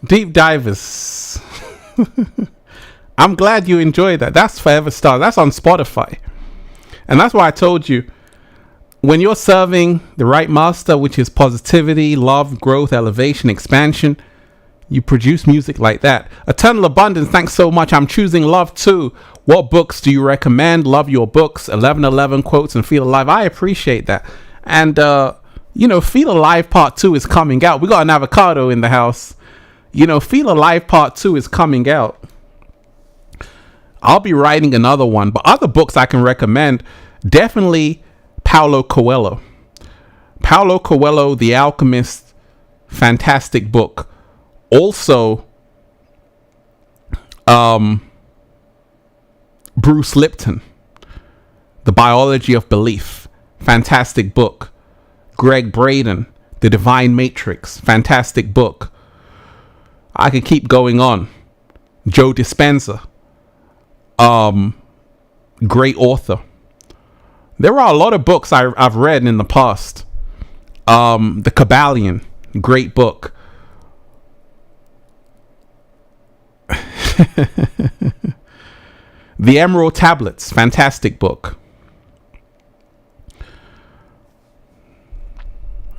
Deep Divers. I'm glad you enjoyed that. That's Forever Star. That's on Spotify. And that's why I told you, when you're serving the right master, which is positivity, love, growth, elevation, expansion, you produce music like that. Eternal Abundance, thanks so much. I'm choosing love too. What books do you recommend? Love your books. 1111 quotes and Feel Alive. I appreciate that. And, Feel Alive Part 2 is coming out. We got an avocado in the house. Feel Alive Part 2 is coming out. I'll be writing another one, but other books I can recommend, definitely Paulo Coelho. Paulo Coelho, The Alchemist, fantastic book. Also, Bruce Lipton, The Biology of Belief, fantastic book. Greg Braden, The Divine Matrix, fantastic book. I could keep going on. Joe Dispenza, great author. There are a lot of books I've read in the past. The Kabbalion, great book. The Emerald Tablets, fantastic book.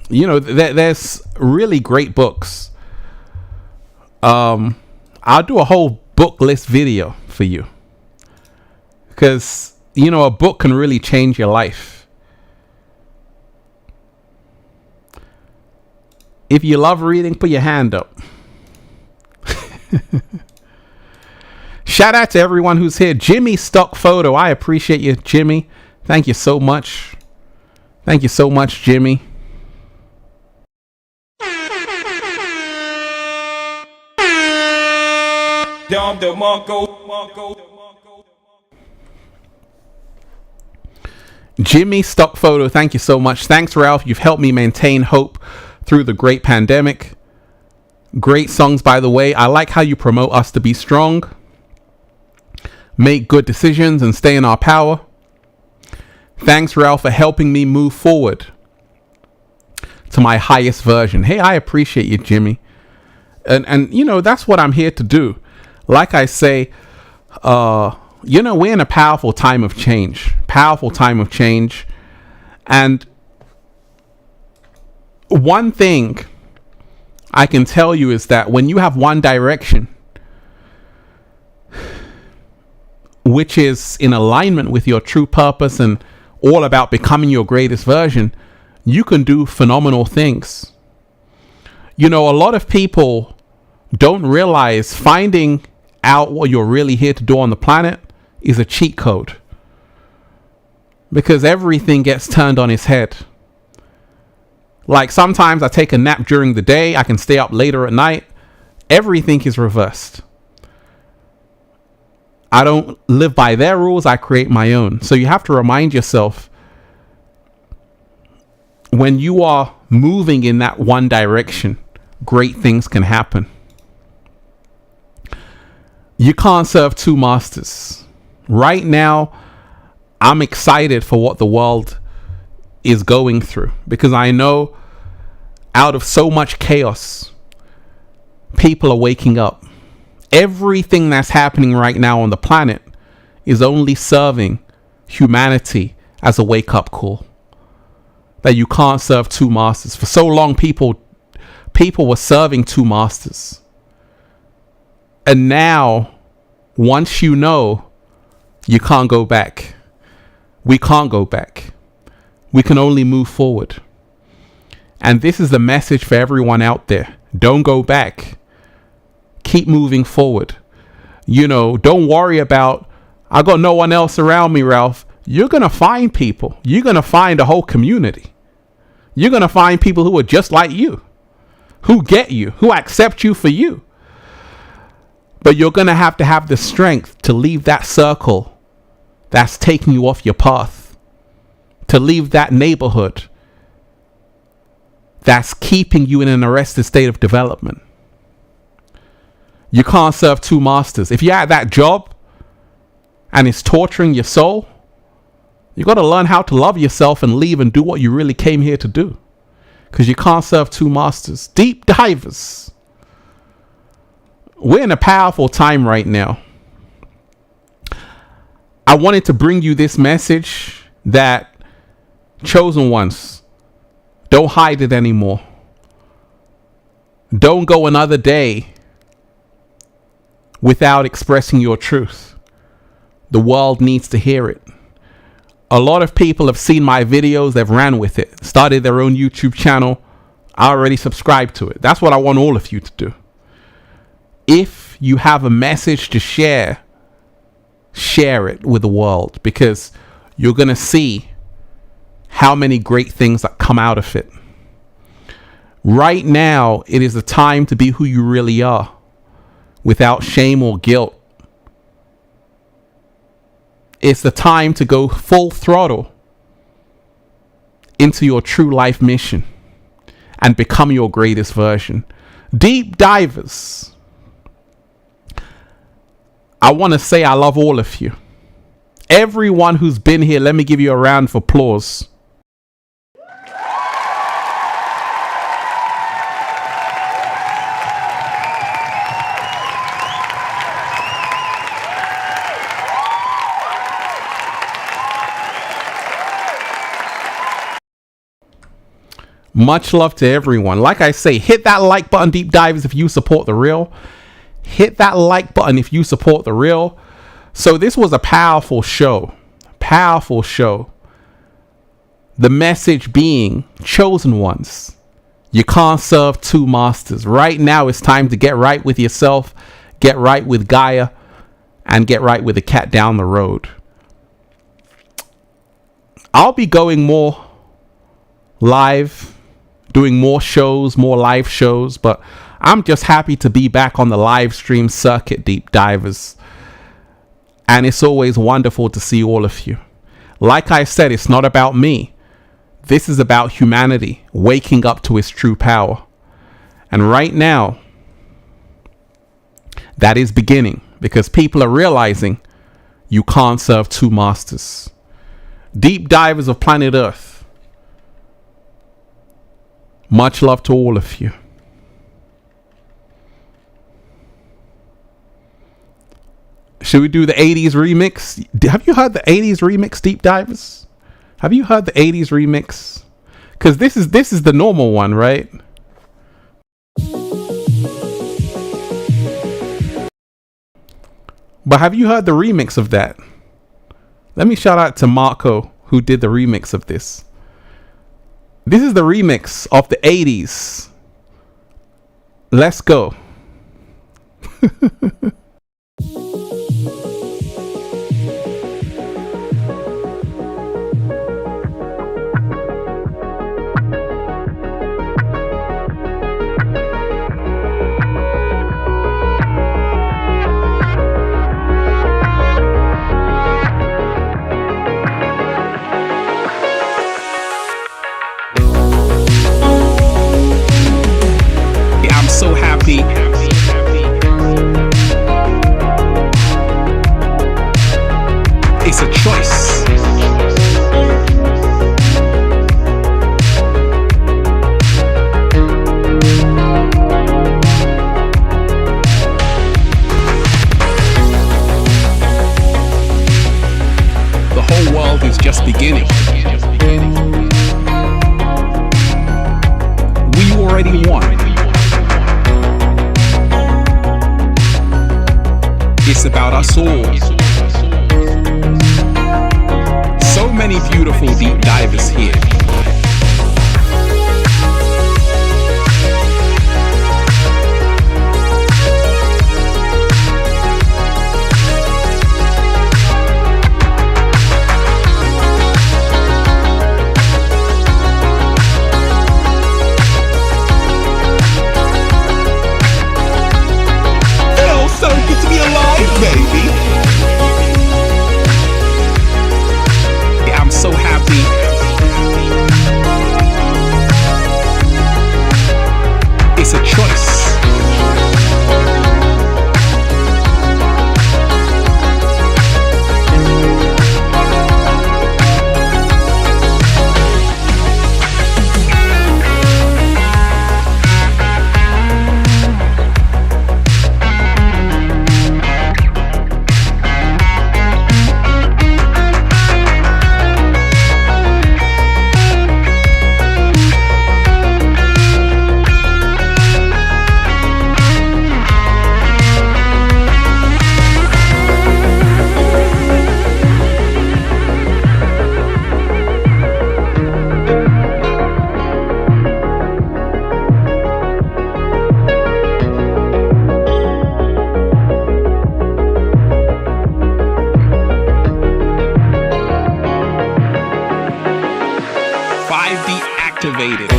There's really great books. I'll do a whole book list video for you, because a book can really change your life. If you love reading, put your hand up. Shout out to everyone who's here. Jimmy Stock Photo, I appreciate you, Jimmy. Thank you so much. Thank you so much, Jimmy. Dom DeMarco. Jimmy Stock Photo, thank you so much. Thanks, Ralph. You've helped me maintain hope through the great pandemic. Great songs, by the way. I like how you promote us to be strong, make good decisions, and stay in our power. Thanks, Ralph, for helping me move forward to my highest version. Hey, I appreciate you, Jimmy. And that's what I'm here to do. Like I say, we're in a powerful time of change. And one thing I can tell you is that when you have one direction, which is in alignment with your true purpose and all about becoming your greatest version, you can do phenomenal things. A lot of people don't realize finding out what you're really here to do on the planet is a cheat code, because everything gets turned on its head. Like sometimes I take a nap during the day, I can stay up later at night. Everything is reversed. I don't live by their rules, I create my own. So you have to remind yourself, when you are moving in that one direction, great things can happen. You can't serve two masters. Right now, I'm excited for what the world is going through, because I know out of so much chaos, people are waking up. Everything that's happening right now on the planet is only serving humanity as a wake-up call. That you can't serve two masters. For so long, people were serving two masters. And now, once you know, you can't go back. We can't go back. We can only move forward. And this is the message for everyone out there. Don't go back. Keep moving forward. You know, don't worry about, I got no one else around me, Ralph. You're going to find people. You're going to find a whole community. You're going to find people who are just like you, who get you, who accept you for you. But you're going to have the strength to leave that circle that's taking you off your path, to leave that neighborhood that's keeping you in an arrested state of development. You can't serve two masters. If you're at that job and it's torturing your soul, you got to learn how to love yourself and leave and do what you really came here to do. Because you can't serve two masters. Deep divers. We're in a powerful time right now. I wanted to bring you this message that chosen ones, don't hide it anymore. Don't go another day without expressing your truth. The world needs to hear it. A lot of people have seen my videos, they've ran with it, started their own YouTube channel. I already subscribed to it. That's what I want all of you to do. If you have a message to share, share it with the world, because you're going to see how many great things that come out of it. Right now, it is the time to be who you really are, without shame or guilt. It's the time to go full throttle into your true life mission and become your greatest version. Deep divers, I want to say I love all of you. Everyone who's been here, let me give you a round of applause. Much love to everyone. Like I say, hit that like button, deep divers, if you support the real. Hit that like button if you support the real. So this was a powerful show. Powerful show. The message being, chosen ones, you can't serve two masters. Right now it's time to get right with yourself, get right with Gaia, and get right with the cat down the road. I'll be going more live, doing more shows, more live shows, but I'm just happy to be back on the live stream circuit, deep divers. And it's always wonderful to see all of you. Like I said, it's not about me. This is about humanity waking up to its true power. And right now, that is beginning, because people are realizing you can't serve two masters. Deep divers of planet Earth, much love to all of you. Should we do the 80s remix? Have you heard the 80s remix, deep divers? Have you heard the 80s remix? Because this is the normal one, right? But have you heard the remix of that? Let me shout out to Marco, who did the remix of this. This is the remix of the 80s. Let's go. happy. It's a choice. The whole world is just beginning. We already won. It's about us all. So many beautiful deep divers here. Feels so good to be alive, baby. I'm so happy. It's a choice. Activated.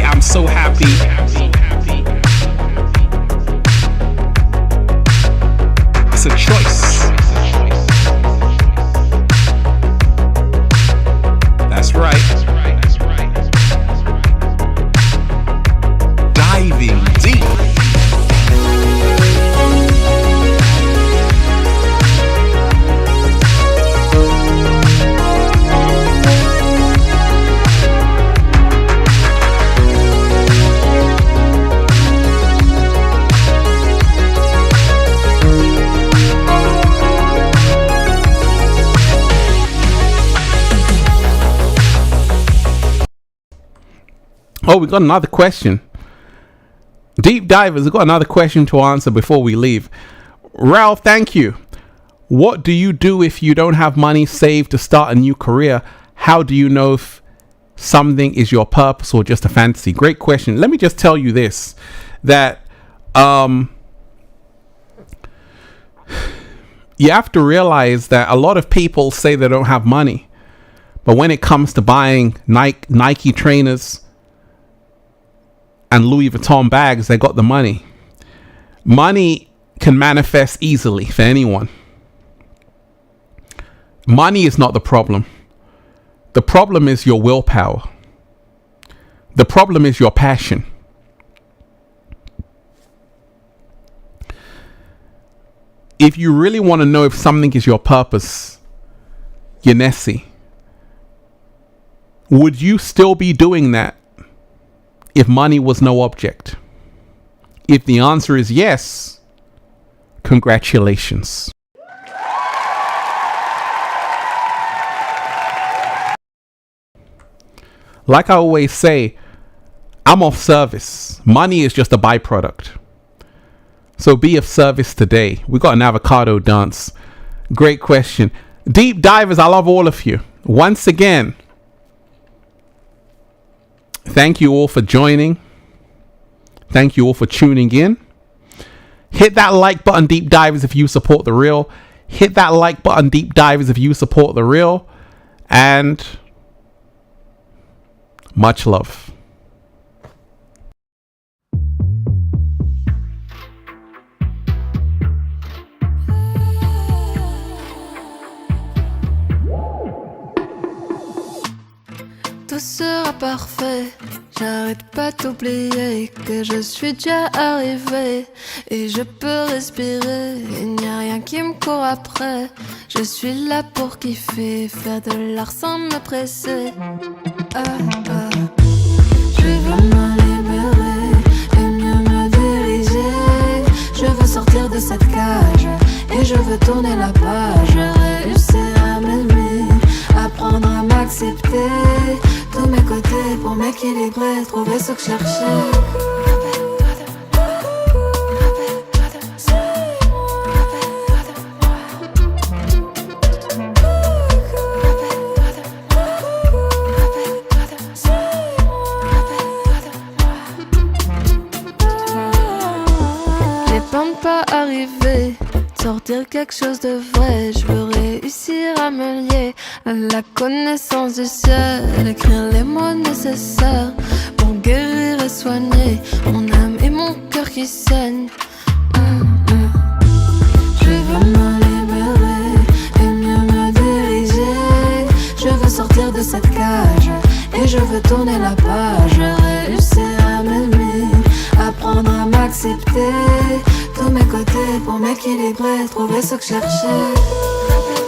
I'm so happy. It's a choice. That's right. Diving deep. Oh, we got another question. Deep divers, we've got another question to answer before we leave. Ralph, thank you. What do you do if you don't have money saved to start a new career? How do you know if something is your purpose or just a fantasy? Great question. Let me just tell you this, that you have to realize that a lot of people say they don't have money, but when it comes to buying Nike trainers and Louis Vuitton bags, they got the money. Money can manifest easily for anyone. Money is not the problem. The problem is your willpower. The problem is your passion. If you really want to know if something is your purpose, Yanesi, would you still be doing that if money was no object? If the answer is yes, congratulations. Like I always say, I'm of service. Money is just a byproduct. So be of service today. We got an avocado dance. Great question. Deep divers, I love all of you. Once again, thank you all for joining. Thank you all for tuning in. Hit that like button, deep divers, if you support the real. Hit that like button, deep divers, if you support the real. And much love. Tout sera parfait, j'arrête pas d'oublier que je suis déjà arrivé et je peux respirer, il n'y a rien qui me court après. Je suis là pour kiffer, faire de l'art sans me presser. Je veux me libérer et mieux me diriger. Je veux sortir de cette cage et je veux tourner la page. Réussir à m'aimer, apprendre à m'accepter. Tous mes côtés pour m'équilibrer, trouver ce que je cherchais. Les plans de pas arriver, sortir quelque chose de vrai. Je veux réussir à me lier à la connaissance du ciel, écrire les mots nécessaires pour guérir et soigner mon âme et mon cœur qui saigne. Je veux me libérer et mieux me diriger. Je veux sortir de cette cage et je veux tourner la page. Réussir à m'aimer, apprendre à m'accepter. Tous mes côtés pour m'équilibrer, trouver ce que je cherchais.